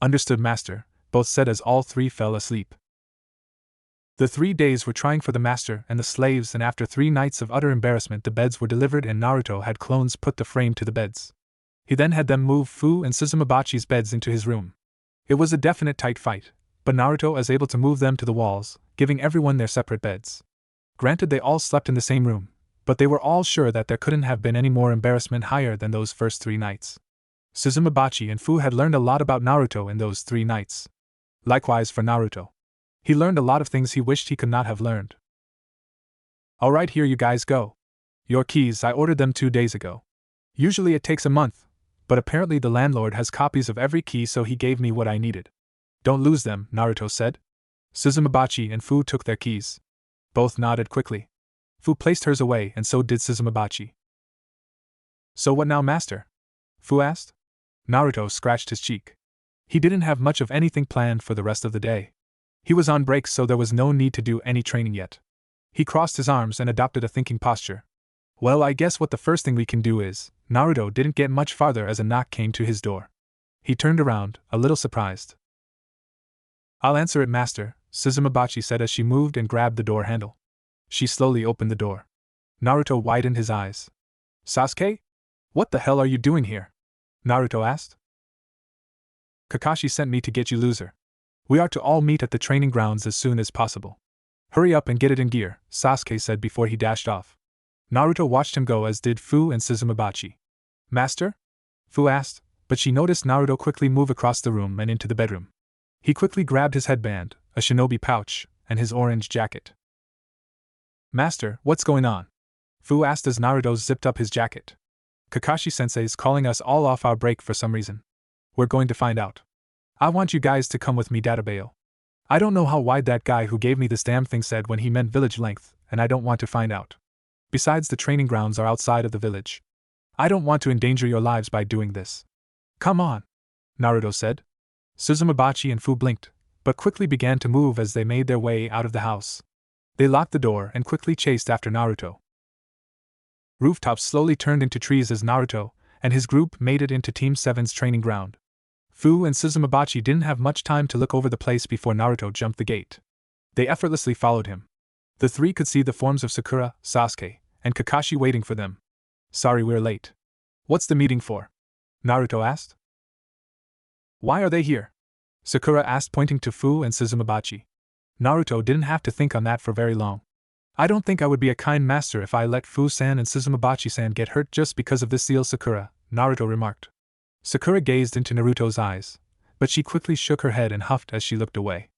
Understood, master, both said as all three fell asleep. The 3 days were trying for the master and the slaves, and after 3 nights of utter embarrassment the beds were delivered and Naruto had clones put the frame to the beds. He then had them move Fu and Suzumabachi's beds into his room. It was a definite tight fight, but Naruto was able to move them to the walls, giving everyone their separate beds. Granted, they all slept in the same room, but they were all sure that there couldn't have been any more embarrassment higher than those first 3 nights. Suzumabachi and Fu had learned a lot about Naruto in those 3 nights. Likewise for Naruto. He learned a lot of things he wished he could not have learned. Alright, here you guys go. Your keys, I ordered them 2 days ago. Usually it takes a month, but apparently the landlord has copies of every key, so he gave me what I needed. Don't lose them, Naruto said. Suzumabachi and Fu took their keys. Both nodded quickly. Fu placed hers away and so did Suzumabachi. So what now, master? Fu asked. Naruto scratched his cheek. He didn't have much of anything planned for the rest of the day. He was on break, so there was no need to do any training yet. He crossed his arms and adopted a thinking posture. Well, I guess what the first thing we can do is… Naruto didn't get much farther as a knock came to his door. He turned around, a little surprised. I'll answer it, master, Suzumabachi said as she moved and grabbed the door handle. She slowly opened the door. Naruto widened his eyes. Sasuke? What the hell are you doing here? Naruto asked. Kakashi sent me to get you, loser. We are to all meet at the training grounds as soon as possible. Hurry up and get it in gear, Sasuke said before he dashed off. Naruto watched him go, as did Fu and Suzumabachi. Master? Fu asked, but she noticed Naruto quickly move across the room and into the bedroom. He quickly grabbed his headband, a shinobi pouch, and his orange jacket. Master, what's going on? Fu asked as Naruto zipped up his jacket. Kakashi-sensei's calling us all off our break for some reason. We're going to find out. I want you guys to come with me, Databeo. I don't know how wide that guy who gave me this damn thing said when he meant village length, and I don't want to find out. Besides, the training grounds are outside of the village. I don't want to endanger your lives by doing this. Come on, Naruto said. Suzumabachi and Fu blinked, but quickly began to move as they made their way out of the house. They locked the door and quickly chased after Naruto. Rooftops slowly turned into trees as Naruto and his group made it into Team 7's training ground. Fu and Suzumabachi didn't have much time to look over the place before Naruto jumped the gate. They effortlessly followed him. The 3 could see the forms of Sakura, Sasuke, and Kakashi waiting for them. Sorry we're late. What's the meeting for? Naruto asked. Why are they here? Sakura asked, pointing to Fu and Suzumabachi. Naruto didn't have to think on that for very long. I don't think I would be a kind master if I let Fu-san and Suzumabachi-san get hurt just because of this seal, Sakura, Naruto remarked. Sakura gazed into Naruto's eyes, but she quickly shook her head and huffed as she looked away.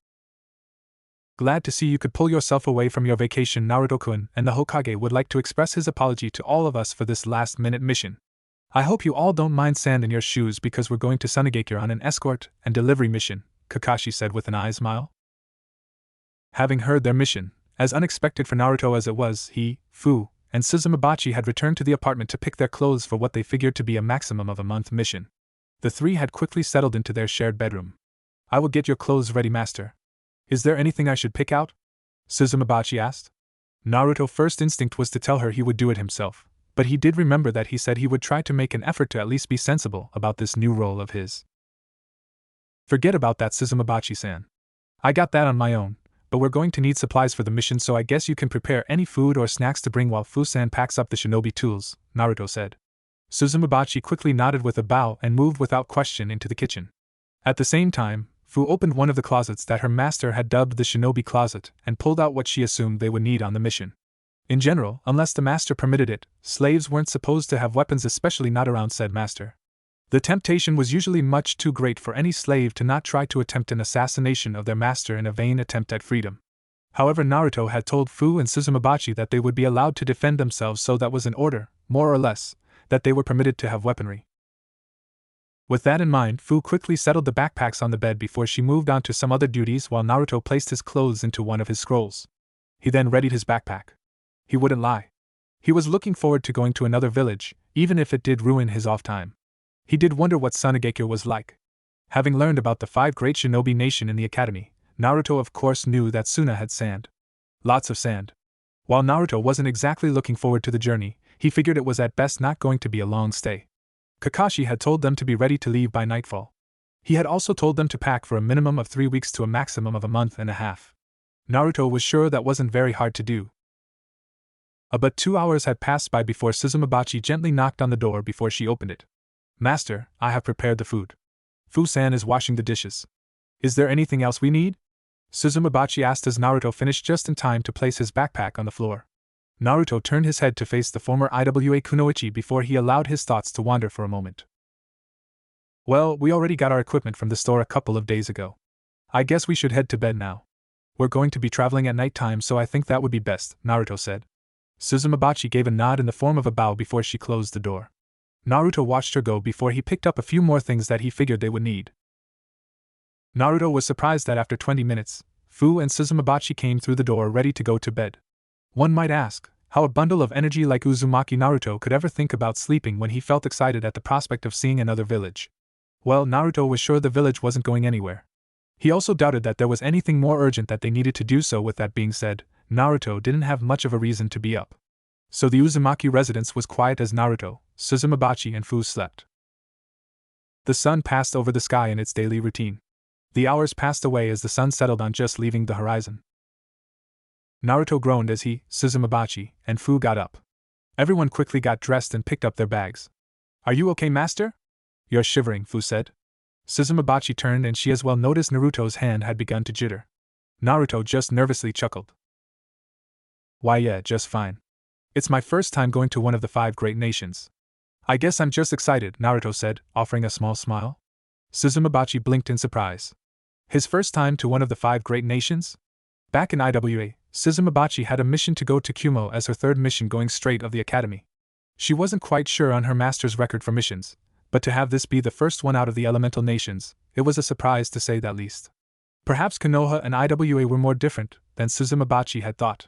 Glad to see you could pull yourself away from your vacation, Naruto-kun, and the Hokage would like to express his apology to all of us for this last-minute mission. I hope you all don't mind sand in your shoes because we're going to Sunagakure on an escort and delivery mission, Kakashi said with an eye smile. Having heard their mission, as unexpected for Naruto as it was, he, Fu, and Suzumabachi had returned to the apartment to pick their clothes for what they figured to be a maximum of a month mission. The 3 had quickly settled into their shared bedroom. I will get your clothes ready, master. Is there anything I should pick out? Suzumabachi asked. Naruto's first instinct was to tell her he would do it himself, but he did remember that he said he would try to make an effort to at least be sensible about this new role of his. Forget about that, Suzumabachi-san. I got that on my own, but we're going to need supplies for the mission, so I guess you can prepare any food or snacks to bring while Fu-san packs up the shinobi tools, Naruto said. Suzumabachi quickly nodded with a bow and moved without question into the kitchen. At the same time, Fu opened one of the closets that her master had dubbed the shinobi closet and pulled out what she assumed they would need on the mission. In general, unless the master permitted it, slaves weren't supposed to have weapons, especially not around said master. The temptation was usually much too great for any slave to not try to attempt an assassination of their master in a vain attempt at freedom. However, Naruto had told Fu and Suzumabachi that they would be allowed to defend themselves, so that was an order, more or less, that they were permitted to have weaponry. With that in mind, Fu quickly settled the backpacks on the bed before she moved on to some other duties, while Naruto placed his clothes into one of his scrolls. He then readied his backpack. He wouldn't lie. He was looking forward to going to another village, even if it did ruin his off time. He did wonder what Sunagekyo was like. Having learned about the 5 great shinobi nation in the academy, Naruto of course knew that Suna had sand. Lots of sand. While Naruto wasn't exactly looking forward to the journey, he figured it was at best not going to be a long stay. Kakashi had told them to be ready to leave by nightfall. He had also told them to pack for a minimum of 3 weeks to a maximum of a month and a half. Naruto was sure that wasn't very hard to do. About 2 hours had passed by before Suzumabachi gently knocked on the door before she opened it. "Master, I have prepared the food. Fu-san is washing the dishes. Is there anything else we need?" Suzumabachi asked as Naruto finished just in time to place his backpack on the floor. Naruto turned his head to face the former Iwa Kunoichi before he allowed his thoughts to wander for a moment. "Well, we already got our equipment from the store a couple of days ago. I guess we should head to bed now. We're going to be traveling at night time, so I think that would be best," Naruto said. Suzumabachi gave a nod in the form of a bow before she closed the door. Naruto watched her go before he picked up a few more things that he figured they would need. Naruto was surprised that after 20 minutes, Fu and Suzumabachi came through the door ready to go to bed. One might ask, how a bundle of energy like Uzumaki Naruto could ever think about sleeping when he felt excited at the prospect of seeing another village. Well, Naruto was sure the village wasn't going anywhere. He also doubted that there was anything more urgent that they needed to do so. With that being said, Naruto didn't have much of a reason to be up. So the Uzumaki residence was quiet as Naruto, Suzumabachi and Fu slept. The sun passed over the sky in its daily routine. The hours passed away as the sun settled on just leaving the horizon. Naruto groaned as he, Suzumabachi, and Fu got up. Everyone quickly got dressed and picked up their bags. "Are you okay, master?" "You're shivering," Fu said. Suzumabachi turned and she as well noticed Naruto's hand had begun to jitter. Naruto just nervously chuckled. "Why yeah, just fine. It's my first time going to one of the 5 great nations. I guess I'm just excited," Naruto said, offering a small smile. Suzumabachi blinked in surprise. His first time to one of the 5 great nations? Back in Iwa, Suzumabachi had a mission to go to Kumo as her 3rd mission going straight of the academy. She wasn't quite sure on her master's record for missions, but to have this be the first one out of the elemental nations, it was a surprise to say the least. Perhaps Konoha and Iwa were more different than Suzumabachi had thought.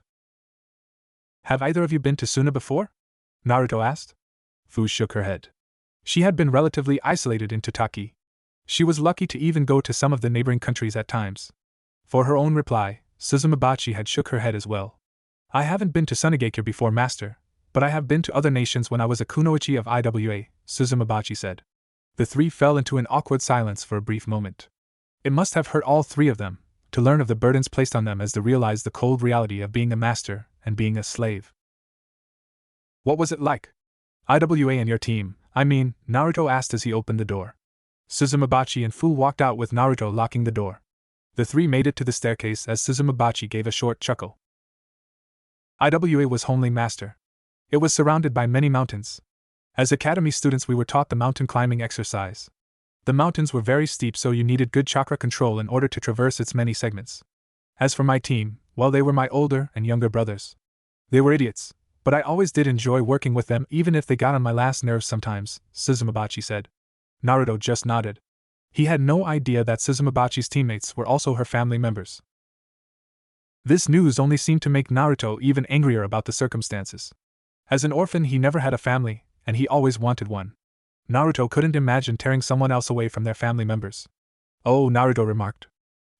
"Have either of you been to Suna before?" Naruto asked. Fu shook her head. She had been relatively isolated in Totaki. She was lucky to even go to some of the neighboring countries at times. For her own reply, Suzumabachi had shook her head as well. "I haven't been to Sunagekyo before, master, but I have been to other nations when I was a kunoichi of Iwa," Suzumabachi said. The 3 fell into an awkward silence for a brief moment. It must have hurt all 3 of them to learn of the burdens placed on them as they realized the cold reality of being a master and being a slave. "What was it like? Iwa and your team, I mean," Naruto asked as he opened the door. Suzumabachi and Fu walked out with Naruto locking the door. The 3 made it to the staircase as Suzumabachi gave a short chuckle. "Iwa was homely, master. It was surrounded by many mountains. As academy students we were taught the mountain climbing exercise. The mountains were very steep, so you needed good chakra control in order to traverse its many segments. As for my team, well, they were my older and younger brothers. They were idiots, but I always did enjoy working with them even if they got on my last nerves sometimes," Suzumabachi said. Naruto just nodded. He had no idea that Suzumabachi's teammates were also her family members. This news only seemed to make Naruto even angrier about the circumstances. As an orphan he never had a family, and he always wanted one. Naruto couldn't imagine tearing someone else away from their family members. "Oh," Naruto remarked.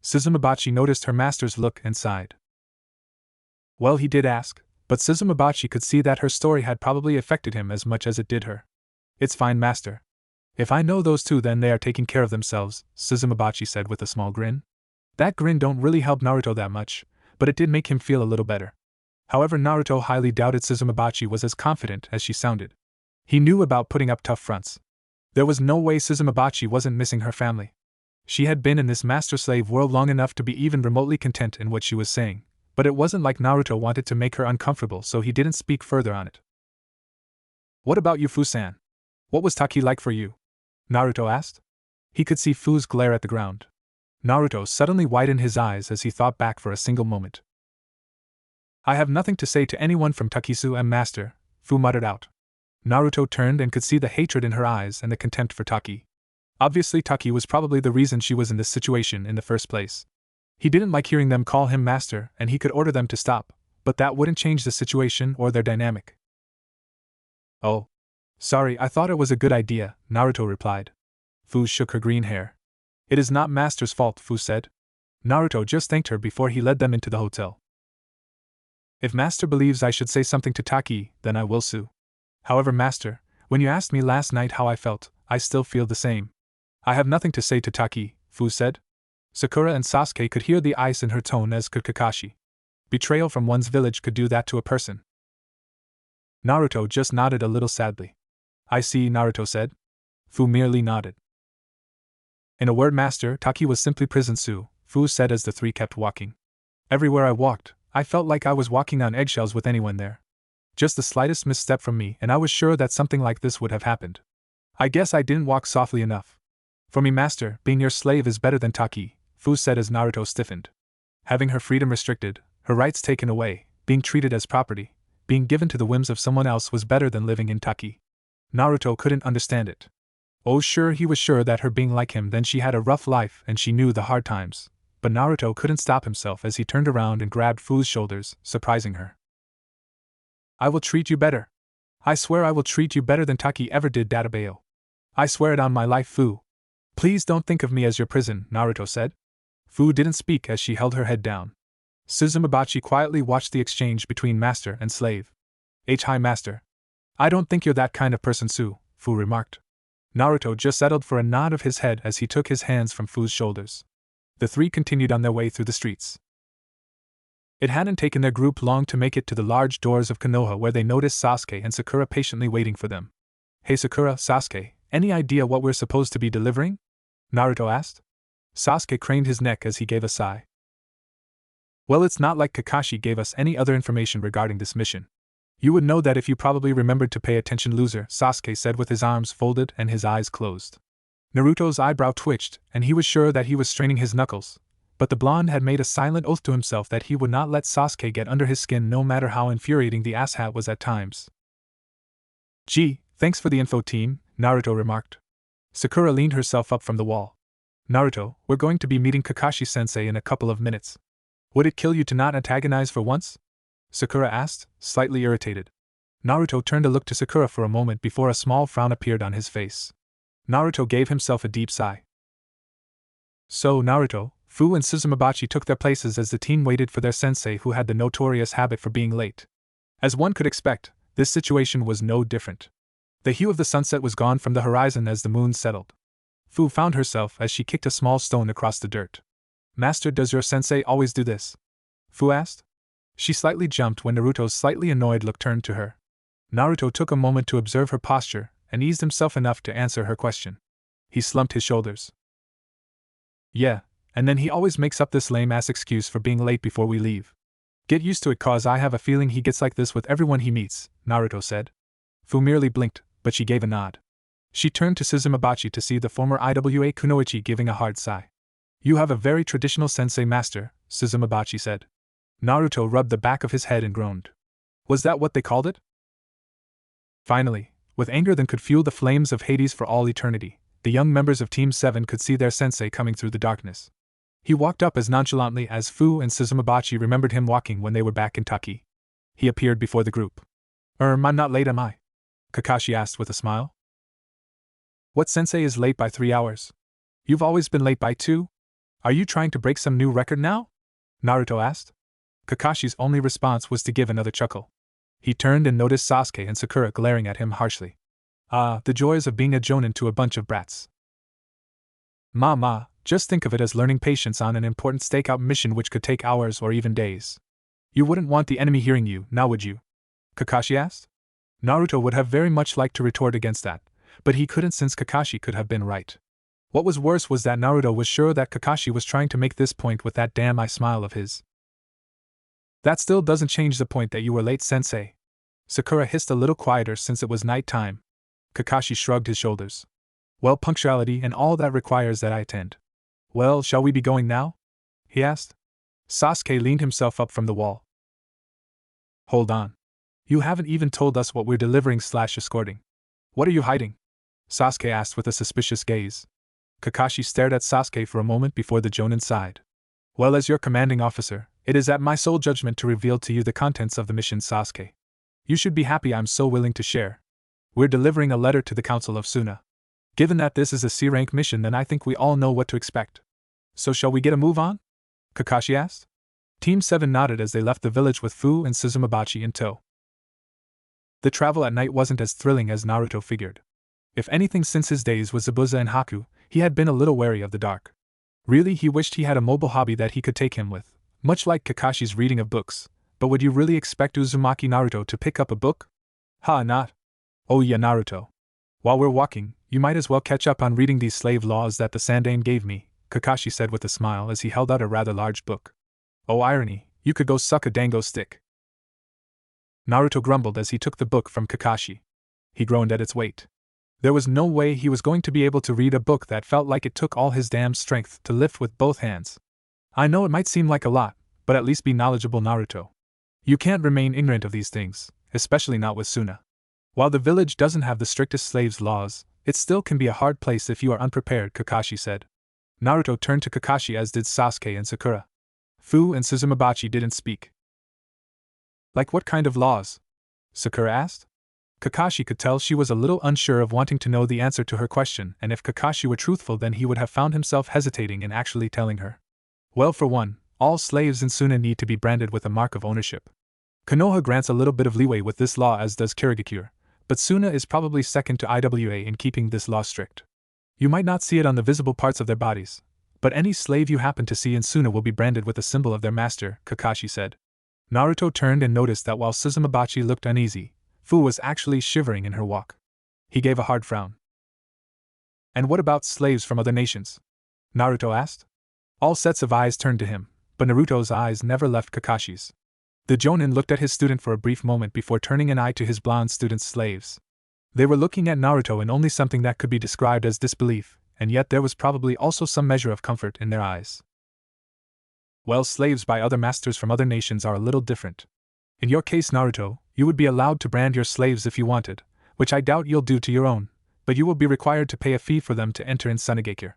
Suzumabachi noticed her master's look and sighed. Well, he did ask, but Suzumabachi could see that her story had probably affected him as much as it did her. "It's fine, master. If I know those 2, then they are taking care of themselves," Suzumabachi said with a small grin. That grin don't really help Naruto that much, but it did make him feel a little better. However, Naruto highly doubted Suzumabachi was as confident as she sounded. He knew about putting up tough fronts. There was no way Suzumabachi wasn't missing her family. She had been in this master-slave world long enough to be even remotely content in what she was saying, But it wasn't like Naruto wanted to make her uncomfortable, so he didn't speak further on it. What about you, Fu-san? What was Taki like for you? Naruto asked. He could see Fu's glare at the ground. Naruto suddenly widened his eyes as he thought back for a single moment. I have nothing to say to anyone from Takisu and Master, Fu muttered out. Naruto turned and could see the hatred in her eyes and the contempt for Taki. Obviously Taki was probably the reason she was in this situation in the first place. He didn't like hearing them call him Master, and he could order them to stop, but that wouldn't change the situation or their dynamic. Oh. Sorry, I thought it was a good idea, Naruto replied. Fu shook her green hair. It is not Master's fault, Fu said. Naruto just thanked her before he led them into the hotel. If Master believes I should say something to Taki, then I will, Su. However, Master, when you asked me last night how I felt, I still feel the same. I have nothing to say to Taki, Fu said. Sakura and Sasuke could hear the ice in her tone, as could Kakashi. Betrayal from one's village could do that to a person. Naruto just nodded a little sadly. I see, Naruto said. Fu merely nodded. In a word, Master, Taki was simply prison, Su, Fu said as the three kept walking. Everywhere I walked, I felt like I was walking on eggshells with anyone there. Just the slightest misstep from me and I was sure that something like this would have happened. I guess I didn't walk softly enough. For me, Master, being your slave is better than Taki, Fu said as Naruto stiffened. Having her freedom restricted, her rights taken away, being treated as property, being given to the whims of someone else was better than living in Taki. Naruto couldn't understand it. Oh sure, he was sure that her being like him, then she had a rough life and she knew the hard times, but Naruto couldn't stop himself as he turned around and grabbed Fu's shoulders, surprising her. I will treat you better. I swear I will treat you better than Taki ever did, Databeo. I swear it on my life, Fu. Please don't think of me as your prison, Naruto said. Fu didn't speak as she held her head down. Suzumabachi quietly watched the exchange between master and slave. Hi, Master. I don't think you're that kind of person, Su, Fu remarked. Naruto just settled for a nod of his head as he took his hands from Fu's shoulders. The three continued on their way through the streets. It hadn't taken their group long to make it to the large doors of Konoha, where they noticed Sasuke and Sakura patiently waiting for them. Hey Sakura, Sasuke, any idea what we're supposed to be delivering? Naruto asked. Sasuke craned his neck as he gave a sigh. Well, it's not like Kakashi gave us any other information regarding this mission. You would know that if you probably remembered to pay attention, loser, Sasuke said with his arms folded and his eyes closed. Naruto's eyebrow twitched, and he was sure that he was straining his knuckles, but the blonde had made a silent oath to himself that he would not let Sasuke get under his skin, no matter how infuriating the asshat was at times. Gee, thanks for the info, team, Naruto remarked. Sakura leaned herself up from the wall. Naruto, we're going to be meeting Kakashi-sensei in a couple of minutes. Would it kill you to not antagonize for once? Sakura asked, slightly irritated. Naruto turned to look to Sakura for a moment before a small frown appeared on his face. Naruto gave himself a deep sigh. So, Naruto, Fu and Suzumabachi took their places as the team waited for their sensei, who had the notorious habit for being late. As one could expect, this situation was no different. The hue of the sunset was gone from the horizon as the moon settled. Fu found herself as she kicked a small stone across the dirt. Master, does your sensei always do this? Fu asked. She slightly jumped when Naruto's slightly annoyed look turned to her. Naruto took a moment to observe her posture and eased himself enough to answer her question. He slumped his shoulders. Yeah, and then he always makes up this lame-ass excuse for being late before we leave. Get used to it, cause I have a feeling he gets like this with everyone he meets, Naruto said. Fu merely blinked, but she gave a nod. She turned to Suzumabachi to see the former Iwa Kunoichi giving a hard sigh. You have a very traditional sensei, Master, Suzumabachi said. Naruto rubbed the back of his head and groaned. Was that what they called it? Finally, with anger that could fuel the flames of Hades for all eternity, the young members of Team 7 could see their sensei coming through the darkness. He walked up as nonchalantly as Fu and Suzumabachi remembered him walking when they were back in Taki. He appeared before the group. I'm not late, am I? Kakashi asked with a smile. What sensei is late by 3 hours? You've always been late by 2? Are you trying to break some new record now? Naruto asked. Kakashi's only response was to give another chuckle. He turned and noticed Sasuke and Sakura glaring at him harshly. Ah, the joys of being a jonin to a bunch of brats. Ma, just think of it as learning patience on an important stakeout mission which could take hours or even days. You wouldn't want the enemy hearing you, now would you? Kakashi asked. Naruto would have very much liked to retort against that, but he couldn't since Kakashi could have been right. What was worse was that Naruto was sure that Kakashi was trying to make this point with that damn eye smile of his. That still doesn't change the point that you were late, sensei. Sakura hissed a little quieter since it was night time. Kakashi shrugged his shoulders. Well, punctuality and all that requires that I attend. Well, shall we be going now? He asked. Sasuke leaned himself up from the wall. Hold on. You haven't even told us what we're delivering/escorting. What are you hiding? Sasuke asked with a suspicious gaze. Kakashi stared at Sasuke for a moment before the Jonin sighed. Well, as your commanding officer, it is at my sole judgment to reveal to you the contents of the mission, Sasuke. You should be happy I'm so willing to share. We're delivering a letter to the Council of Suna. Given that this is a C-rank mission, then I think we all know what to expect. So shall we get a move on? Kakashi asked. Team 7 nodded as they left the village with Fu and Suzumabachi in tow. The travel at night wasn't as thrilling as Naruto figured. If anything, since his days with Zabuza and Haku, he had been a little wary of the dark. Really, he wished he had a mobile hobby that he could take him with, much like Kakashi's reading of books. But would you really expect Uzumaki Naruto to pick up a book? Not. Oh yeah, Naruto. While we're walking, you might as well catch up on reading these slave laws that the Sandaime gave me, Kakashi said with a smile as he held out a rather large book. Oh irony, you could go suck a dango stick. Naruto grumbled as he took the book from Kakashi. He groaned at its weight. There was no way he was going to be able to read a book that felt like it took all his damn strength to lift with both hands. I know it might seem like a lot, but at least be knowledgeable, Naruto. You can't remain ignorant of these things, especially not with Suna. While the village doesn't have the strictest slaves laws, it still can be a hard place if you are unprepared, Kakashi said. Naruto turned to Kakashi, as did Sasuke and Sakura. Fu and Suzumabachi didn't speak. Like what kind of laws? Sakura asked. Kakashi could tell she was a little unsure of wanting to know the answer to her question, and if Kakashi were truthful, then he would have found himself hesitating in actually telling her. Well, for one, all slaves in Suna need to be branded with a mark of ownership. Konoha grants a little bit of leeway with this law, as does Kirigakure, but Suna is probably second to IWA in keeping this law strict. You might not see it on the visible parts of their bodies, but any slave you happen to see in Suna will be branded with a symbol of their master, Kakashi said. Naruto turned and noticed that while Suzumabachi looked uneasy, Fu was actually shivering in her walk. He gave a hard frown. And what about slaves from other nations? Naruto asked. All sets of eyes turned to him, but Naruto's eyes never left Kakashi's. The Jonin looked at his student for a brief moment before turning an eye to his blonde student's slaves. They were looking at Naruto in only something that could be described as disbelief, and yet there was probably also some measure of comfort in their eyes. Well, slaves by other masters from other nations are a little different. In your case, Naruto, you would be allowed to brand your slaves if you wanted, which I doubt you'll do to your own, but you will be required to pay a fee for them to enter in Sunagakure.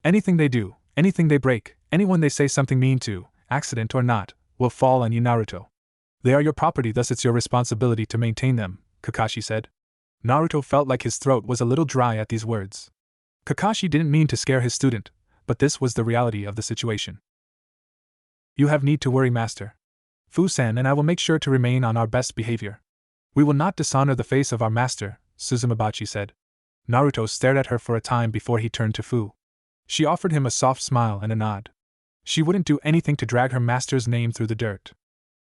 Anything they do, anything they break, anyone they say something mean to, accident or not, will fall on you, Naruto. They are your property, thus it's your responsibility to maintain them, Kakashi said. Naruto felt like his throat was a little dry at these words. Kakashi didn't mean to scare his student, but this was the reality of the situation. You have need to worry, master. Fu-san and I will make sure to remain on our best behavior. We will not dishonor the face of our master, Suzumabachi said. Naruto stared at her for a time before he turned to Fu. She offered him a soft smile and a nod. She wouldn't do anything to drag her master's name through the dirt.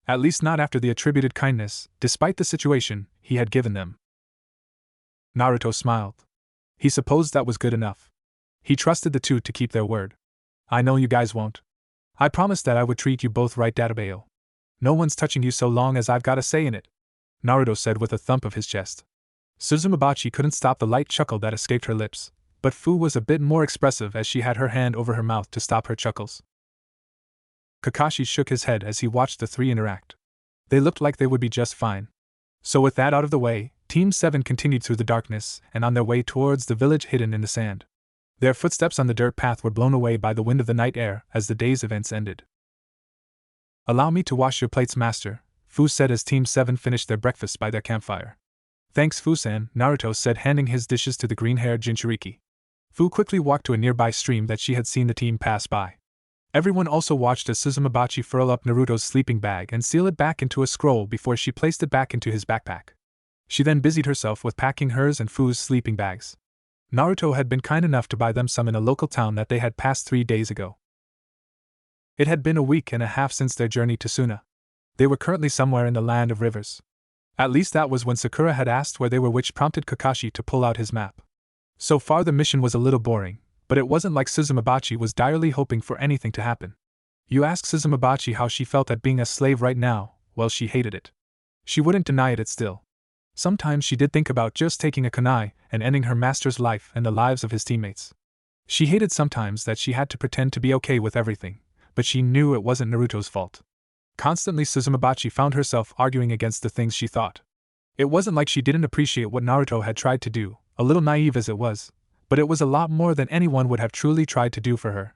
At least not after the attributed kindness, despite the situation, he had given them. Naruto smiled. He supposed that was good enough. He trusted the two to keep their word. I know you guys won't. I promised that I would treat you both right, Databayo. No one's touching you so long as I've got a say in it, Naruto said with a thump of his chest. Suzumabachi couldn't stop the light chuckle that escaped her lips, but Fu was a bit more expressive as she had her hand over her mouth to stop her chuckles. Kakashi shook his head as he watched the three interact. They looked like they would be just fine. So with that out of the way, Team 7 continued through the darkness and on their way towards the village hidden in the sand. Their footsteps on the dirt path were blown away by the wind of the night air as the day's events ended. Allow me to wash your plates, master, Fu said as Team 7 finished their breakfast by their campfire. Thanks, Fu-san, Naruto said, handing his dishes to the green-haired Jinchuriki. Fu quickly walked to a nearby stream that she had seen the team pass by. Everyone also watched as Suzumabachi furl up Naruto's sleeping bag and seal it back into a scroll before she placed it back into his backpack. She then busied herself with packing hers and Fu's sleeping bags. Naruto had been kind enough to buy them some in a local town that they had passed 3 days ago. It had been a week and a half since their journey to Suna. They were currently somewhere in the land of rivers. At least that was when Sakura had asked where they were, which prompted Kakashi to pull out his map. So far the mission was a little boring, but it wasn't like Suzumabachi was direly hoping for anything to happen. You ask Suzumabachi how she felt at being a slave right now. Well, she hated it. She wouldn't deny it still. Sometimes she did think about just taking a kunai and ending her master's life and the lives of his teammates. She hated sometimes that she had to pretend to be okay with everything, but she knew it wasn't Naruto's fault. Constantly Suzumabachi found herself arguing against the things she thought. It wasn't like she didn't appreciate what Naruto had tried to do, a little naive as it was, but it was a lot more than anyone would have truly tried to do for her.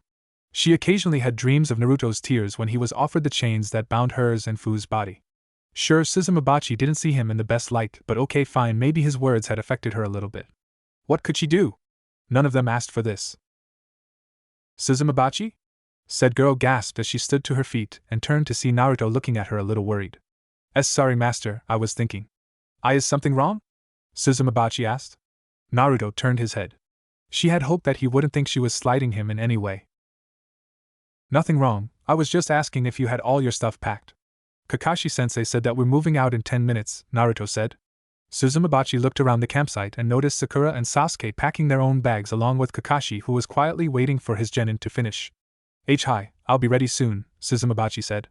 She occasionally had dreams of Naruto's tears when he was offered the chains that bound hers and Fu's body. Sure, Suzumabachi didn't see him in the best light, but okay fine, maybe his words had affected her a little bit. What could she do? None of them asked for this. Suzumabachi? Said girl gasped as she stood to her feet and turned to see Naruto looking at her a little worried. Sorry master, I was thinking. Is something wrong? Suzumabachi asked. Naruto turned his head. She had hoped that he wouldn't think she was slighting him in any way. Nothing wrong, I was just asking if you had all your stuff packed. Kakashi-sensei said that we're moving out in 10 minutes, Naruto said. Suzumabachi looked around the campsite and noticed Sakura and Sasuke packing their own bags along with Kakashi, who was quietly waiting for his genin to finish. Hi, I'll be ready soon, Suzumabachi said.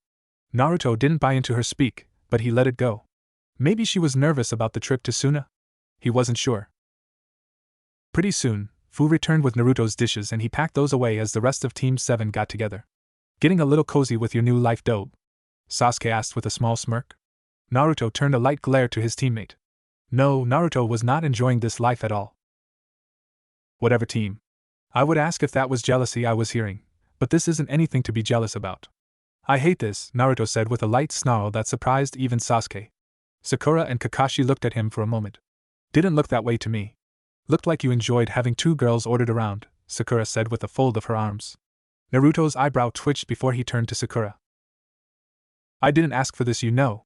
Naruto didn't buy into her speak, but he let it go. Maybe she was nervous about the trip to Suna? He wasn't sure. Pretty soon, Fu returned with Naruto's dishes and he packed those away as the rest of Team 7 got together. Getting a little cozy with your new life, dope? Sasuke asked with a small smirk. Naruto turned a light glare to his teammate. No, Naruto was not enjoying this life at all. Whatever team. I would ask if that was jealousy I was hearing, but this isn't anything to be jealous about. I hate this, Naruto said with a light snarl that surprised even Sasuke. Sakura and Kakashi looked at him for a moment. Didn't look that way to me. Looked like you enjoyed having two girls ordered around, Sakura said with a fold of her arms. Naruto's eyebrow twitched before he turned to Sakura. I didn't ask for this, you know.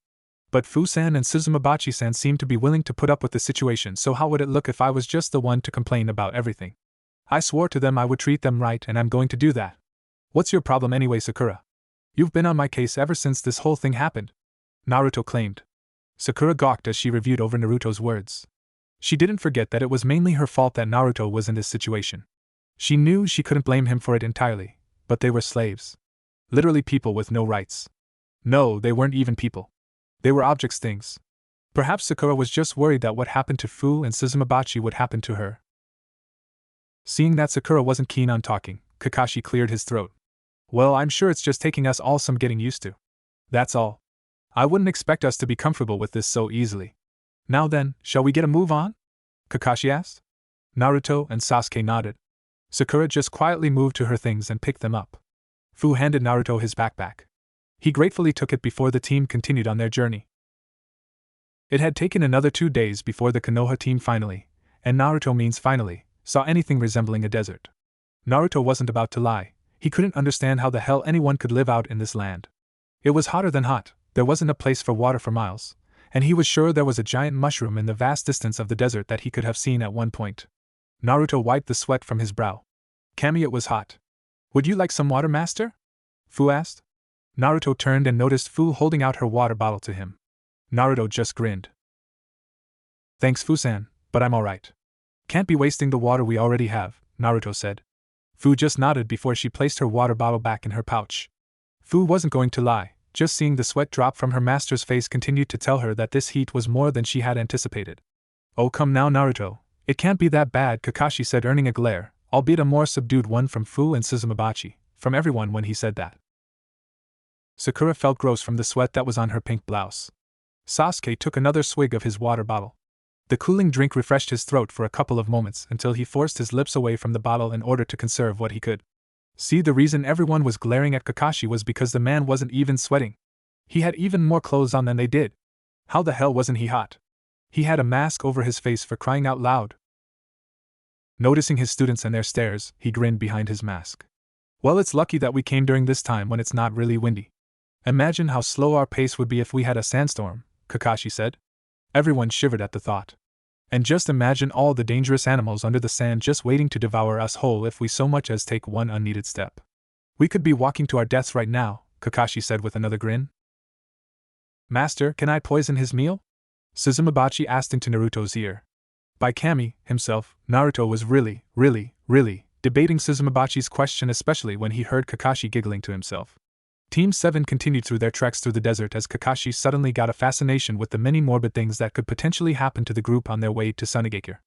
But Fu-san and Suzumabachi-san seemed to be willing to put up with the situation, so how would it look if I was just the one to complain about everything? I swore to them I would treat them right and I'm going to do that. What's your problem anyway, Sakura? You've been on my case ever since this whole thing happened, Naruto claimed. Sakura gawked as she reviewed over Naruto's words. She didn't forget that it was mainly her fault that Naruto was in this situation. She knew she couldn't blame him for it entirely, but they were slaves. Literally people with no rights. No, they weren't even people. They were objects, things. Perhaps Sakura was just worried that what happened to Fu and Suzumabachi would happen to her. Seeing that Sakura wasn't keen on talking, Kakashi cleared his throat. Well, I'm sure it's just taking us all some getting used to. That's all. I wouldn't expect us to be comfortable with this so easily. Now then, shall we get a move on? Kakashi asked. Naruto and Sasuke nodded. Sakura just quietly moved to her things and picked them up. Fu handed Naruto his backpack. He gratefully took it before the team continued on their journey. It had taken another 2 days before the Konoha team finally, and Naruto means finally, saw anything resembling a desert. Naruto wasn't about to lie, he couldn't understand how the hell anyone could live out in this land. It was hotter than hot, there wasn't a place for water for miles, and he was sure there was a giant mushroom in the vast distance of the desert that he could have seen at one point. Naruto wiped the sweat from his brow. Kami, it was hot. Would you like some water, master? Fu asked. Naruto turned and noticed Fu holding out her water bottle to him. Naruto just grinned. Thanks, Fu-san, but I'm alright. Can't be wasting the water we already have, Naruto said. Fu just nodded before she placed her water bottle back in her pouch. Fu wasn't going to lie, just seeing the sweat drop from her master's face continued to tell her that this heat was more than she had anticipated. Oh come now, Naruto, it can't be that bad, Kakashi said, earning a glare, albeit a more subdued one from Fu and Suzumabachi, from everyone when he said that. Sakura felt gross from the sweat that was on her pink blouse. Sasuke took another swig of his water bottle. The cooling drink refreshed his throat for a couple of moments until he forced his lips away from the bottle in order to conserve what he could. See, the reason everyone was glaring at Kakashi was because the man wasn't even sweating. He had even more clothes on than they did. How the hell wasn't he hot? He had a mask over his face, for crying out loud. Noticing his students and their stares, he grinned behind his mask. Well, it's lucky that we came during this time when it's not really windy. Imagine how slow our pace would be if we had a sandstorm, Kakashi said. Everyone shivered at the thought. And just imagine all the dangerous animals under the sand just waiting to devour us whole if we so much as take one unneeded step. We could be walking to our deaths right now, Kakashi said with another grin. Master, can I poison his meal? Suzumabachi asked into Naruto's ear. By Kami, himself, Naruto was really debating Suzumabachi's question, especially when he heard Kakashi giggling to himself. Team 7 continued through their treks through the desert as Kakashi suddenly got a fascination with the many morbid things that could potentially happen to the group on their way to Sunagakure.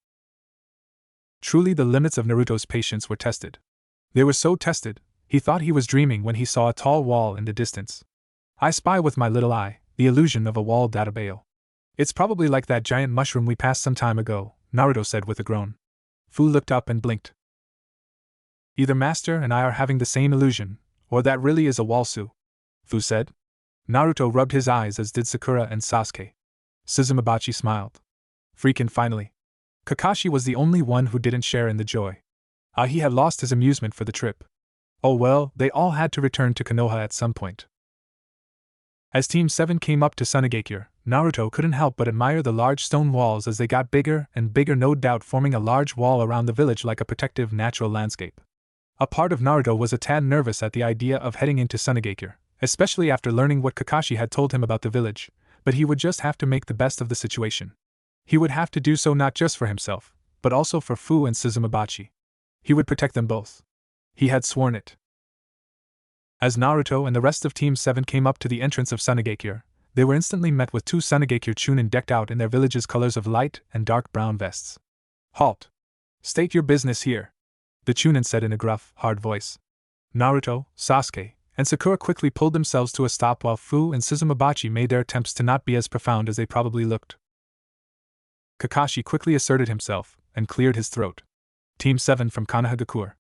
Truly the limits of Naruto's patience were tested. They were so tested, he thought he was dreaming when he saw a tall wall in the distance. I spy with my little eye the illusion of a walled databao. It's probably like that giant mushroom we passed some time ago, Naruto said with a groan. Fu looked up and blinked. Either Master and I are having the same illusion, or that really is a wall-su, Fu said. Naruto rubbed his eyes as did Sakura and Sasuke. Suzumabachi smiled. Freakin' finally. Kakashi was the only one who didn't share in the joy. He had lost his amusement for the trip. Oh well, they all had to return to Konoha at some point. As Team 7 came up to Sunagakure, Naruto couldn't help but admire the large stone walls as they got bigger and bigger, no doubt forming a large wall around the village like a protective natural landscape. A part of Naruto was a tad nervous at the idea of heading into Sunagakure, especially after learning what Kakashi had told him about the village, but he would just have to make the best of the situation. He would have to do so not just for himself, but also for Fu and Suzumabachi. He would protect them both. He had sworn it. As Naruto and the rest of Team 7 came up to the entrance of Sunagakure, they were instantly met with 2 Sunagakure Chunin decked out in their village's colors of light and dark brown vests. Halt! State your business here, the Chunin said in a gruff, hard voice. Naruto, Sasuke, and Sakura quickly pulled themselves to a stop while Fu and Suzumabachi made their attempts to not be as profound as they probably looked. Kakashi quickly asserted himself and cleared his throat. Team 7 from Konohagakure.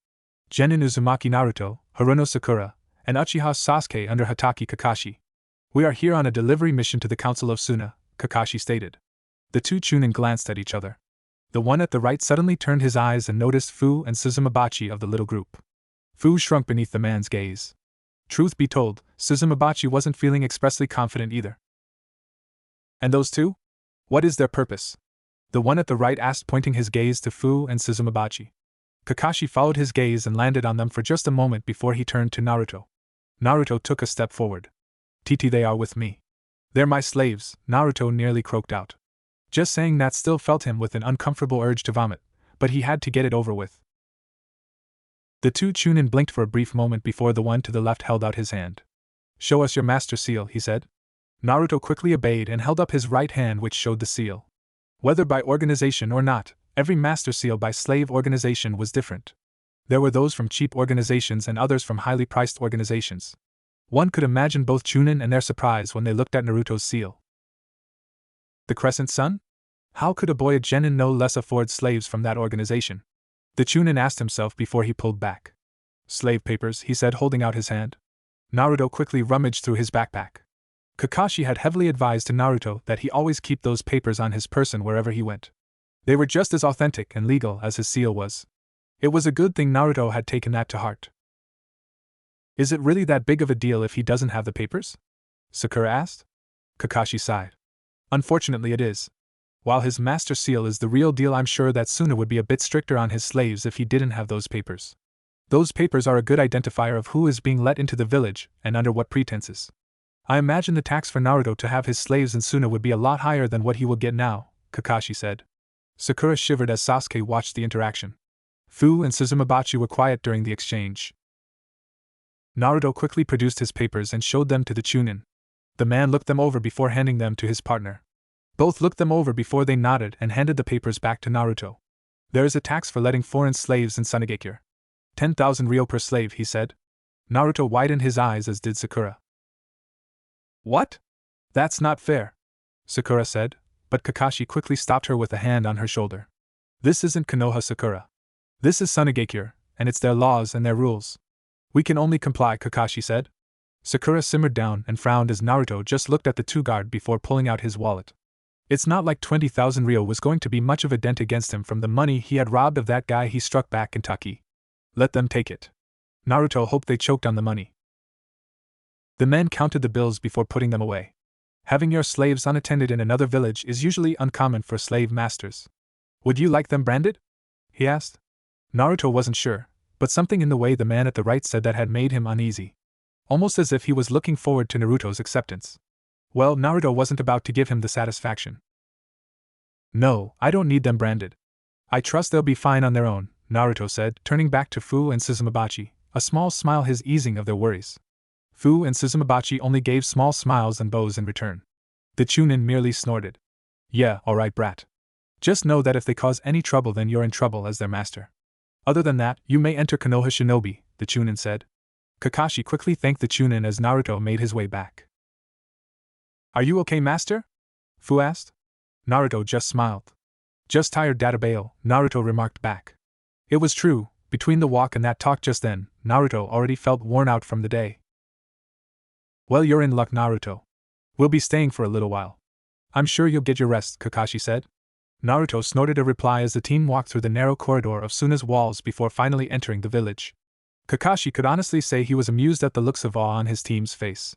Genin Uzumaki Naruto, Haruno Sakura, and Uchiha Sasuke under Hatake Kakashi. We are here on a delivery mission to the Council of Suna, Kakashi stated. The 2 Chunin glanced at each other. The one at the right suddenly turned his eyes and noticed Fu and Suzumabachi of the little group. Fu shrunk beneath the man's gaze. Truth be told, Suzumabachi wasn't feeling expressly confident either. And those 2? What is their purpose? The one at the right asked, pointing his gaze to Fu and Suzumabachi. Kakashi followed his gaze and landed on them for just a moment before he turned to Naruto. Naruto took a step forward. "Titi, they are with me. They're my slaves," Naruto nearly croaked out. Just saying that still felt him with an uncomfortable urge to vomit, but he had to get it over with. The 2 Chunin blinked for a brief moment before the one to the left held out his hand. "Show us your master seal," he said. Naruto quickly obeyed and held up his right hand, which showed the seal. Whether by organization or not, every master seal by slave organization was different. There were those from cheap organizations and others from highly priced organizations. One could imagine both Chunin and their surprise when they looked at Naruto's seal. The Crescent Sun? How could a boy at Genin no less afford slaves from that organization? The Chunin asked himself before he pulled back. "Slave papers," he said, holding out his hand. Naruto quickly rummaged through his backpack. Kakashi had heavily advised to Naruto that he always keep those papers on his person wherever he went. They were just as authentic and legal as his seal was. It was a good thing Naruto had taken that to heart. "Is it really that big of a deal if he doesn't have the papers?" Sakura asked. Kakashi sighed. "Unfortunately it is. While his master seal is the real deal, I'm sure that Suna would be a bit stricter on his slaves if he didn't have those papers. Those papers are a good identifier of who is being let into the village and under what pretenses. I imagine the tax for Naruto to have his slaves in Suna would be a lot higher than what he will get now," Kakashi said. Sakura shivered as Sasuke watched the interaction. Fu and Suzumabachi were quiet during the exchange. Naruto quickly produced his papers and showed them to the Chunin. The man looked them over before handing them to his partner. Both looked them over before they nodded and handed the papers back to Naruto. "There is a tax for letting foreign slaves in Sunagakure. 10,000 ryo per slave," he said. Naruto widened his eyes as did Sakura. "What? That's not fair," Sakura said, but Kakashi quickly stopped her with a hand on her shoulder. "This isn't Konoha, Sakura. This is Sunagakure, and it's their laws and their rules. We can only comply," Kakashi said. Sakura simmered down and frowned as Naruto just looked at the 2 guard before pulling out his wallet. It's not like 20,000 ryo was going to be much of a dent against him from the money he had robbed of that guy he struck back in Taki. Let them take it. Naruto hoped they choked on the money. The men counted the bills before putting them away. Having your slaves unattended in another village is usually uncommon for slave masters. "Would you like them branded?" he asked. Naruto wasn't sure, but something in the way the man at the right said that had made him uneasy. Almost as if he was looking forward to Naruto's acceptance. Well, Naruto wasn't about to give him the satisfaction. "No, I don't need them branded. I trust they'll be fine on their own," Naruto said, turning back to Fu and Suzumabachi, a small smile his easing of their worries. Fu and Suzumabachi only gave small smiles and bows in return. The Chunin merely snorted. Yeah, alright brat. Just know that if they cause any trouble then you're in trouble as their master. Other than that, you may enter Konoha Shinobi, the Chunin said. Kakashi quickly thanked the Chunin as Naruto made his way back. Are you okay, master? Fu asked. Naruto just smiled. Just tired, Databayo, Naruto remarked back. It was true, between the walk and that talk just then, Naruto already felt worn out from the day. Well, you're in luck, Naruto. We'll be staying for a little while. I'm sure you'll get your rest, Kakashi said. Naruto snorted a reply as the team walked through the narrow corridor of Suna's walls before finally entering the village. Kakashi could honestly say he was amused at the looks of awe on his team's face.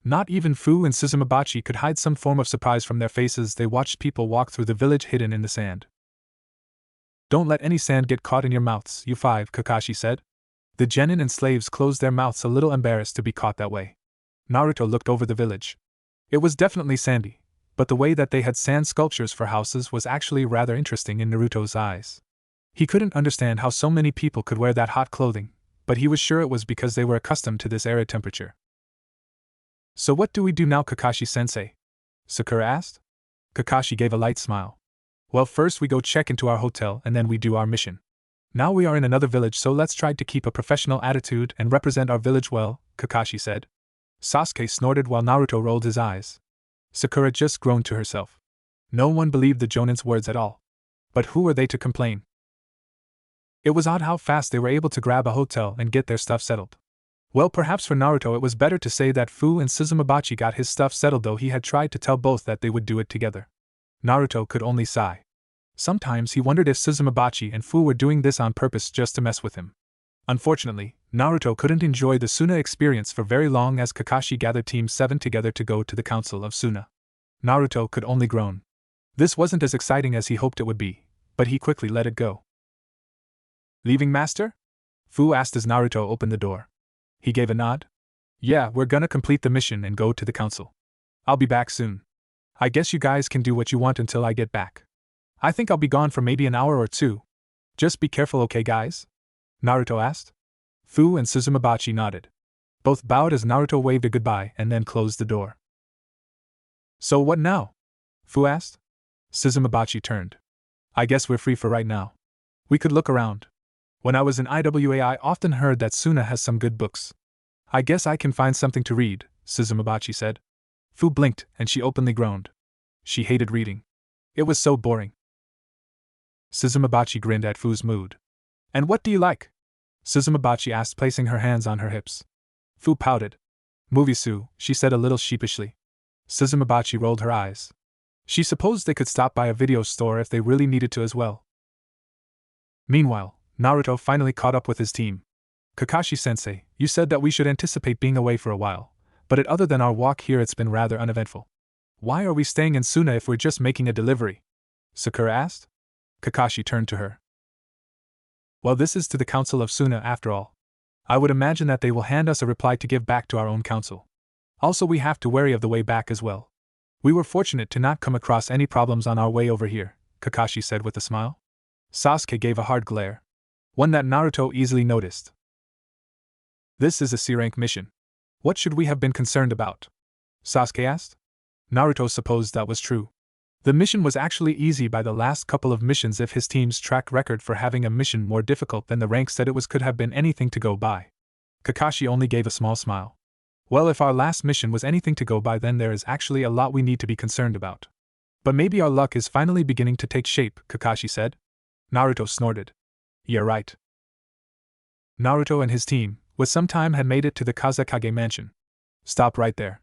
Not even Fu and Suzumabachi could hide some form of surprise from their faces. They watched people walk through the village hidden in the sand. Don't let any sand get caught in your mouths, you five, Kakashi said. The genin and slaves closed their mouths, a little embarrassed to be caught that way. Naruto looked over the village. It was definitely sandy, but the way that they had sand sculptures for houses was actually rather interesting in Naruto's eyes. He couldn't understand how so many people could wear that hot clothing, but he was sure it was because they were accustomed to this arid temperature. So what do we do now, Kakashi-sensei? Sakura asked. Kakashi gave a light smile. Well, first we go check into our hotel and then we do our mission. Now we are in another village, so let's try to keep a professional attitude and represent our village well, Kakashi said. Sasuke snorted while Naruto rolled his eyes. Sakura just groaned to herself. No one believed the Jonin's words at all. But who were they to complain? It was odd how fast they were able to grab a hotel and get their stuff settled. Well, perhaps for Naruto it was better to say that Fu and Suzumabachi got his stuff settled, though he had tried to tell both that they would do it together. Naruto could only sigh. Sometimes he wondered if Suzumabachi and Fu were doing this on purpose just to mess with him. Unfortunately, Naruto couldn't enjoy the Suna experience for very long as Kakashi gathered Team 7 together to go to the Council of Suna. Naruto could only groan. This wasn't as exciting as he hoped it would be, but he quickly let it go. Leaving, master? Fu asked as Naruto opened the door. He gave a nod. Yeah, we're gonna complete the mission and go to the council. I'll be back soon. I guess you guys can do what you want until I get back. I think I'll be gone for maybe an hour or two. Just be careful, okay guys? Naruto asked. Fu and Suzumabachi nodded. Both bowed as Naruto waved a goodbye and then closed the door. So what now? Fu asked. Suzumabachi turned. I guess we're free for right now. We could look around. When I was in IWA I often heard that Suna has some good books. I guess I can find something to read, Suzumabachi said. Fu blinked and she openly groaned. She hated reading. It was so boring. Suzumabachi grinned at Fu's mood. And what do you like? Suzumabachi asked, placing her hands on her hips. Fu pouted. Movies, she said a little sheepishly. Suzumabachi rolled her eyes. She supposed they could stop by a video store if they really needed to as well. Meanwhile, Naruto finally caught up with his team. Kakashi-sensei, you said that we should anticipate being away for a while, but other than our walk here it's been rather uneventful. Why are we staying in Suna if we're just making a delivery? Sakura asked. Kakashi turned to her. Well, this is to the Council of Suna after all. I would imagine that they will hand us a reply to give back to our own council. Also, we have to worry of the way back as well. We were fortunate to not come across any problems on our way over here, Kakashi said with a smile. Sasuke gave a hard glare. One that Naruto easily noticed. This is a C-rank mission. What should we have been concerned about? Sasuke asked. Naruto supposed that was true. The mission was actually easy by the last couple of missions. If his team's track record for having a mission more difficult than the rank said it was, could have been anything to go by. Kakashi only gave a small smile. Well, if our last mission was anything to go by, then there is actually a lot we need to be concerned about. But maybe our luck is finally beginning to take shape, Kakashi said. Naruto snorted. Yeah, right. Naruto and his team, with some time, had made it to the Kazekage mansion. Stop right there.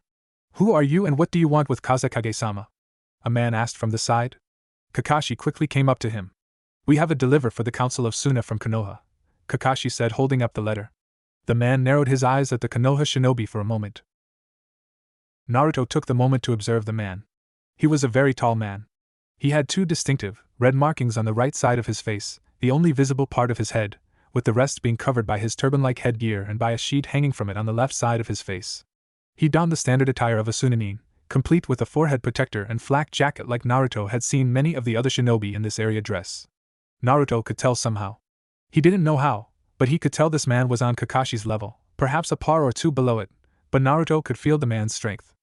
Who are you and what do you want with Kazekage-sama? A man asked from the side. Kakashi quickly came up to him. We have a deliver for the Council of Suna from Konoha, Kakashi said, holding up the letter. The man narrowed his eyes at the Konoha shinobi for a moment. Naruto took the moment to observe the man. He was a very tall man. He had two distinctive, red markings on the right side of his face, the only visible part of his head, with the rest being covered by his turban-like headgear and by a sheet hanging from it on the left side of his face. He donned the standard attire of a Sunanin, complete with a forehead protector and flak jacket like Naruto had seen many of the other shinobi in this area dress. Naruto could tell somehow. He didn't know how, but he could tell this man was on Kakashi's level, perhaps a par or two below it, but Naruto could feel the man's strength.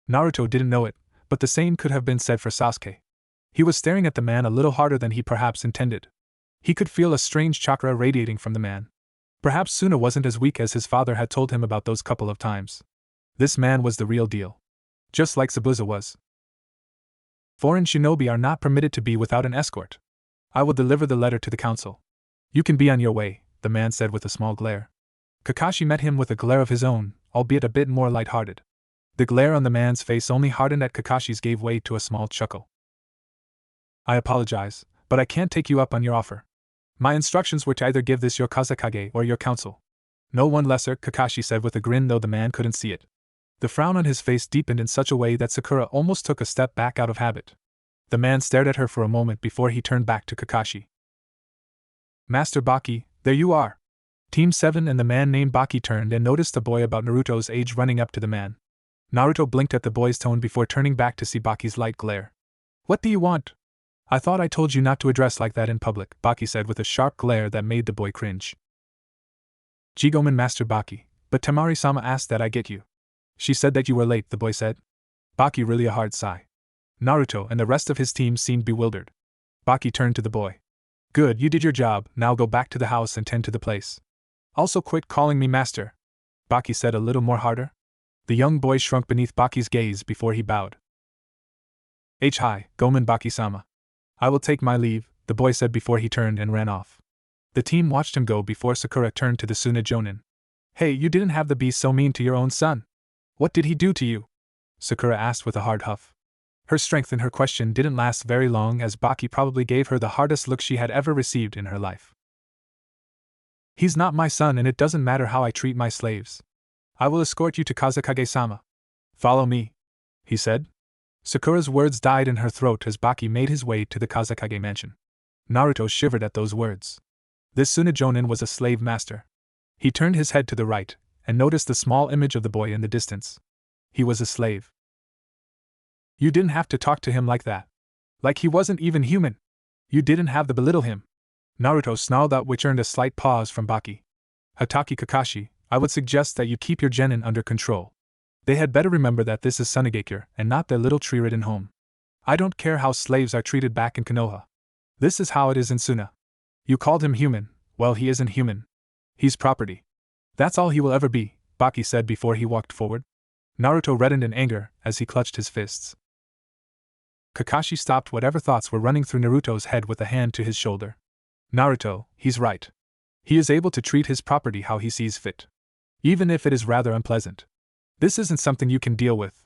Naruto didn't know it, but the same could have been said for Sasuke. He was staring at the man a little harder than he perhaps intended. He could feel a strange chakra radiating from the man. Perhaps Suna wasn't as weak as his father had told him about those couple of times. This man was the real deal. Just like Zabuza was. Foreign shinobi are not permitted to be without an escort. I will deliver the letter to the council. You can be on your way, the man said with a small glare. Kakashi met him with a glare of his own, albeit a bit more light-hearted. The glare on the man's face only hardened at Kakashi's gave way to a small chuckle. I apologize, but I can't take you up on your offer. My instructions were to either give this your Kazekage or your council. No one lesser, Kakashi said with a grin though the man couldn't see it. The frown on his face deepened in such a way that Sakura almost took a step back out of habit. The man stared at her for a moment before he turned back to Kakashi. Master Baki, there you are. Team 7 and the man named Baki turned and noticed a boy about Naruto's age running up to the man. Naruto blinked at the boy's tone before turning back to see Baki's light glare. What do you want? I thought I told you not to address like that in public, Baki said with a sharp glare that made the boy cringe. Jigomen Master Baki, but Temari-sama asked that I get you. She said that you were late, the boy said. Baki really a hard sigh. Naruto and the rest of his team seemed bewildered. Baki turned to the boy. Good, you did your job, now go back to the house and tend to the place. Also quit calling me master. Baki said a little more harder. The young boy shrunk beneath Baki's gaze before he bowed. Hi, Gomen Baki-sama. I will take my leave, the boy said before he turned and ran off. The team watched him go before Sakura turned to the Suna Jonin. Hey, you didn't have to be so mean to your own son. What did he do to you? Sakura asked with a hard huff. Her strength in her question didn't last very long as Baki probably gave her the hardest look she had ever received in her life. He's not my son and it doesn't matter how I treat my slaves. I will escort you to Kazekage-sama. Follow me, he said. Sakura's words died in her throat as Baki made his way to the Kazekage mansion. Naruto shivered at those words. This Suna Jonin was a slave master. He turned his head to the right and noticed the small image of the boy in the distance. He was a slave. You didn't have to talk to him like that. Like he wasn't even human. You didn't have to belittle him. Naruto snarled out, which earned a slight pause from Baki. Hatake Kakashi, I would suggest that you keep your genin under control. They had better remember that this is Sunagakure and not their little tree-ridden home. I don't care how slaves are treated back in Konoha. This is how it is in Suna. You called him human, well he isn't human. He's property. That's all he will ever be, Baki said before he walked forward. Naruto reddened in anger as he clutched his fists. Kakashi stopped whatever thoughts were running through Naruto's head with a hand to his shoulder. Naruto, he's right. He is able to treat his property how he sees fit. Even if it is rather unpleasant. This isn't something you can deal with.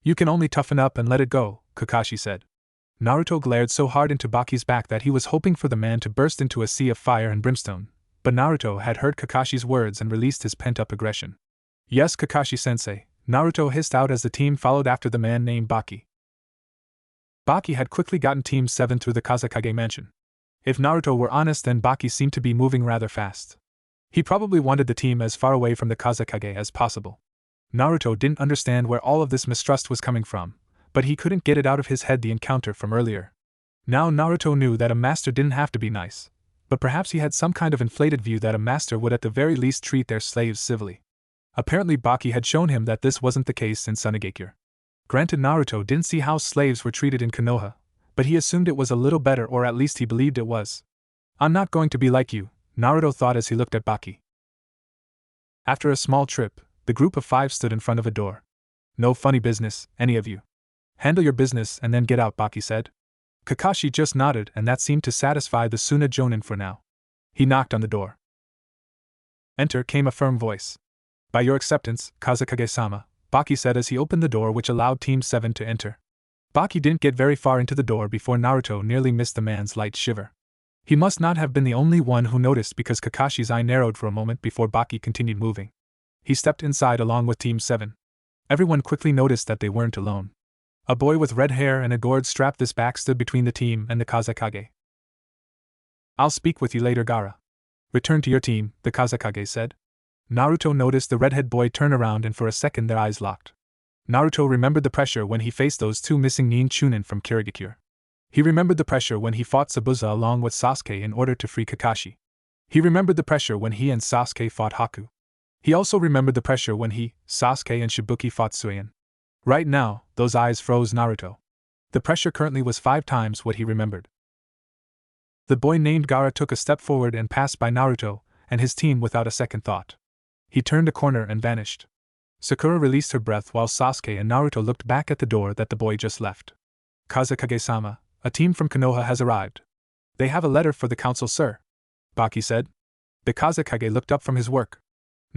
You can only toughen up and let it go, Kakashi said. Naruto glared so hard into Baki's back that he was hoping for the man to burst into a sea of fire and brimstone, but Naruto had heard Kakashi's words and released his pent-up aggression. Yes, Kakashi-sensei, Naruto hissed out as the team followed after the man named Baki. Baki had quickly gotten Team 7 through the Kazekage mansion. If Naruto were honest, then Baki seemed to be moving rather fast. He probably wanted the team as far away from the Kazekage as possible. Naruto didn't understand where all of this mistrust was coming from, but he couldn't get it out of his head the encounter from earlier. Now Naruto knew that a master didn't have to be nice, but perhaps he had some kind of inflated view that a master would at the very least treat their slaves civilly. Apparently Baki had shown him that this wasn't the case in Sunagakure. Granted, Naruto didn't see how slaves were treated in Konoha, but he assumed it was a little better, or at least he believed it was. I'm not going to be like you, Naruto thought as he looked at Baki. After a small trip, the group of 5 stood in front of a door. No funny business, any of you. Handle your business and then get out, Baki said. Kakashi just nodded and that seemed to satisfy the Suna Jonin for now. He knocked on the door. Enter, came a firm voice. By your acceptance, Kazekage-sama, Baki said as he opened the door, which allowed Team 7 to enter. Baki didn't get very far into the door before Naruto nearly missed the man's light shiver. He must not have been the only one who noticed, because Kakashi's eye narrowed for a moment before Baki continued moving. He stepped inside along with Team 7. Everyone quickly noticed that they weren't alone. A boy with red hair and a gourd strapped this back stood between the team and the Kazekage. I'll speak with you later, Gaara. Return to your team, the Kazekage said. Naruto noticed the redhead boy turn around and for a second their eyes locked. Naruto remembered the pressure when he faced those 2 missing nin chunin from Kirigakure. He remembered the pressure when he fought Zabuza along with Sasuke in order to free Kakashi. He remembered the pressure when he and Sasuke fought Haku. He also remembered the pressure when he, Sasuke, and Shibuki fought Suion. Right now, those eyes froze Naruto. The pressure currently was 5 times what he remembered. The boy named Gaara took a step forward and passed by Naruto and his team without a second thought. He turned a corner and vanished. Sakura released her breath while Sasuke and Naruto looked back at the door that the boy just left. Kazekage-sama, a team from Konoha has arrived. They have a letter for the council, sir, Baki said. The Kazekage looked up from his work.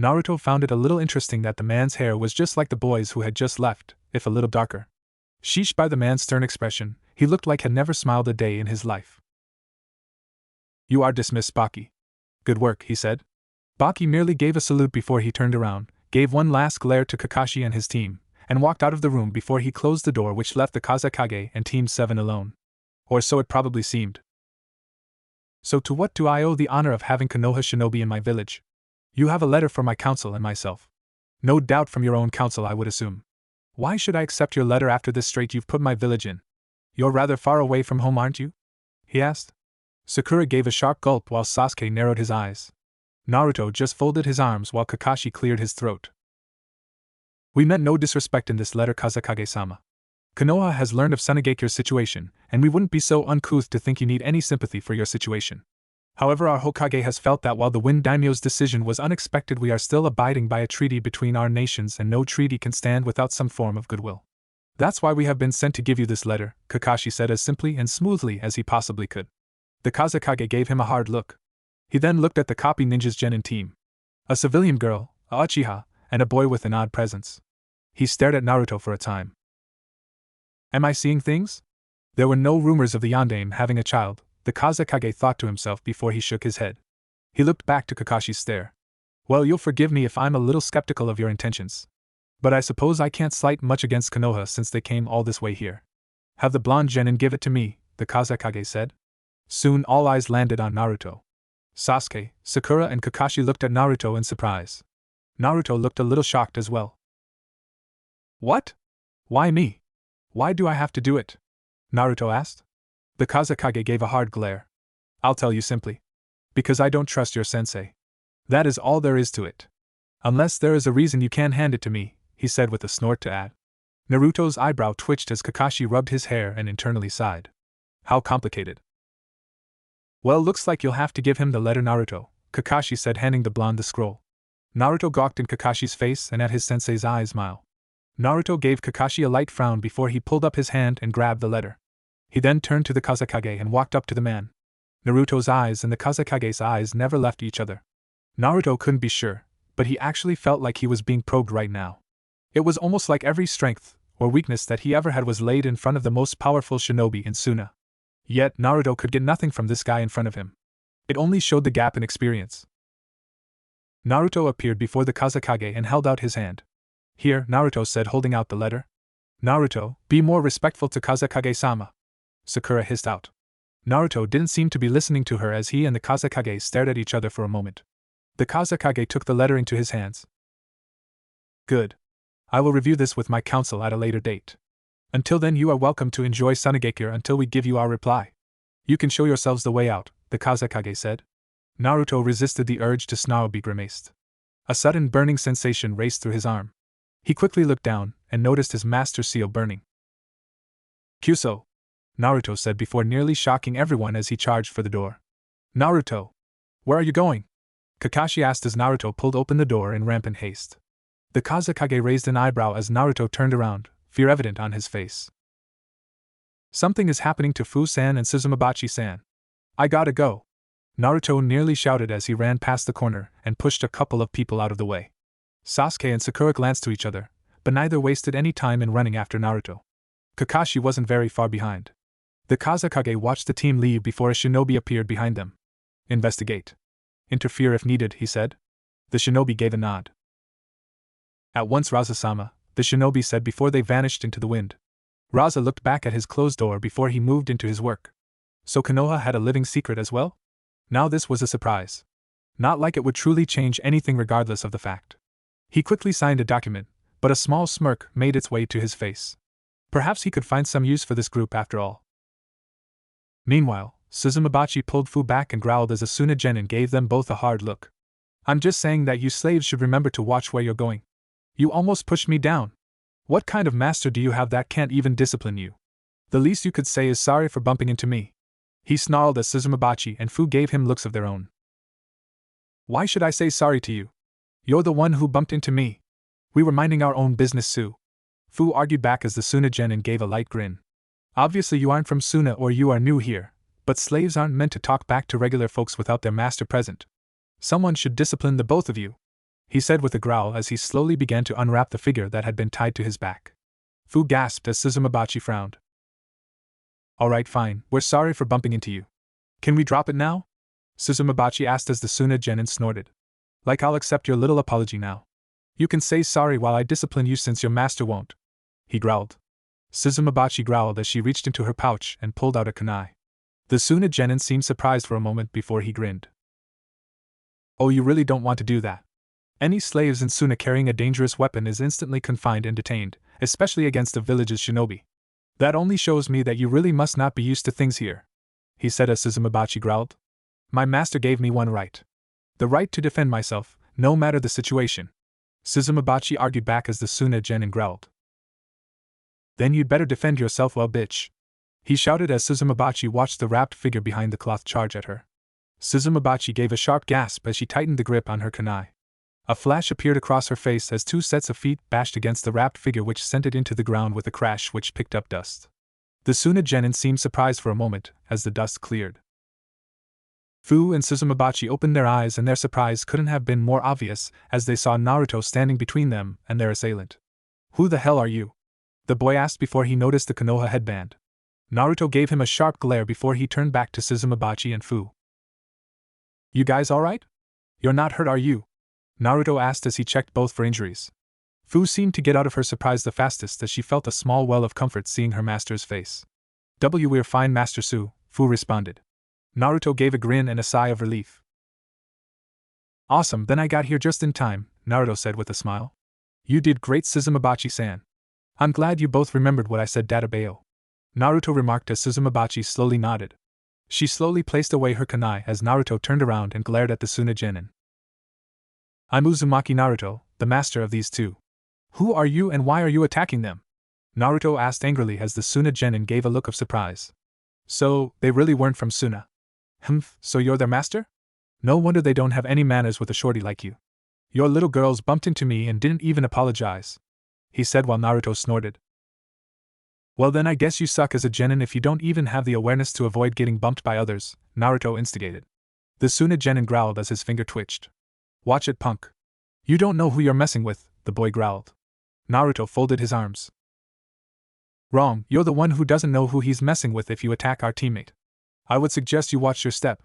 Naruto found it a little interesting that the man's hair was just like the boy's who had just left, if a little darker. Sheesh, by the man's stern expression, he looked like had never smiled a day in his life. You are dismissed, Baki. Good work, he said. Baki merely gave a salute before he turned around, gave one last glare to Kakashi and his team, and walked out of the room before he closed the door, which left the Kazekage and Team 7 alone. Or so it probably seemed. So to what do I owe the honor of having Konoha shinobi in my village? You have a letter for my council and myself. No doubt from your own council, I would assume. Why should I accept your letter after this strait you've put my village in? You're rather far away from home, aren't you? He asked. Sakura gave a sharp gulp while Sasuke narrowed his eyes. Naruto just folded his arms while Kakashi cleared his throat. We meant no disrespect in this letter, Kazekage-sama. Konoha has learned of Sanegakure's situation, and we wouldn't be so uncouth to think you need any sympathy for your situation. However, our Hokage has felt that while the Wind Daimyo's decision was unexpected, we are still abiding by a treaty between our nations, and no treaty can stand without some form of goodwill. That's why we have been sent to give you this letter, Kakashi said as simply and smoothly as he possibly could. The Kazekage gave him a hard look. He then looked at the copy ninjas Genin team. A civilian girl, a Uchiha, and a boy with an odd presence. He stared at Naruto for a time. Am I seeing things? There were no rumors of the Yondaime having a child, the Kazekage thought to himself before he shook his head. He looked back to Kakashi's stare. Well, you'll forgive me if I'm a little skeptical of your intentions. But I suppose I can't slight much against Konoha since they came all this way here. Have the blonde genin give it to me, the Kazekage said. Soon all eyes landed on Naruto. Sasuke, Sakura, and Kakashi looked at Naruto in surprise. Naruto looked a little shocked as well. What? Why me? Why do I have to do it? Naruto asked. The Kazekage gave a hard glare. I'll tell you simply. Because I don't trust your sensei. That is all there is to it. Unless there is a reason you can hand it to me, he said with a snort to add. Naruto's eyebrow twitched as Kakashi rubbed his hair and internally sighed. How complicated. Well, looks like you'll have to give him the letter, Naruto, Kakashi said, handing the blonde the scroll. Naruto gawked in Kakashi's face and at his sensei's eyes smile. Naruto gave Kakashi a light frown before he pulled up his hand and grabbed the letter. He then turned to the Kazekage and walked up to the man. Naruto's eyes and the Kazekage's eyes never left each other. Naruto couldn't be sure, but he actually felt like he was being probed right now. It was almost like every strength or weakness that he ever had was laid in front of the most powerful shinobi in Suna. Yet Naruto could get nothing from this guy in front of him. It only showed the gap in experience. Naruto appeared before the Kazekage and held out his hand. Here, Naruto said, holding out the letter. Naruto, be more respectful to Kazekage-sama, Sakura hissed out. Naruto didn't seem to be listening to her as he and the Kazekage stared at each other for a moment. The Kazekage took the letter into his hands. Good. I will review this with my council at a later date. Until then, you are welcome to enjoy Sanegakure until we give you our reply. You can show yourselves the way out, the Kazekage said. Naruto resisted the urge to snarl, be grimaced. A sudden burning sensation raced through his arm. He quickly looked down and noticed his master seal burning. Kyuso, Naruto said before nearly shocking everyone as he charged for the door. Naruto! Where are you going? Kakashi asked as Naruto pulled open the door in rampant haste. The Kazekage raised an eyebrow as Naruto turned around, fear evident on his face. Something is happening to Fu-san and Suzumabachi-san. I gotta go. Naruto nearly shouted as he ran past the corner and pushed a couple of people out of the way. Sasuke and Sakura glanced to each other, but neither wasted any time in running after Naruto. Kakashi wasn't very far behind. The Kazekage watched the team leave before a shinobi appeared behind them. Investigate. Interfere if needed, he said. The shinobi gave a nod. At once, Raza-sama, the shinobi said before they vanished into the wind. Raza looked back at his closed door before he moved into his work. So Konoha had a living secret as well? Now this was a surprise. Not like it would truly change anything regardless of the fact. He quickly signed a document, but a small smirk made its way to his face. Perhaps he could find some use for this group after all. Meanwhile, Suzumabachi pulled Fu back and growled as Asuna Genin gave them both a hard look. I'm just saying that you slaves should remember to watch where you're going. You almost pushed me down. What kind of master do you have that can't even discipline you? The least you could say is sorry for bumping into me. He snarled as Suzumabachi and Fu gave him looks of their own. Why should I say sorry to you? You're the one who bumped into me. We were minding our own business, Su. Fu argued back as the Suna Genin gave a light grin. Obviously you aren't from Suna or you are new here, but slaves aren't meant to talk back to regular folks without their master present. Someone should discipline the both of you, he said with a growl as he slowly began to unwrap the figure that had been tied to his back. Fu gasped as Suzumabachi frowned. Alright, fine, we're sorry for bumping into you. Can we drop it now? Suzumabachi asked as the Suna Genin snorted. Like I'll accept your little apology now. You can say sorry while I discipline you since your master won't. He growled. Suzumabachi growled as she reached into her pouch and pulled out a kunai. The Suna Genin seemed surprised for a moment before he grinned. Oh, you really don't want to do that? Any slaves in Suna carrying a dangerous weapon is instantly confined and detained, especially against the village's shinobi. That only shows me that you really must not be used to things here, he said as Suzumabachi growled. My master gave me one right. The right to defend myself, no matter the situation. Suzumabachi argued back as the Suna Genin growled. Then you'd better defend yourself well, bitch, he shouted as Suzumabachi watched the wrapped figure behind the cloth charge at her. Suzumabachi gave a sharp gasp as she tightened the grip on her kunai. A flash appeared across her face as two sets of feet bashed against the wrapped figure, which sent it into the ground with a crash which picked up dust. The Suna Genin seemed surprised for a moment as the dust cleared. Fu and Suzumabachi opened their eyes, and their surprise couldn't have been more obvious as they saw Naruto standing between them and their assailant. Who the hell are you? The boy asked before he noticed the Konoha headband. Naruto gave him a sharp glare before he turned back to Suzumabachi and Fu. You guys alright? You're not hurt, are you? Naruto asked as he checked both for injuries. Fu seemed to get out of her surprise the fastest as she felt a small well of comfort seeing her master's face. We're fine, Master Su, Fu responded. Naruto gave a grin and a sigh of relief. Awesome, then I got here just in time, Naruto said with a smile. You did great, Suzumabachi-san. I'm glad you both remembered what I said, Databeo. Naruto remarked as Suzumabachi slowly nodded. She slowly placed away her kunai as Naruto turned around and glared at the Suna Genin. I'm Uzumaki Naruto, the master of these two. Who are you and why are you attacking them? Naruto asked angrily as the Suna Genin gave a look of surprise. So, they really weren't from Suna? So you're their master? No wonder they don't have any manners with a shorty like you. Your little girls bumped into me and didn't even apologize, he said while Naruto snorted. Well then I guess you suck as a genin if you don't even have the awareness to avoid getting bumped by others, Naruto instigated. The Suna Genin growled as his finger twitched. Watch it, punk. You don't know who you're messing with, the boy growled. Naruto folded his arms. Wrong, you're the one who doesn't know who he's messing with if you attack our teammate. I would suggest you watch your step.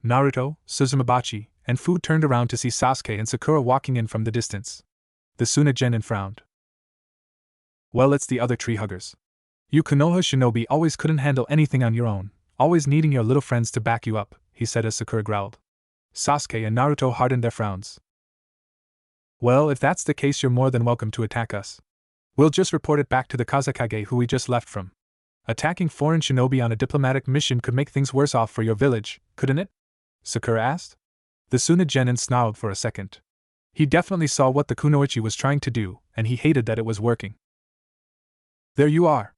Naruto, Suzumabachi, and Fu turned around to see Sasuke and Sakura walking in from the distance. The Suna Genin frowned. Well, it's the other tree huggers. You Konoha shinobi always couldn't handle anything on your own, always needing your little friends to back you up, he said as Sakura growled. Sasuke and Naruto hardened their frowns. Well, if that's the case, you're more than welcome to attack us. We'll just report it back to the Kazekage who we just left from. Attacking foreign shinobi on a diplomatic mission could make things worse off for your village, couldn't it? Sakura asked. The Suna Genin snarled for a second. He definitely saw what the Kunoichi was trying to do, and he hated that it was working. There you are.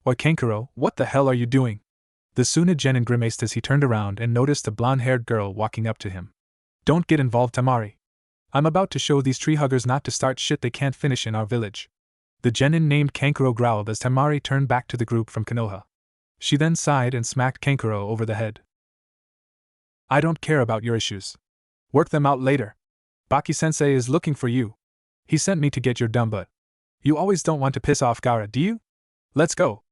Oi Kankuro, what the hell are you doing? The Suna Genin grimaced as he turned around and noticed a blonde-haired girl walking up to him. Don't get involved, Tamari. I'm about to show these tree huggers not to start shit they can't finish in our village. The genin named Kankuro growled as Tamari turned back to the group from Konoha. She then sighed and smacked Kankuro over the head. I don't care about your issues. Work them out later. Baki-sensei is looking for you. He sent me to get your dumb butt. You always don't want to piss off Gaara, do you? Let's go,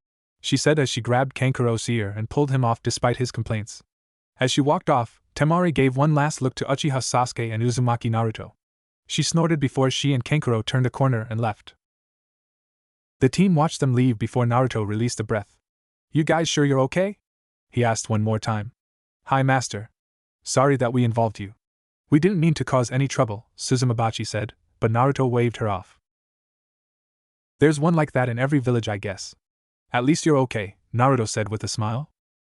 she said as she grabbed Kankuro's ear and pulled him off despite his complaints. As she walked off, Tamari gave one last look to Uchiha Sasuke and Uzumaki Naruto. She snorted before she and Kankuro turned a corner and left. The team watched them leave before Naruto released a breath. You guys sure you're okay? He asked one more time. Hi, Master. Sorry that we involved you. We didn't mean to cause any trouble, Suzumabachi said, but Naruto waved her off. There's one like that in every village, I guess. At least you're okay, Naruto said with a smile.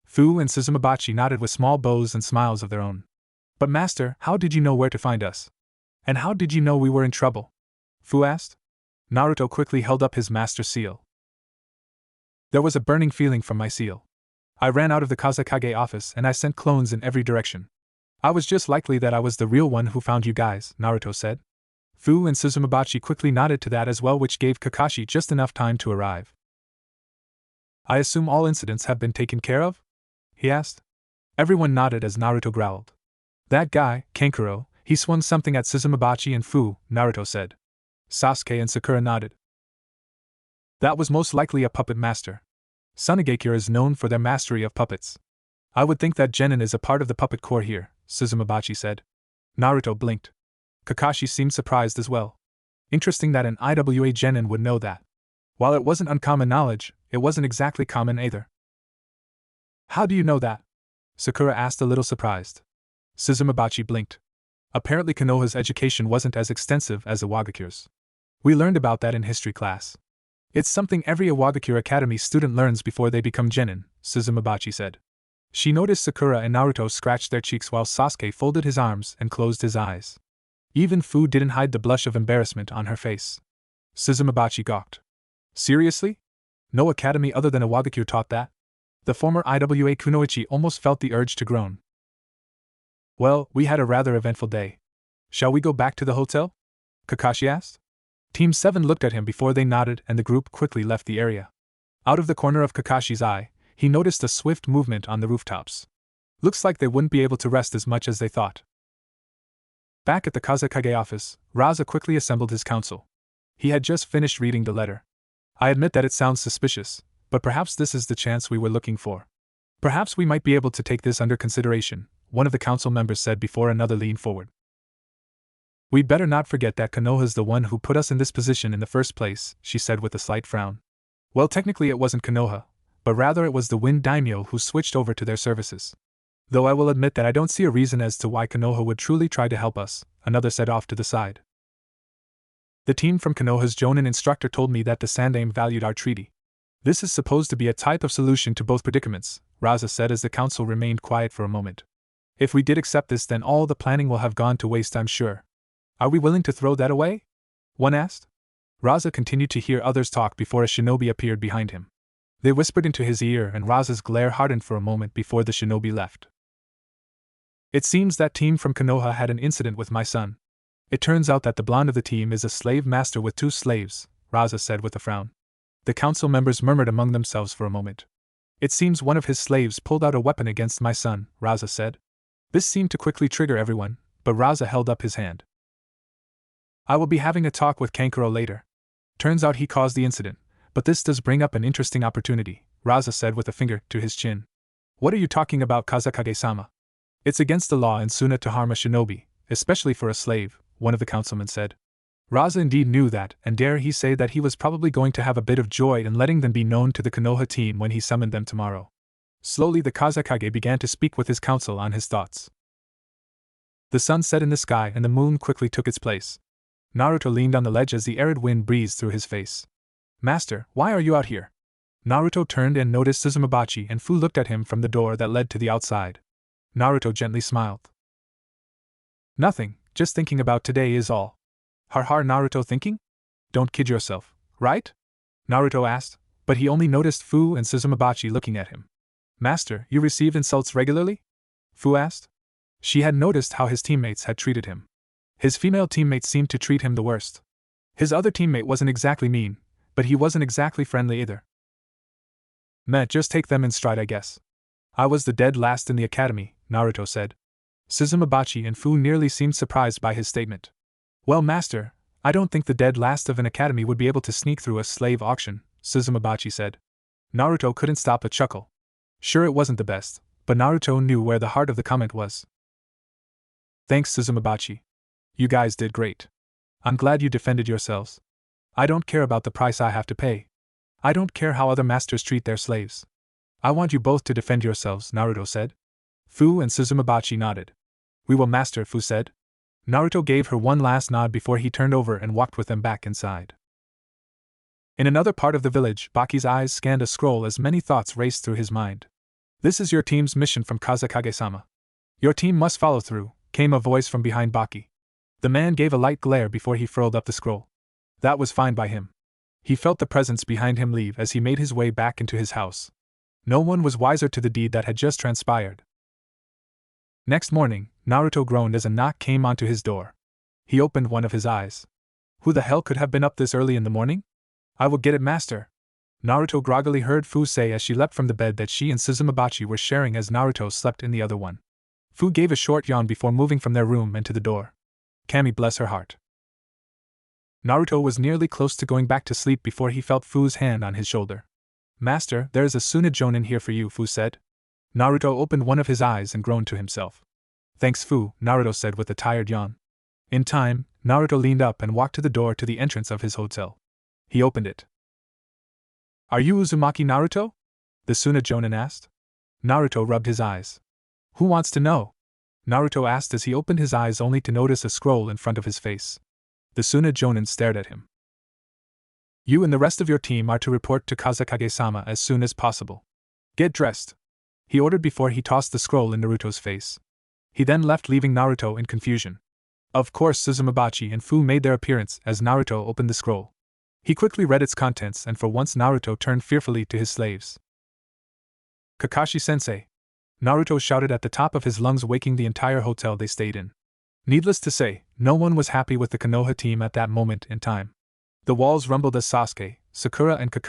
Fu and Suzumabachi nodded with small bows and smiles of their own. But master, how did you know where to find us? And how did you know we were in trouble? Fu asked. Naruto quickly held up his master seal. There was a burning feeling from my seal. I ran out of the Kazekage office and I sent clones in every direction. I was just likely that I was the real one who found you guys, Naruto said. Fu and Suzumabachi quickly nodded to that as well, which gave Kakashi just enough time to arrive. I assume all incidents have been taken care of? He asked. Everyone nodded as Naruto growled. That guy, Kankuro, he swung something at Suzumabachi and Fu, Naruto said. Sasuke and Sakura nodded. That was most likely a puppet master. Sunigakure is known for their mastery of puppets. I would think that Genin is a part of the puppet corps here, Suzumabachi said. Naruto blinked. Kakashi seemed surprised as well. Interesting that an IWA Genin would know that. While it wasn't uncommon knowledge, it wasn't exactly common either. How do you know that? Sakura asked, a little surprised. Suzumabachi blinked. Apparently Konoha's education wasn't as extensive as Iwagakure's. We learned about that in history class. It's something every Iwagakure Academy student learns before they become Genin, Suzumabachi said. She noticed Sakura and Naruto scratched their cheeks while Sasuke folded his arms and closed his eyes. Even Fu didn't hide the blush of embarrassment on her face. Suzumabachi gawked. Seriously? No academy other than Iwagakure taught that? The former IWA Kunoichi almost felt the urge to groan. Well, we had a rather eventful day. Shall we go back to the hotel? Kakashi asked. Team 7 looked at him before they nodded and the group quickly left the area. Out of the corner of Kakashi's eye, he noticed a swift movement on the rooftops. Looks like they wouldn't be able to rest as much as they thought. Back at the Kazekage office, Raza quickly assembled his council. He had just finished reading the letter. I admit that it sounds suspicious, but perhaps this is the chance we were looking for. Perhaps we might be able to take this under consideration, one of the council members said before another leaned forward. We'd better not forget that Konoha's the one who put us in this position in the first place, she said with a slight frown. Well, technically it wasn't Konoha, but rather it was the Wind Daimyo who switched over to their services. Though I will admit that I don't see a reason as to why Konoha would truly try to help us, another said off to the side. The team from Konoha's Jonin instructor told me that the Sandaime valued our treaty. This is supposed to be a type of solution to both predicaments, Raza said as the council remained quiet for a moment. If we did accept this, then all the planning will have gone to waste, I'm sure. Are we willing to throw that away? One asked. Raza continued to hear others talk before a shinobi appeared behind him. They whispered into his ear and Raza's glare hardened for a moment before the shinobi left. It seems that team from Konoha had an incident with my son. It turns out that the blonde of the team is a slave master with 2 slaves, Raza said with a frown. The council members murmured among themselves for a moment. It seems one of his slaves pulled out a weapon against my son, Raza said. This seemed to quickly trigger everyone, but Raza held up his hand. I will be having a talk with Kankuro later. Turns out he caused the incident, but this does bring up an interesting opportunity, Raza said with a finger to his chin. What are you talking about, Kazekage-sama? It's against the law in Suna to harm a shinobi, especially for a slave, one of the councilmen said. Raza indeed knew that, and dare he say that he was probably going to have a bit of joy in letting them be known to the Konoha team when he summoned them tomorrow. Slowly the Kazekage began to speak with his council on his thoughts. The sun set in the sky and the moon quickly took its place. Naruto leaned on the ledge as the arid wind breezed through his face. Master, why are you out here? Naruto turned and noticed Suzumabachi and Fu looked at him from the door that led to the outside. Naruto gently smiled. Nothing, just thinking about today is all. Har Naruto thinking? Don't kid yourself, right? Naruto asked, but he only noticed Fu and Suzumabachi looking at him. Master, you receive insults regularly? Fu asked. She had noticed how his teammates had treated him. His female teammates seemed to treat him the worst. His other teammate wasn't exactly mean, but he wasn't exactly friendly either. Meh, just take them in stride, I guess. I was the dead last in the academy, Naruto said. Suzumabachi and Fu nearly seemed surprised by his statement. Well, master, I don't think the dead last of an academy would be able to sneak through a slave auction, Suzumabachi said. Naruto couldn't stop a chuckle. Sure, it wasn't the best, but Naruto knew where the heart of the comment was. Thanks, Suzumabachi. You guys did great. I'm glad you defended yourselves. I don't care about the price I have to pay. I don't care how other masters treat their slaves. I want you both to defend yourselves, Naruto said. Fu and Suzumabachi nodded. We will, master, Fu said. Naruto gave her one last nod before he turned over and walked with them back inside. In another part of the village, Baki's eyes scanned a scroll as many thoughts raced through his mind. This is your team's mission from Kazekage-sama. Your team must follow through, came a voice from behind Baki. The man gave a light glare before he furled up the scroll. That was fine by him. He felt the presence behind him leave as he made his way back into his house. No one was wiser to the deed that had just transpired. Next morning, Naruto groaned as a knock came onto his door. He opened one of his eyes. Who the hell could have been up this early in the morning? I will get it, master. Naruto groggily heard Fu say as she leapt from the bed that she and Suzumabachi were sharing as Naruto slept in the other one. Fu gave a short yawn before moving from their room and to the door. Kami bless her heart. Naruto was nearly close to going back to sleep before he felt Fu's hand on his shoulder. Master, there is a Tsunajonin here for you, Fu said. Naruto opened one of his eyes and groaned to himself. Thanks, Fu, Naruto said with a tired yawn. In time, Naruto leaned up and walked to the door to the entrance of his hotel. He opened it. Are you Uzumaki Naruto? The Tsunajonin asked. Naruto rubbed his eyes. Who wants to know? Naruto asked as he opened his eyes only to notice a scroll in front of his face. The Tsunajonin stared at him. You and the rest of your team are to report to Kazekage-sama as soon as possible. Get dressed, he ordered before he tossed the scroll in Naruto's face. He then left, leaving Naruto in confusion. Of course, Suzumabachi and Fu made their appearance as Naruto opened the scroll. He quickly read its contents, and for once Naruto turned fearfully to his slaves. Kakashi-sensei! Naruto shouted at the top of his lungs, waking the entire hotel they stayed in. Needless to say, no one was happy with the Konoha team at that moment in time. The walls rumbled as Sasuke, Sakura and Kakashi